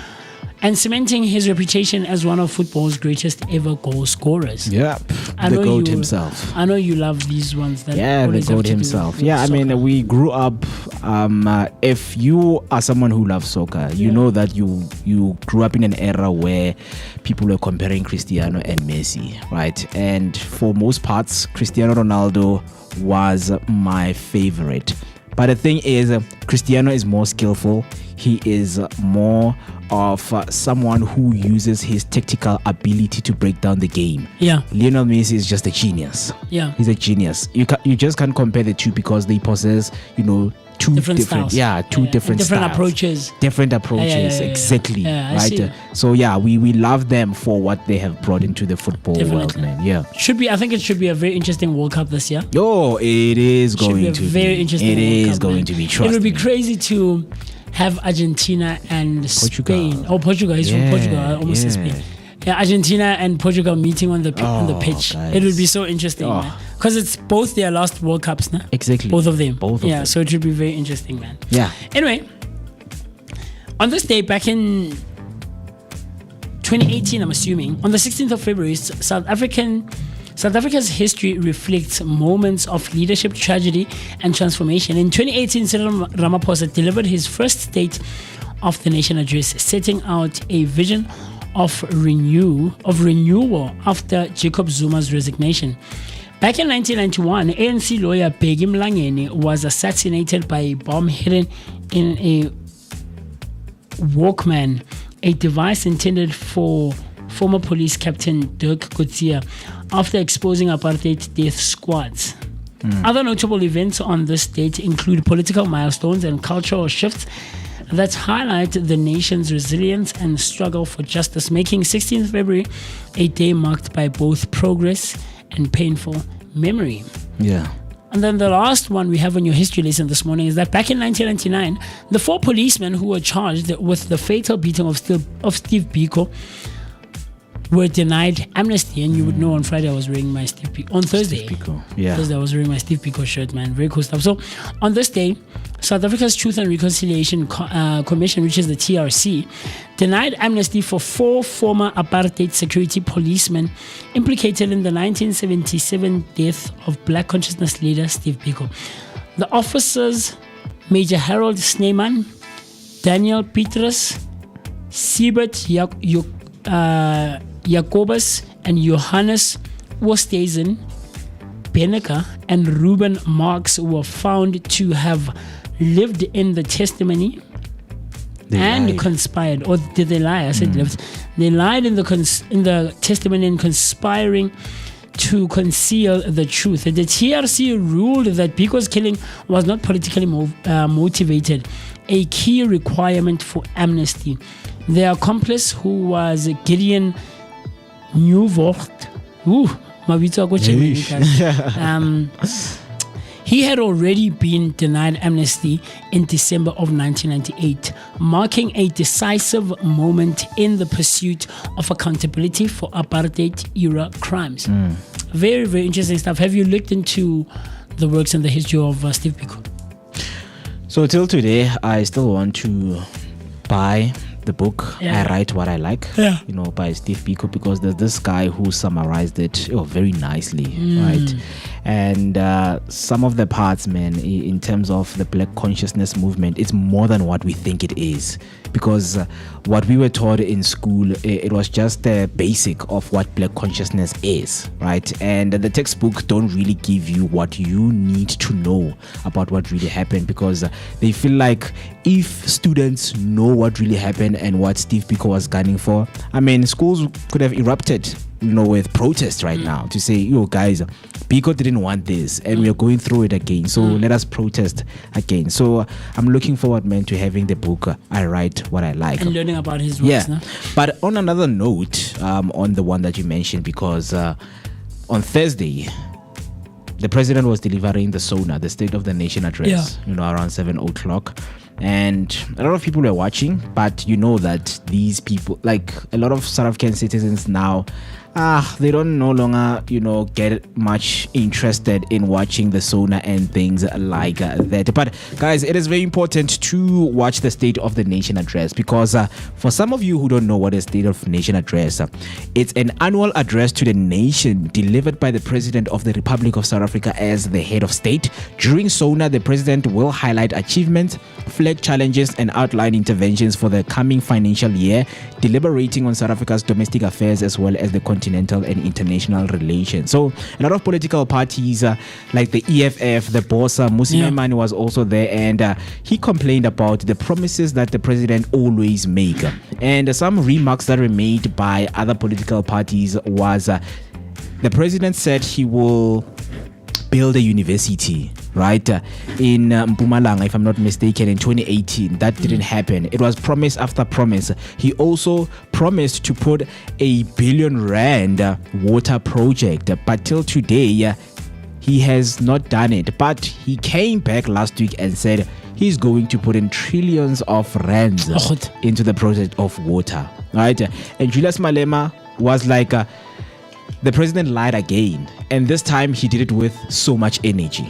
and cementing his reputation as one of football's greatest ever goal scorers. Yep, the GOAT himself. I know you love these ones. The GOAT himself. Yeah, I mean, we grew up, if you are someone who loves soccer, you know that you grew up in an era where people were comparing Cristiano and Messi, right? And for most parts, Cristiano Ronaldo was my favorite. But the thing is, Cristiano is more skillful. He is more of someone who uses his tactical ability to break down the game. Yeah. Lionel Messi is just a genius. Yeah. He's a genius. You just can't compare the two because they possess, two different styles. Different approaches. Different approaches, exactly. Right. So we love them for what they have brought into the football world, man. Yeah. I think it should be a very interesting World Cup this year. Oh, it is going to be. Very interesting. It is going to be. It would be crazy to have Argentina and Spain. Oh, Portugal. He's from Portugal. I almost said Spain. Yeah, Argentina and Portugal meeting on the pitch. Guys. It would be so interesting, man. Because it's both their last World Cups, nah? Exactly. Both of them. Yeah, so it should be very interesting, man. Yeah. Anyway, on this day, back in 2018, I'm assuming, on the 16th of February, South Africa's history reflects moments of leadership, tragedy, and transformation. In 2018, Cyril Ramaphosa delivered his first State of the Nation address, setting out a vision of renewal after Jacob Zuma's resignation. Back in 1991, ANC lawyer Bheki Mlangeni was assassinated by a bomb hidden in a Walkman, a device intended for former police captain Dirk Coetzee after exposing apartheid death squads. Other notable events on this date include political milestones and cultural shifts that highlight the nation's resilience and struggle for justice, making 16th February a day marked by both progress and painful memory. Yeah. And then the last one we have on your history lesson this morning is that back in 1999, the 4 policemen who were charged with the fatal beating of Steve Biko were denied amnesty. And you would know on Friday I was wearing my Steve Biko. On Thursday. Thursday I was wearing my Steve Biko shirt, man. Very cool stuff. So on this day, South Africa's Truth and Reconciliation Commission, which is the TRC, denied amnesty for 4 former apartheid security policemen implicated in the 1977 death of Black consciousness leader Steve Biko. The officers, Major Harold Snyman, Daniel Petrus, Siebert Jacobus, and Johannes Oosthuizen, Benneker, and Ruben Marx were found to have lived in the testimony and conspired. Or did they lie? I said lived. They lied in the testimony and conspiring to conceal the truth. The TRC ruled that Biko's killing was not politically motivated, a key requirement for amnesty. Their accomplice, who was Gideon Nieuwort, he had already been denied amnesty in December of 1998, marking a decisive moment in the pursuit of accountability for apartheid-era crimes. Very, very interesting stuff. Have you looked into the works and the history of Steve Biko? So till today, I still want to buy the book I Write What I Like, by Steve Biko, because there's this guy who summarized it very nicely, right? And some of the parts, man, in terms of the Black consciousness movement, it's more than what we think it is. Because what we were taught in school, it was just the basic of what Black consciousness is, right? And the textbook don't really give you what you need to know about what really happened, because they feel like if students know what really happened and what Steve Biko was gunning for, I mean, schools could have erupted, with protests right now to say, guys, Biko didn't want this and we are going through it again, so let us protest again. So I'm looking forward, man, to having the book I Write What I Like and learning about his works. But on another note, on the one that you mentioned, because on Thursday the president was delivering the SONA, the State of the Nation address, around 7 o'clock. And a lot of people were watching, but you know that these people, like a lot of South African citizens now, they don't no longer, get much interested in watching the SONA and things like that. But guys, it is very important to watch the State of the Nation address, because for some of you who don't know what is State of the Nation address, it's an annual address to the nation delivered by the President of the Republic of South Africa as the head of state. During SONA, the President will highlight achievements, flag challenges, and outline interventions for the coming financial year, deliberating on South Africa's domestic affairs as well as the continental and international relations. So a lot of political parties like the EFF, the Bossa, Moeketsi Maimane was also there, and he complained about the promises that the president always make. And some remarks that were made by other political parties was the president said he will build a university, right, in Mpumalanga, if I'm not mistaken, in 2018. That didn't happen. It was promise after promise. He also promised to put a R1 billion water project, but till today he has not done it. But he came back last week and said he's going to put in trillions of rands into the project of water, right? And Julius Malema was like, the president lied again, and this time he did it with so much energy.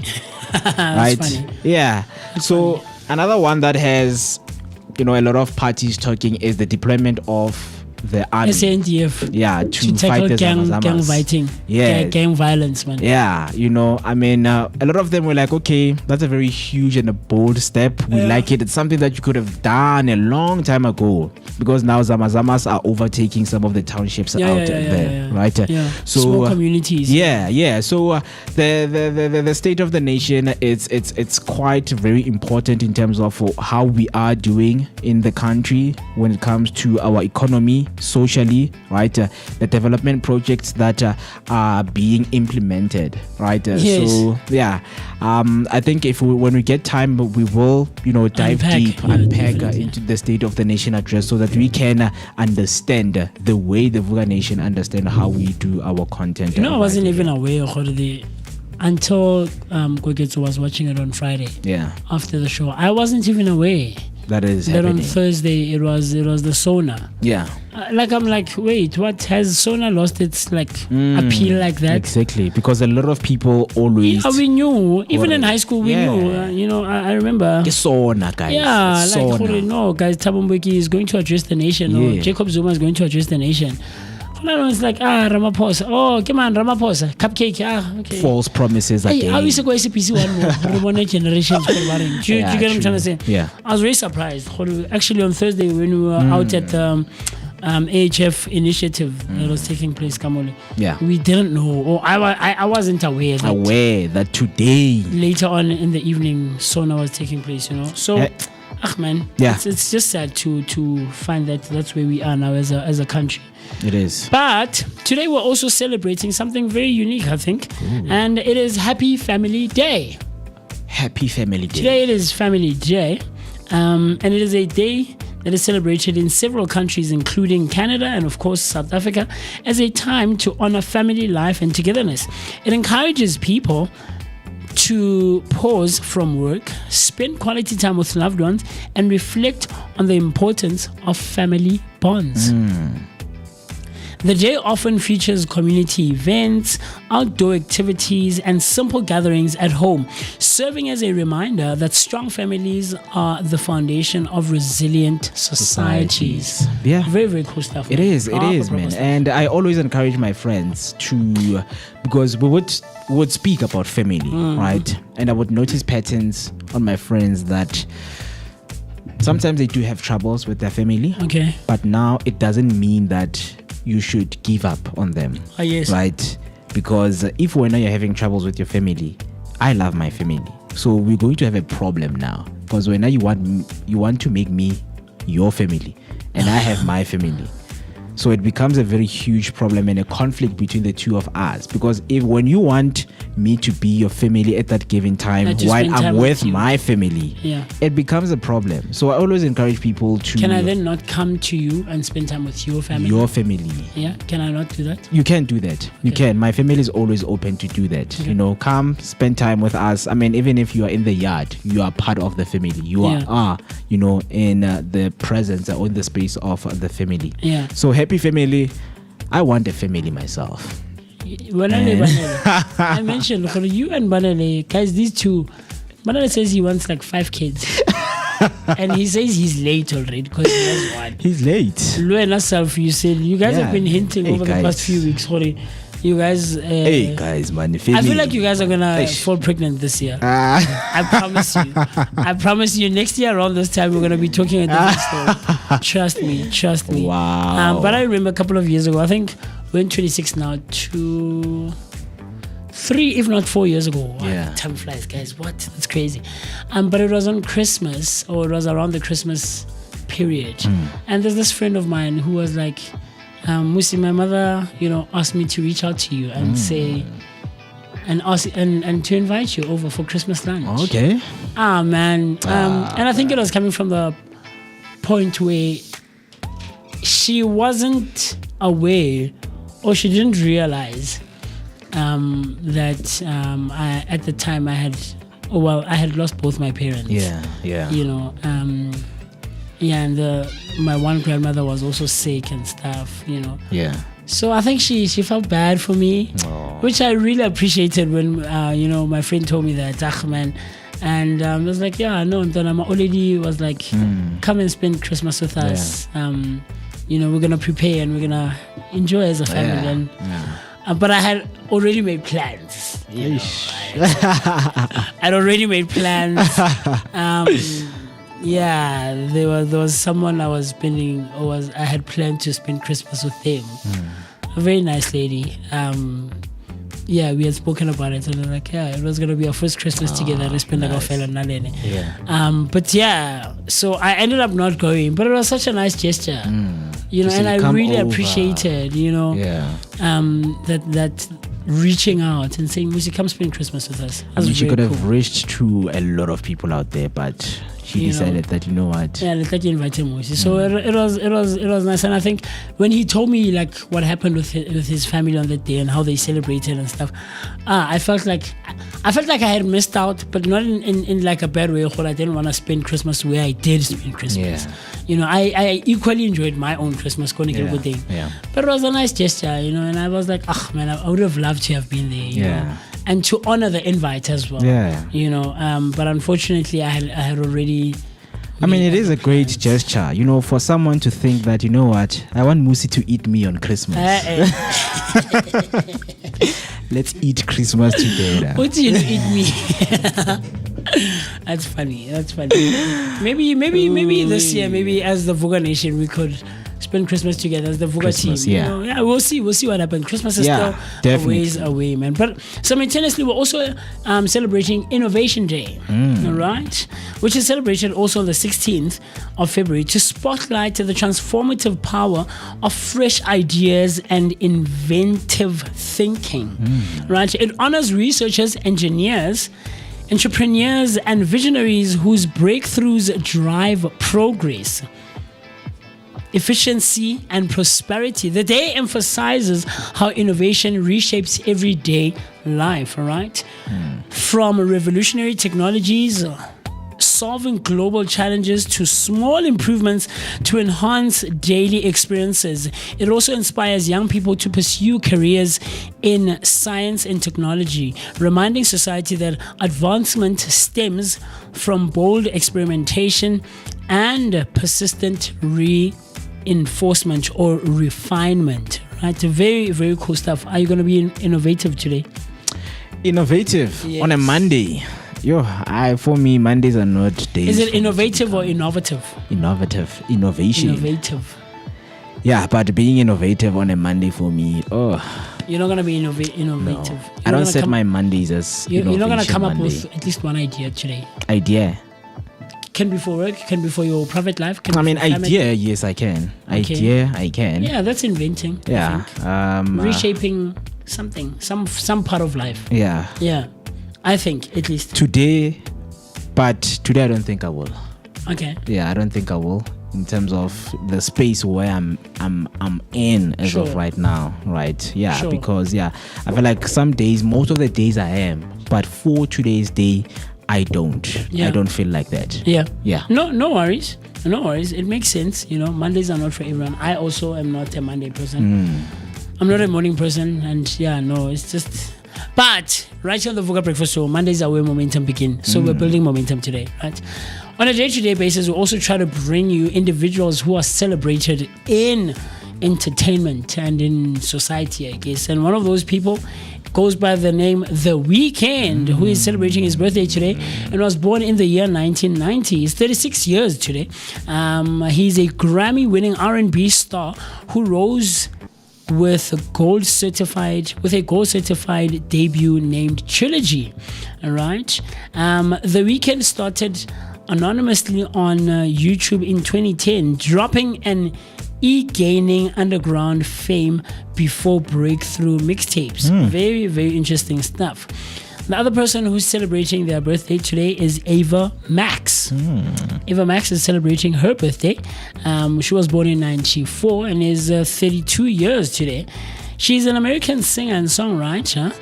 Right? Funny. Yeah. So another one that has, a lot of parties talking is the deployment of the army. SANDF. Yeah, to tackle fight the gang fighting. Yeah, gang violence, man. Yeah, I mean, a lot of them were like, okay, that's a very huge and a bold step. We like it. It's something that you could have done a long time ago, because now Zamazamas are overtaking some of the townships out there, right? Yeah. So small communities. So the State of the Nation, it's quite very important in terms of how we are doing in the country when it comes to our economy, socially, right? The development projects that are being implemented, right? Yes. So I think when we get time, we will dive unpack into the State of the Nation address, so that we can understand the way the Vooka Nation understand how we do our content. I wasn't even aware of the until Moeketsi was watching it on Friday. Yeah. After the show, I wasn't even aware that is Then happening. on Thursday it was the sauna. Yeah. I'm like, wait, what, has sauna lost its appeal like that? Exactly, because a lot of people always. Yeah, we knew. Even in high school, we Yeah. knew. I remember. It's sauna, guys. Yeah, It's like, sauna. no, guys, Thabo Mbeki is going to address the nation, or Yeah. Jacob Zuma is going to address the nation. It's like, Ramaphosa. Oh, come on, Ramaphosa. Cupcake. Okay. False promises Hey, again. how is it going to be one generation? Do you get what I'm true. trying to say? Yeah. I was very surprised. Actually, on Thursday, when we were out at the AHF initiative that was taking place, Kamole, we didn't know, or I wasn't aware that today. later on in the evening, sauna was taking place, So, man, it's just sad to find that that's where we are now as a country. It is. But today we're also celebrating something very unique, I think, and it is Happy Family Day. Happy Family Day. Today it is Family Day, and it is a day that is celebrated in several countries, including Canada and, of course, South Africa, as a time to honor family life and togetherness. It encourages people to pause from work, spend quality time with loved ones, and reflect on the importance of family bonds. The day often features community events, outdoor activities, and simple gatherings at home, serving as a reminder that strong families are the foundation of resilient societies. Yeah. Very, very cool stuff. It man. is, man. Stuff. And I always encourage my friends to, because we would speak about family, right? And I would notice patterns on my friends that sometimes they do have troubles with their family. Okay. But now it doesn't mean that you should give up on them. Yes. Right? Because if when you're having troubles with your family, I love my family. So we're going to have a problem now. Because when you want to make me your family and I have my family. So it becomes a very huge problem and a conflict between the two of us. Because when you want me to be your family at that given time while I'm with my family, it becomes a problem. So I always encourage people to... Can I then not come to you and spend time with your family? Your family. Yeah, can I not do that? You can do that. You can. My family is always open to do that. Okay. Come spend time with us. I mean, even if you are in the yard, you are part of the family. You are, in the presence or in the space of the family. Yeah. So happy family. I want a family myself. I mentioned you and Banale, guys, these two. Banale says he wants like 5 kids. And he says he's late already because he has one. He's late. Lu and yourself, you said you guys have been hinting over the past few weeks. Sorry, you guys. Hey guys, man. I feel like you guys are gonna fall pregnant this year. I promise you. I promise you. Next year around this time, we're gonna be talking a different story. Trust me. Wow. But I remember a couple of years ago. I think we're in 26 now. 3, if not 4 years ago. Yeah. Time flies, guys. What? That's crazy. But it was on Christmas, or it was around the Christmas period. And there's this friend of mine who was like, Moocee, my mother, asked me to reach out to you and say, and ask and to invite you over for Christmas lunch. Okay. Man. And I think it was coming from the point where she wasn't aware, or she didn't realize that I, at the time I had lost both my parents. Yeah. And my one grandmother was also sick and stuff, Yeah. So I think she felt bad for me, which I really appreciated when my friend told me that, man. And I was like, yeah, no, and then I'm already was like, come and spend Christmas with us. We're gonna prepare and we're gonna enjoy as a family. But I had already made plans. I'd already made plans. There was someone I was spending, I had planned to spend Christmas with them. A very nice lady. We had spoken about it, and I was like, it was gonna be our first Christmas together. Let's spend nice. So I ended up not going, but it was such a nice gesture, and I really appreciated, that reaching out and saying, Moocee, come spend Christmas with us. She could have reached to a lot of people out there, but she You know. decided that, you know what? Yeah, let's invite him. Moocee. So it was nice, and I think when he told me like what happened with his family on that day and how they celebrated and stuff, I felt like I had missed out, but not in like a bad way. Or I didn't want to spend Christmas the way I did spend Christmas. Yeah. You know, I equally enjoyed my own Christmas, going to good day. Yeah. But it was a nice gesture, you know, and I was like, oh man, I would have loved to have been there. You know? And to honor the invite as well. Yeah. You know, but unfortunately, I had already. I mean, it is a great gesture, you know, for someone to think that, you know what, I want Moocee to eat me on Christmas. Let's eat Christmas together. What do you eat me? That's funny. Maybe this year, maybe as the Vooka Nation, we could spend Christmas together as the Vooka team. Yeah. You know? We'll see what happens. Christmas is still a ways away, man. But simultaneously, we're also celebrating Innovation Day, all right? Which is celebrated also on the 16th of February to spotlight the transformative power of fresh ideas and inventive thinking, right? It honors researchers, engineers, entrepreneurs, and visionaries whose breakthroughs drive progress, efficiency, and prosperity. The day emphasizes how innovation reshapes everyday life, all right? From revolutionary technologies, solving global challenges, to small improvements to enhance daily experiences. It also inspires young people to pursue careers in science and technology, reminding society that advancement stems from bold experimentation and persistent reinforcement or refinement. Right? Very, very cool stuff. Are you going to be innovative today? Innovative Yes. on a Monday. For me, Mondays are not days. Is it innovative or innovative? Innovative. Innovation. Innovative. Yeah, but being innovative on a Monday for me, You're not going to be innovative. no. I don't set my Mondays as You're not going to come up Monday. with at least one idea today. Idea. Can be for work, can be for your private life. Can I be mean, for family. idea, yes, I can. Okay. Idea, I can. Yeah, that's inventing. I Yeah. think. Reshaping something, some part of life. Yeah. Yeah, I think at least. Today I don't think I will. Okay. Yeah, I don't think I will. In terms of the space where I'm in as Sure. of right now, right? Yeah, Sure. because I feel like some days, most of the days I am, but for today's day, I don't. Yeah. I don't feel like that. Yeah. Yeah. No worries. No worries. It makes sense. You know, Mondays are not for everyone. I also am not a Monday person. I'm not a morning person, and it's just. But right here on the Vooka Breakfast Show, Mondays are where momentum begins. So we're building momentum today, right? On a day-to-day basis, we also try to bring you individuals who are celebrated in entertainment and in society, I guess. And one of those people goes by the name The Weeknd, who is celebrating his birthday today and was born in the year 1990. He's 36 years today. He's a Grammy-winning R&B star who rose with a gold certified debut named Trilogy. All right. The Weeknd started anonymously on YouTube in 2010, dropping and gaining underground fame before breakthrough mixtapes. Very, very interesting stuff. The other person who's celebrating their birthday today is Ava Max. Ava Max is celebrating her birthday. She was born in 1994 and is 32 years today. She's an American singer and songwriter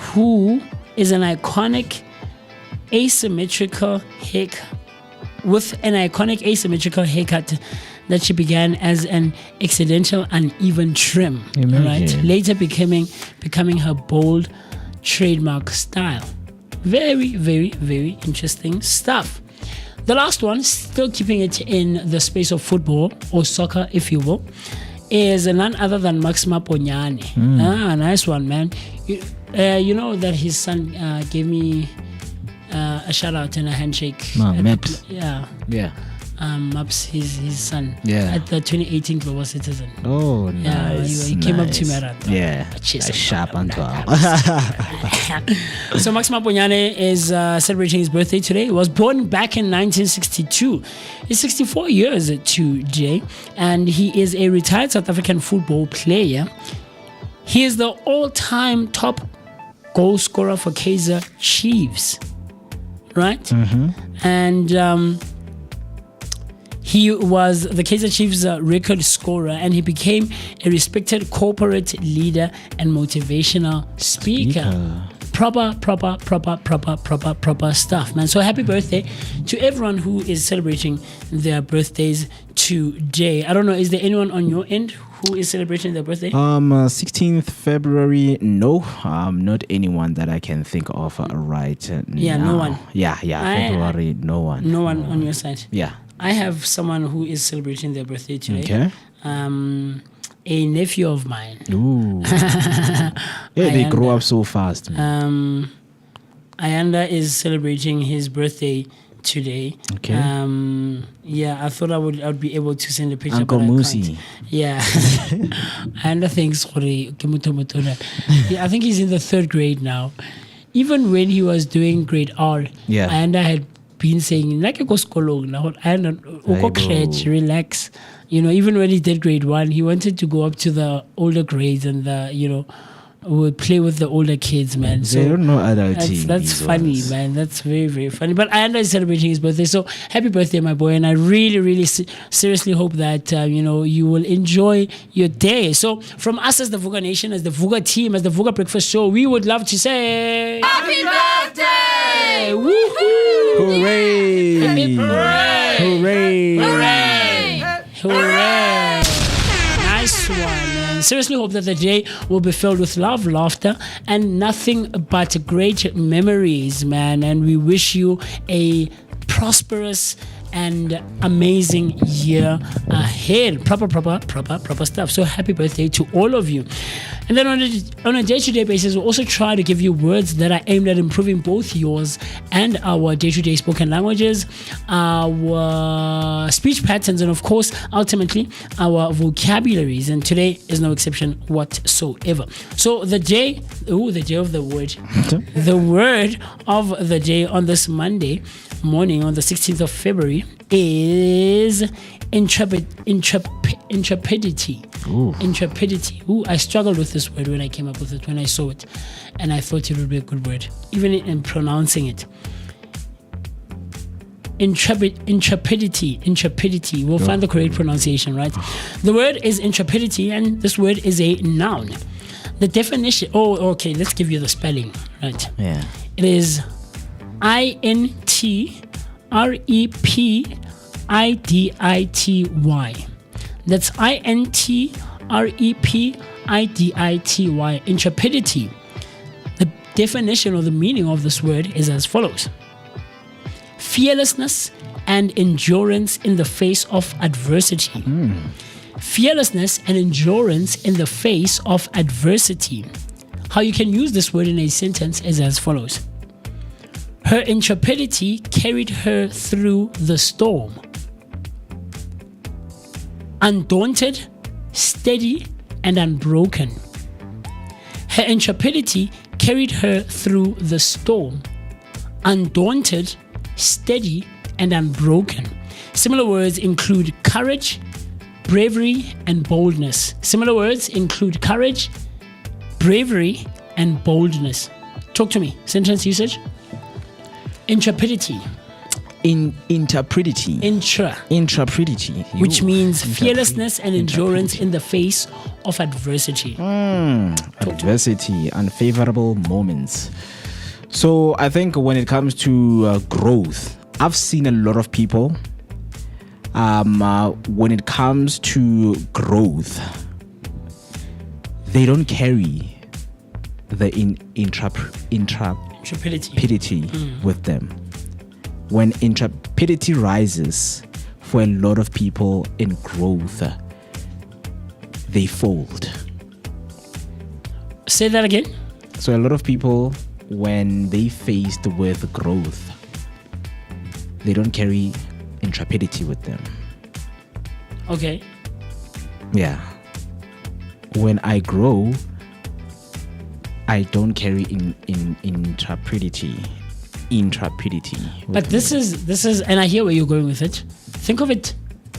who is an iconic asymmetrical haircut that she began as an accidental uneven trim, right? Later becoming her bold trademark style. Very, very, very interesting stuff. The last one, still keeping it in the space of football or soccer, if you will, is none other than Max Maponyane. Nice one, man. You know that his son gave me a shout out and a handshake. Maps. Yeah. Maps, his son. Yeah. At the 2018 Global Citizen. Oh, nice. He came up to me at sharp and So Max Maponyane is celebrating his birthday today. He was born back in 1962. He's 64 years today, and he is a retired South African football player. He is the all-time top goal scorer for Kaizer Chiefs. right? And he was the Kaizer Chiefs record scorer, and he became a respected corporate leader and motivational speaker. Proper stuff, man. So happy birthday to everyone who is celebrating their birthdays today. I don't know, is there anyone on your end who is celebrating their birthday? 16th February, no. Not anyone that I can think of right Yeah, now. no one. Yeah, February, no one. No one on your side. Yeah. I have someone who is celebrating their birthday today. Okay. A nephew of mine. Ooh. Yeah, they grow up so fast, man. Ayanda is celebrating his birthday today. Okay. Yeah, I thought I'd be able to send a picture. Uncle but I Moocee. can't. Yeah. Ayanda thinks I think he's in the 3rd grade now. Even when he was doing grade R, Ayanda had been saying, relax. You know, even when he did grade 1, he wanted to go up to the older grades and would play with the older kids, man. They don't know adulting. That's funny, man. That's very, very funny. But Ayanda is celebrating his birthday, so happy birthday, my boy. And I really, really seriously hope that, you will enjoy your day. So from us as the Vooka Nation, as the Vooka team, as the Vooka Breakfast Show, we would love to say... Happy birthday! Woohoo! Hooray! Hooray! Hooray! Hooray! Hooray! Nice one, man. Seriously hope that the day will be filled with love, laughter, and nothing but great memories, man. And we wish you a prosperous and amazing year ahead. Proper stuff. So happy birthday to all of you. And then on a day-to-day basis, we'll also try to give you words that are aimed at improving both yours and our day-to-day spoken languages, our speech patterns, and of course, ultimately, our vocabularies. And today is no exception whatsoever. So the day of the word. The word of the day on this Monday morning, on the 16th of February, is intrepidity. Ooh. Intrepidity. I struggled with this word when I came up with it, when I saw it, and I thought it would be a good word, even in pronouncing it. Intrepidity. We'll find the correct pronunciation, right? The word is intrepidity, and this word is a noun. The definition. Okay. Let's give you the spelling, right? Yeah. It is INTREPIDITY. That's INTREPIDITY. Intrepidity. The definition or the meaning of this word is as follows: fearlessness and endurance in the face of adversity. Fearlessness and endurance in the face of adversity. How you can use this word in a sentence is as follows: her intrepidity carried her through the storm. Undaunted, steady, and unbroken. Her intrepidity carried her through the storm. Undaunted, steady, and unbroken. Similar words include courage, bravery, and boldness. Similar words include courage, bravery, and boldness. Talk to me. Sentence usage. Intrepidity. Intrepidity. Intrepidity. Which means fearlessness and endurance in the face of adversity. Adversity, unfavorable moments. So I think when it comes to growth, I've seen a lot of people, when it comes to growth, they don't carry the intrepidity with them. When intrepidity rises for a lot of people in growth, they fold. Say that again. So a lot of people, when they faced with growth, they don't carry intrepidity with them. Okay. Yeah. When I grow, I don't carry intrepidity. But this is, and I hear where you're going with it. Think of it,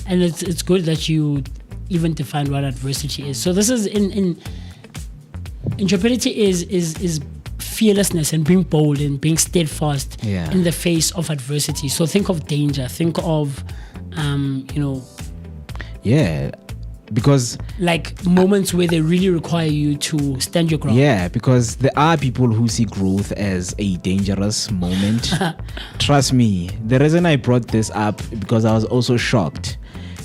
and it's good that you even define what adversity is. So this is intrepidity is fearlessness and being bold and being steadfast Yeah. in the face of adversity. So think of danger. Think of, Yeah, because like moments where they really require you to stand your ground. yeah, because there are people who see growth as a dangerous moment. Trust me, the reason I brought this up because I was also shocked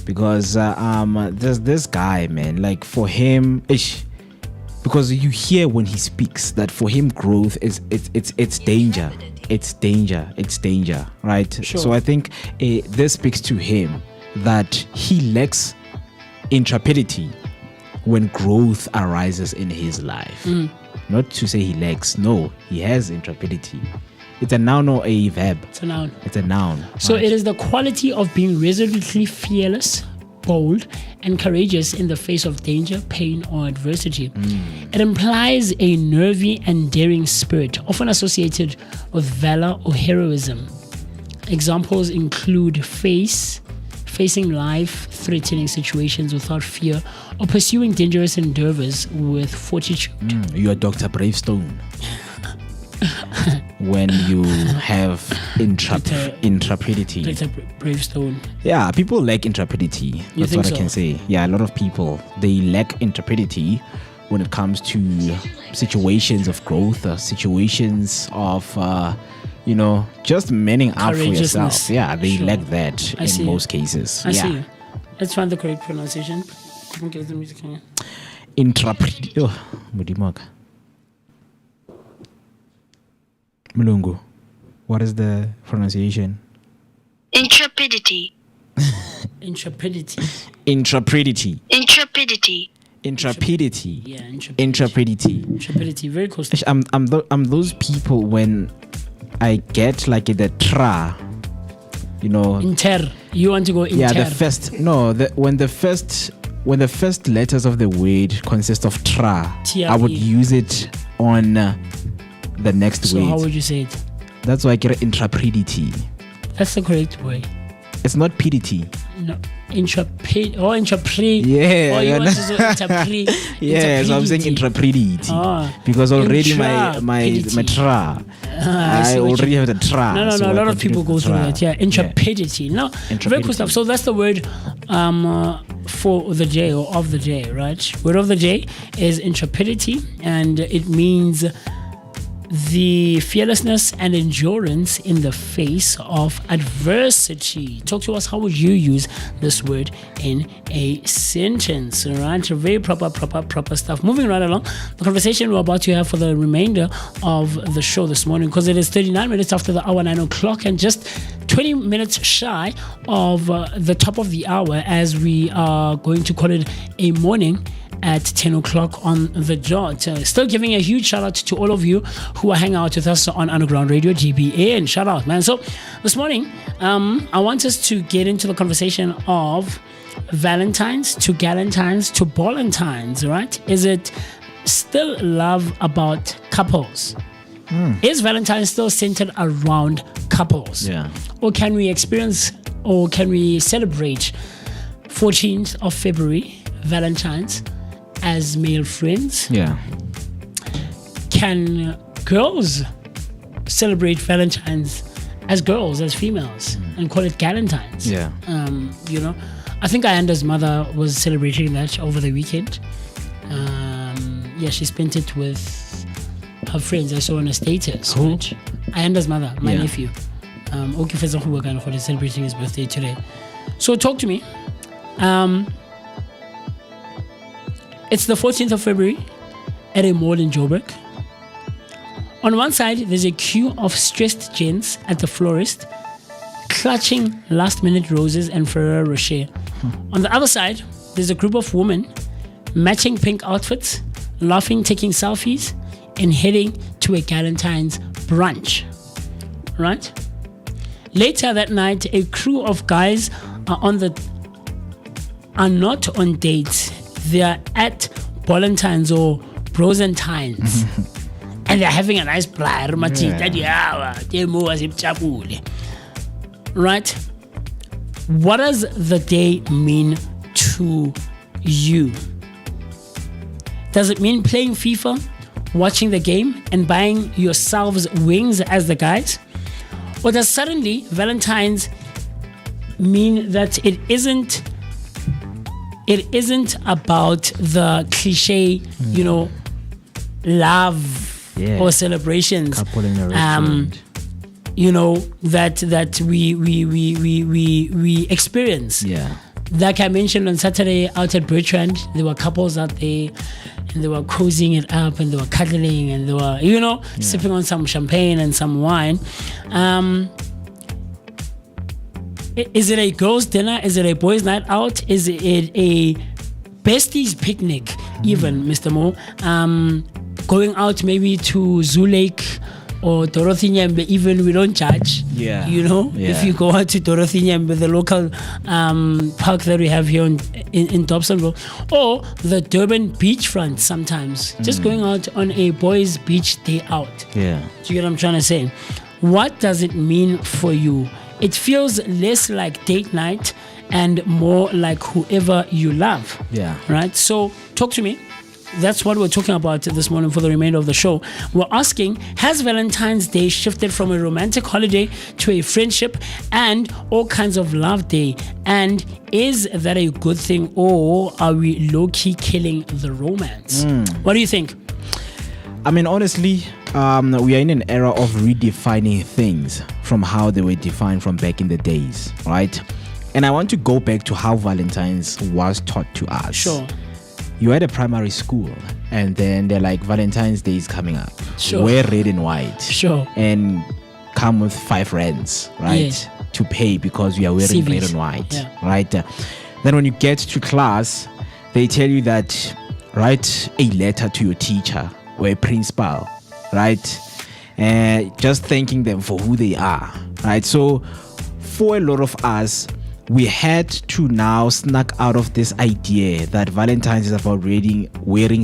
because there's this guy, man. Like for him, because you hear when he speaks that for him growth is it's danger. It's danger, right? Sure. So I think this speaks to him that he lacks intrepidity when growth arises in his life. Not to say he lacks, no, he has intrepidity. It's a noun or a verb? It's a noun. It's a noun. So right? it is the quality of being resolutely fearless, bold, and courageous in the face of danger, pain, or adversity. It implies a nervy and daring spirit, often associated with valor or heroism. Examples include facing life-threatening situations without fear, or pursuing dangerous endeavors with fortitude. You are Dr. Bravestone. When you have intrepidity. Dr. Bravestone. Yeah, people lack intrepidity. That's think what so? I can say. Yeah, a lot of people, they lack intrepidity when it comes to situations of growth, situations of, just manning up for yourself. Courageousness. Yeah, they Sure. lack that I see in you. most cases. I yeah. see you. Let's find the correct pronunciation. Okay, the music here. Intrepidity. Oh, Mudimaka. Mulungu, what is the pronunciation? Intrepidity. Intrepidity. Intrepidity. Intrepidity. Intrepidity. Yeah, Intrepidity. Intrepidity. Very close. I'm those people when I get like the tra, Inter. You want to go inter. yeah, when the first letters of the word consist of tra, I would TRE. use it on the next So how word. would you say it? That's why I get intrepidity. That's the correct way. It's not pidity. No. Intrepid or intrapre. Yeah, Or you yeah, want to say intrapre. Yeah, so I'm saying intrepidity Ah, because already my intrapidity. tra. I I see what already you- have the tra. No, so a I lot of continue people go with through tra. that. Yeah, intrepidity. No, very cool Intrepidity. stuff. So that's the word for the day or of the day, right? Word of the day is intrepidity, and it means the fearlessness and endurance in the face of adversity. Talk to us. How would you use this word in a sentence? All right, very proper stuff. Moving right along, the conversation we're about to have for the remainder of the show this morning, because it is 39 minutes after the hour, 9 o'clock, and just 20 minutes shy of the top of the hour, as we are going to call it a morning at 10 o'clock on the dot. Still giving a huge shout out to all of you who are hanging out with us on Underground Radio, GBA, and shout out, man. So this morning, I want us to get into the conversation of Valentines to Galentines to Balentines, right? Is it still love about couples? Is Valentine's still centered around couples? Yeah. Or can we experience or can we celebrate 14th of February, Valentine's, as male friends? Yeah. Can girls celebrate Valentine's as girls, as females, and call it Galentines? Yeah. I think Ayanda's mother was celebrating that over the weekend. She spent it with her friends. I saw on a status. Who? Right? Ayanda's mother, my Yeah. nephew. Okifeza Huwagan, for celebrating his birthday today. So talk to me. It's the 14th of February at a mall in Joburg. On one side, there's a queue of stressed gents at the florist, clutching last-minute roses and Ferrero Rocher. On the other side, there's a group of women matching pink outfits, laughing, taking selfies, and heading to a Galentines brunch. Right? Later that night, a crew of guys are not on dates. They are at Balentines or Brosentines. And they're having a nice blair. Right? What does the day mean to you? Does it mean playing FIFA watching the game and buying yourselves wings as the guys? Or does suddenly Valentines mean that it isn't about the cliche, love or celebrations? Couple in a restaurant. That we experience. Yeah. Like I mentioned on Saturday out at Bertrand, there were couples out there and they were cozying it up and they were cuddling and they were, sipping on some champagne and some wine. Is it a girls' dinner? Is it a boys' night out? Is it a besties picnic even, Mr. Mo? Going out maybe to Zoo Lake or Dorothy Nyembe, even we don't judge. Yeah. If you go out to Dorothy Nyembe, the local park that we have here in Dobsonville, or the Durban beachfront sometimes, just going out on a boys' beach day out. Yeah. Do you get what I'm trying to say? What does it mean for you? It feels less like date night and more like whoever you love. Yeah. Right? So talk to me. That's what we're talking about this morning for the remainder of the show. We're asking, has Valentine's Day shifted from a romantic holiday to a friendship and all kinds of love day? And is that a good thing, or are we low-key killing the romance? What do you think? I mean, honestly, we are in an era of redefining things from how they were defined from back in the days, right? And I want to go back to how Valentine's was taught to us. Sure. You at a primary school, and then they're like, Valentine's Day is coming up. Sure. Wear red and white. Sure. And come with 5 rands, right? Yes. To pay because we are wearing CVs. red and white, Yeah. right? Then when you get to class, they tell you that write a letter to your teacher or a principal, right? Just thanking them for who they are, right? So for a lot of us, we had to now snuck out of this idea that Valentine's is about wearing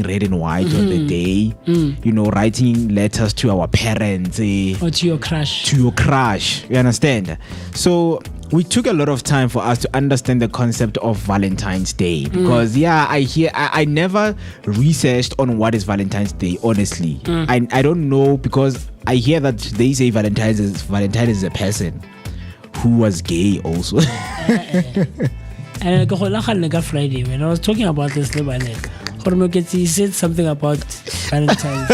red and white on the day, writing letters to our parents. Or to your crush. To your crush, you understand? So we took a lot of time for us to understand the concept of Valentine's Day because I never researched on what is Valentine's Day, honestly. I don't know, because I hear that they say Valentine is a person who was gay also. And Friday, when I was talking about this, Moeketsi said something about Valentine's.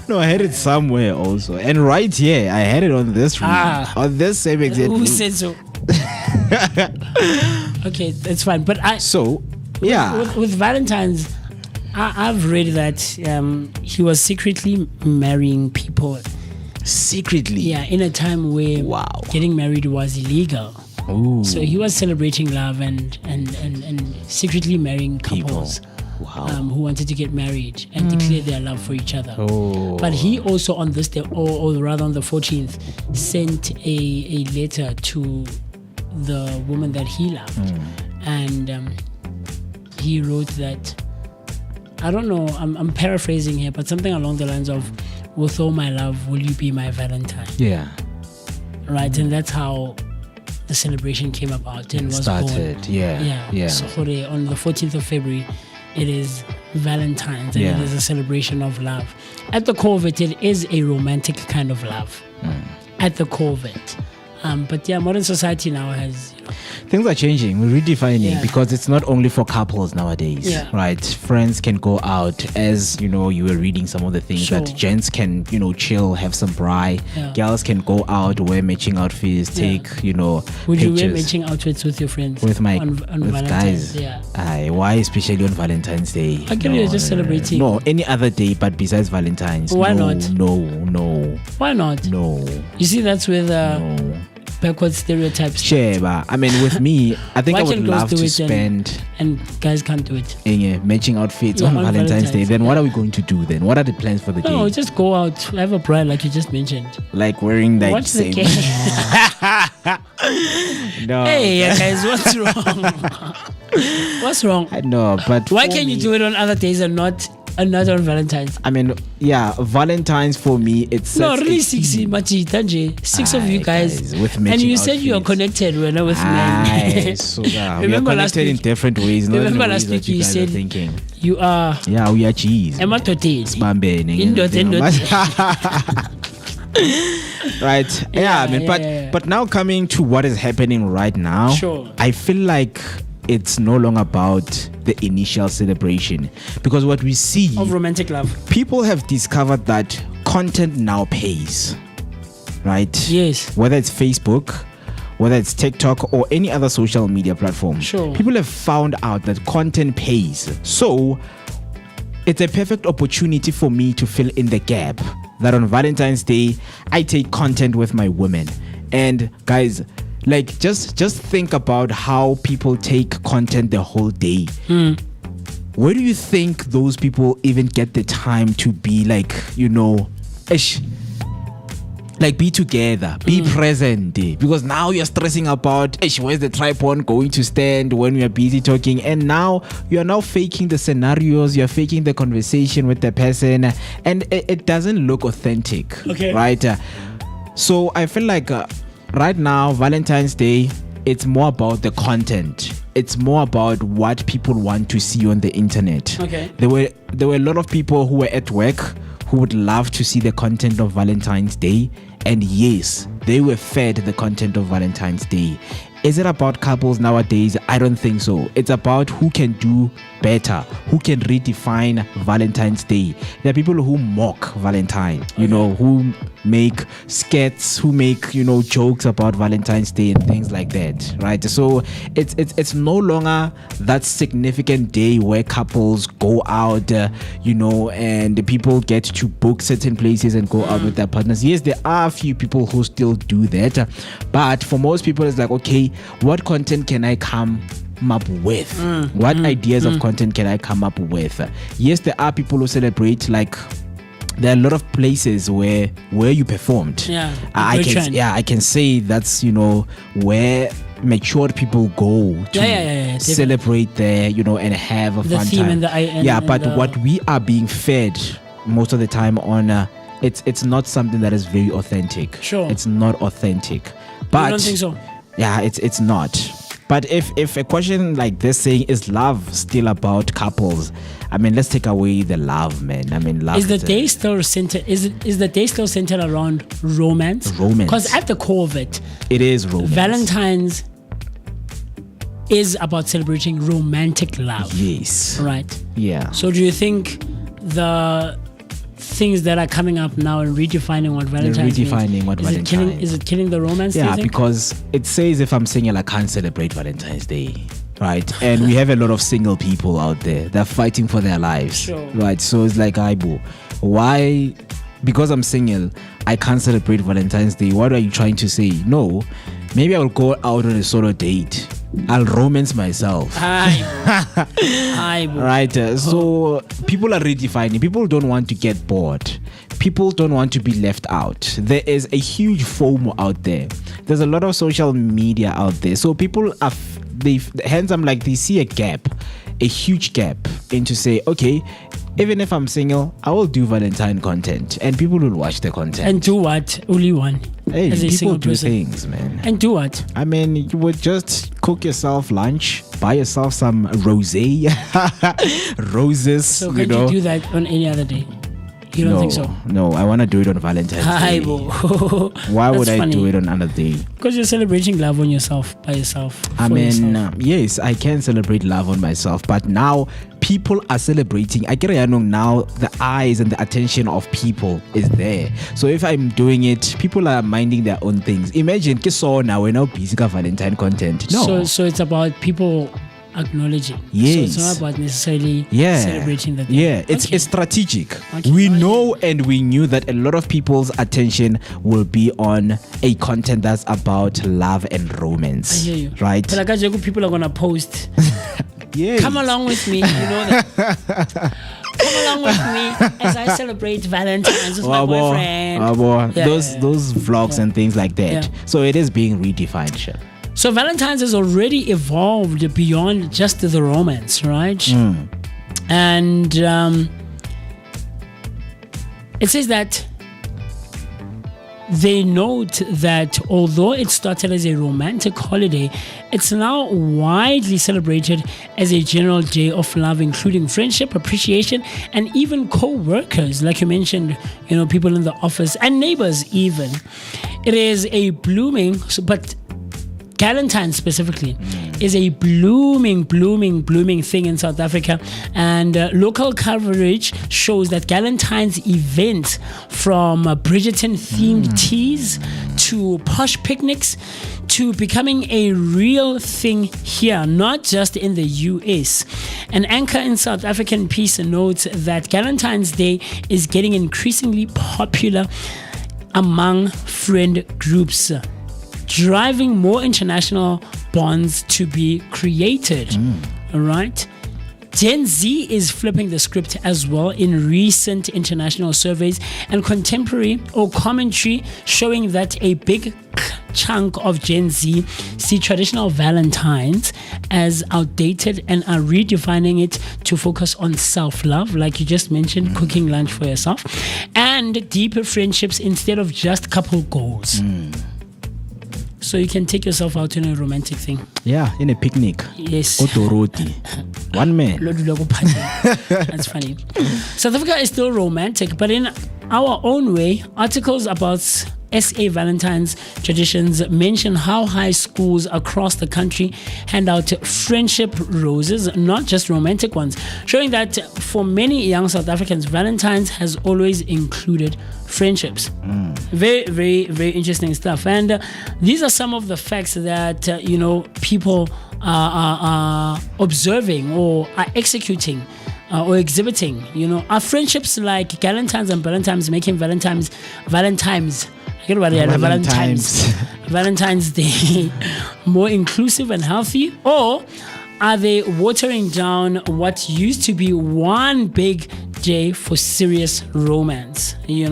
No, I heard it somewhere also, and right here I had it on this room, on this same exact Who room. said so? Okay, that's fine. But with Valentine's, I've read that he was secretly marrying people. Secretly? Yeah, in a time where getting married was illegal. Ooh. So he was celebrating love and secretly marrying couples who wanted to get married and declare their love for each other. Oh. But he also on this day, or rather on the 14th, sent a letter to the woman that he loved. And he wrote that, I don't know, I'm paraphrasing here, but something along the lines of, with all my love, will you be my Valentine? Yeah. Right, and that's how the celebration came about and was started. born. Yeah. So on the 14th of February, it is Valentine's, and it is a celebration of love. At the core of it, it is a romantic kind of love. At the core of it. But modern society now has... Things are changing. We're redefining because it's not only for couples nowadays, right? Friends can go out, as you were reading some of the things that gents can, chill, have some braai. Girls can go out, wear matching outfits, take, Would pictures. you wear matching outfits with your friends? With Valentine's? guys. Yeah. Why especially on Valentine's Day? Actually, you're just celebrating. No, any other day, but besides Valentine's. Why not? No. Why not? No. You see, that's where the backward stereotypes. Sure, but I mean, with me, I think I would love to spend. And guys can't do it. Matching outfits on Valentine's Day. Then what are we going to do then? What are the plans for the day? No, just go out, have a bride like you just mentioned. Like wearing that Watch same. the game. No. Hey, guys, what's wrong? What's wrong? I know, but why can't you do it on other days and not Not on Valentine's. I mean, yeah, Valentines for me, it's No, really 6 of you guys. with and you said you are connected with men. So yeah, we are Remember last connected in week- different ways. Not in the remember ways last that week you guys are said- thinking. You are Yeah, we are cheese. ematoteni. Bambene, right? Yeah, I mean, but now coming to what is happening right now, Sure. I feel like it's no longer about the initial celebration, because what we see, Of romantic love. people have discovered that content now pays, right? Yes. Whether it's Facebook, whether it's TikTok or any other social media platform, Sure. people have found out that content pays. So it's a perfect opportunity for me to fill in the gap that on Valentine's Day I take content with my women. And guys, like just think about how people take content the whole day. Where do you think those people even get the time to be like, like be together, be present? Because now you're stressing about where's the tripod going to stand when we are busy talking, and now you are now faking the scenarios, you're faking the conversation with the person, and it doesn't look authentic. Okay. Right? So I feel like right now, Valentine's Day, it's more about the content. It's more about what people want to see on the internet. Okay. There were a lot of people who were at work who would love to see the content of Valentine's Day. And yes, they were fed the content of Valentine's Day. Is it about couples nowadays? I don't think so. It's about who can do better, who can redefine Valentine's Day. There are people who mock Valentine, who make skits, who make, jokes about Valentine's Day and things like that, right? So it's no longer that significant day where couples go out, and people get to book certain places and go out with their partners. Yes, there are a few people who still do that, but for most people, it's like, okay, what content can I come up with? What ideas of content can I come up with? Yes, there are people who celebrate, like there are a lot of places where you performed. Yeah, I can say that's where mature people go to celebrate there, and have a The fun theme time. and the and but the- what we are being fed most of the time on it's not something that is very authentic. Sure. It's not authentic. But I don't think so. yeah, it's not. But if a question like this saying, is love still about couples? I mean, let's take away the love, man. I mean, love Is the day still centered? Is the day still centered around romance? Romance. Because at the core of it, it is romance. Valentine's is about celebrating romantic love. Yes. Right. Yeah. So do you think the things that are coming up now and redefining what Valentine's redefining what Valentine is it killing the romance? do you Yeah, think? because it says if I'm single, I can't celebrate Valentine's Day. Right, and we have a lot of single people out there that are fighting for their lives. Sure. Right, so it's like, Aibo, why? Because I'm single, I can't celebrate Valentine's Day. What are you trying to say? No, maybe I'll go out on a solo date. I'll romance myself. Hi, boo. Right, so people are redefining. People don't want to get bored. People don't want to be left out. There is a huge FOMO out there. There's a lot of social media out there. So people are, they see a gap, a huge gap, into say, okay, even if I'm single, I will do Valentine content, and people will watch the content. And do what? Only one. Hey, as a people single do person. things, man. And do what? I mean, you would just cook yourself lunch, buy yourself some rosé, roses. So you can know. you do that on any other day? You don't think so? No, I want to do it on Valentine's Hi, Day. boo. Why would That's I do funny. it on another day? Because you're celebrating love on yourself, by yourself. I for mean, yourself. yes, I can celebrate love on myself, but now people are celebrating. I get now the eyes and the attention of people is there. So if I'm doing it, people are minding their own things. Imagine, now we're now busy with Valentine content. No. So it's about people acknowledging. Yes. So it's not about necessarily Yeah. celebrating the thing. Yeah, it's Okay. strategic. Okay. We know and we knew that a lot of people's attention will be on a content that's about love and romance. I hear you. Right? But like, people are gonna post. Yeah. Come along with me, you know that. Come along with me as I celebrate Valentine's with my boyfriend. Yeah, those vlogs and things like that. Yeah. So it is being redefined. Sure. So Valentine's has already evolved beyond just the romance, right? And It says that they note that although it started as a romantic holiday, it's now widely celebrated as a general day of love, including friendship, appreciation, and even co-workers, like you mentioned, people in the office and neighbors even. It is a blooming, but Galentines specifically is a blooming thing in South Africa, and local coverage shows that Galentines events, from Bridgerton themed teas to posh picnics to becoming a real thing here, not just in the US. An anchor in South African piece notes that Galentine's Day is getting increasingly popular among friend groups, driving more international bonds to be created. All right. Gen Z is flipping the script as well in recent international surveys and contemporary or commentary showing that a big chunk of Gen Z see traditional Valentines as outdated and are redefining it to focus on self-love, like you just mentioned, cooking lunch for yourself, and deeper friendships instead of just couple goals. So you can take yourself out in a romantic thing. Yeah, in a picnic. Yes. Otoroti. One man. That's funny. South Africa is still romantic, but in our own way. Articles about SA Valentines traditions mention how high schools across the country hand out friendship roses, not just romantic ones, showing that for many young South Africans, Valentines has always included friendships. Very, very, very interesting stuff. And these are some of the facts that, people are observing or are executing or exhibiting. Are friendships like Galentines and Balentines making Valentines Day more inclusive and healthy, or are they watering down what used to be one big day for serious romance? It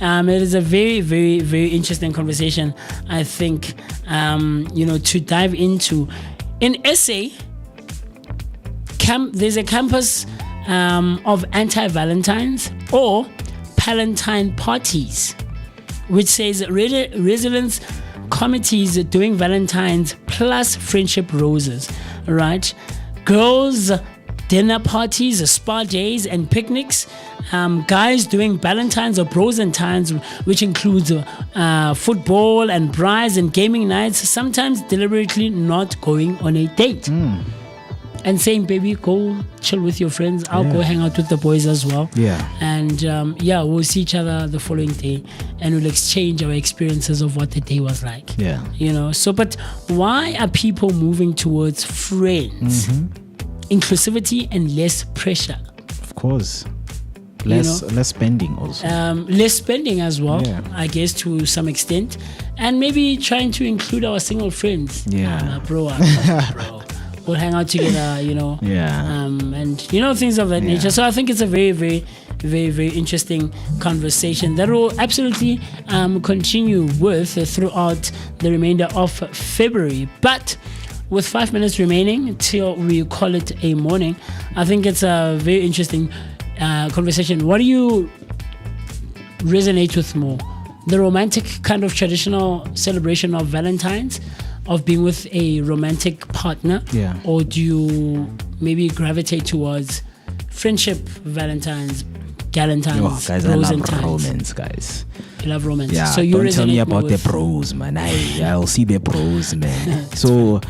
is a very, very, very interesting conversation, I think, to dive into. In SA, there's a campus of anti-Valentines or Palentine parties, which says residents committees doing Valentines plus friendship roses, right? Girls dinner parties, spa days and picnics, guys doing Balentines or Brosentines, which includes football and brides and gaming nights, sometimes deliberately not going on a date. And saying, baby, go chill with your friends. I'll go hang out with the boys as well. And we'll see each other the following day and we'll exchange our experiences of what the day was like. So, but why are people moving towards friends? Inclusivity and less pressure. Of course. Less spending also. Less spending as well, I guess, to some extent. And maybe trying to include our single friends. Bro. We'll hang out together, and things of that nature. So I think it's a very, very, very, very interesting conversation that will absolutely continue with throughout the remainder of February. But with 5 minutes remaining till we call it a morning, I think it's a very interesting conversation. What do you resonate with more? The romantic kind of traditional celebration of Valentine's, of being with a romantic partner, or do you maybe gravitate towards friendship Valentines, Galentines, guys, I love romance, guys. You love romance. So you don't tell me about the pros, man. I'll see the pros, man. So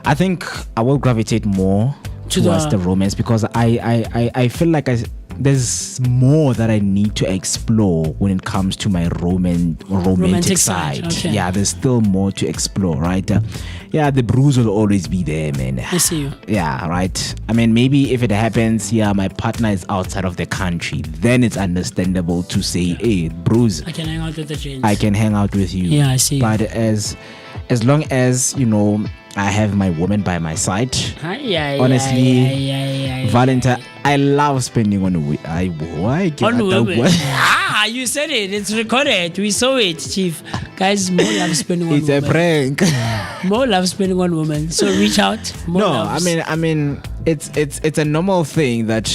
I think I will gravitate more towards the romance, because I feel like there's more that I need to explore when it comes to my romantic side. There's still more to explore, right? The bruise will always be there, man. I see you. Right. I mean, maybe if it happens, my partner is outside of the country, then it's understandable to say, hey, bruise, I can hang out with the Gents. I can hang out with you. I see. But as long as, I have my woman by my side. Honestly, Valentine, I love spending on women. You said it. It's recorded. We saw it, Chief. Guys, more love spending on It's a women. prank. More love spending on women. So reach out. More No, loves. I mean, it's a normal thing that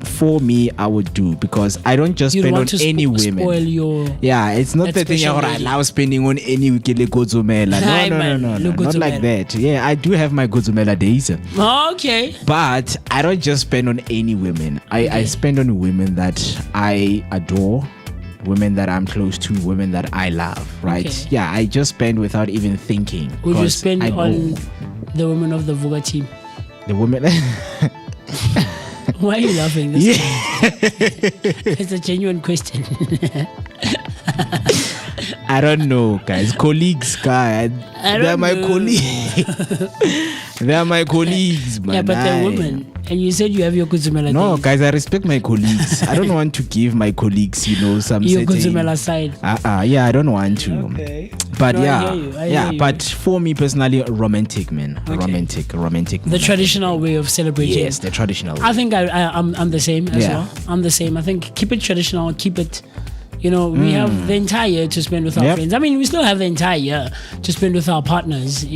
for me I would do because I don't just you spend don't on want to any women. spoil your. Yeah, it's not that the thing special I lady. love spending on any wikile godzumela. Hi, man. No, Look, not like Godzumela. that. Yeah, I do have my godzumela days, Okay. but I don't just spend on any women. I spend on women that I adore, women that I'm close to, women that I love. Right? Okay. Yeah, I just spend without even thinking. Would you 'cause spend I know on the women of the Vooka team? the women? Why are you laughing? This Yeah. It's a genuine question. I don't know, guys. Colleagues, guys. I They're don't my know. colleagues. They're my colleagues, man. Yeah, but they're women. And you said you have your Kuzumela No, days. guys, I respect my colleagues. I don't want to give my colleagues, some Your certain... Kuzumela side. Yeah, I don't want to. Okay. But No, I yeah, hear you, I hear you. but for me personally, romantic, man. Romantic. The traditional way of celebrating. Yes, the traditional way. I think I'm the same as Yeah. well. I'm the same. I think keep it traditional, keep it. We have the entire year to spend with our Yep. friends. I mean, we still have the entire year to spend with our partners,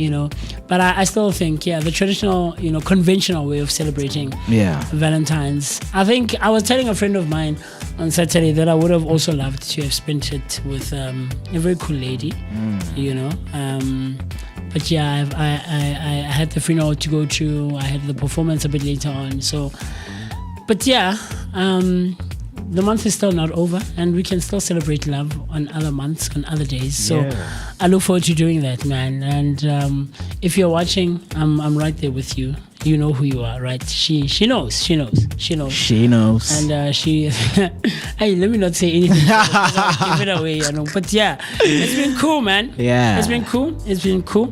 But I still think, the traditional, conventional way of celebrating Yeah. Valentines. I think I was telling a friend of mine on Saturday that I would have also loved to have spent it with a very cool lady, But yeah, I had the funeral to go to. I had the performance a bit later on. So, but yeah, the month is still not over, and we can still celebrate love on other months, on other days. So I look forward to doing that, man. And if you're watching, I'm right there with you. You know who you are, right? She knows. She knows. And she, hey, let me not say anything. I'll give it away, But yeah, it's been cool, man. Yeah. It's been cool.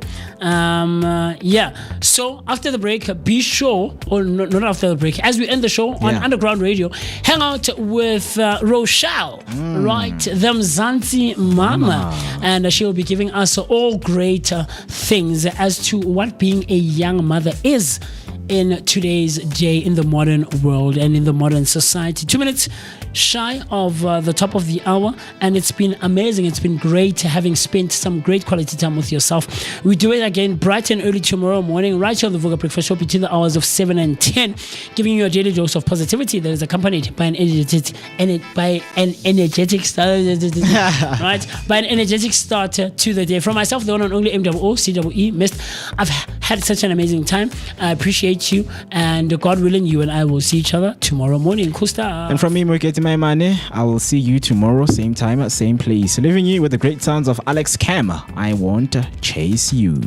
Yeah. So after the break, be sure, or not after the break, as we end the show on Underground Radio, hang out with Rochelle, right? The Mzansi Mama. And she will be giving us all great things as to what being a young mother is in today's day, in the modern world and in the modern society. 2 minutes shy of the top of the hour, and it's been amazing. It's been great having spent some great quality time with yourself. We do it again bright and early tomorrow morning, right here on the Vooka Breakfast Show between the hours of 7 and 10, giving you a daily dose of positivity that is accompanied by an energetic right? By an energetic start to the day. From myself, the one and only MWOCWE Mist, I've had such an amazing time. I appreciate you, and God willing, you and I will see each other tomorrow morning. Cool stuff. And from me, Moeketsi Maimane, I will see you tomorrow, same time, same place. Leaving you with the great sounds of Alex Cam. I won't chase you.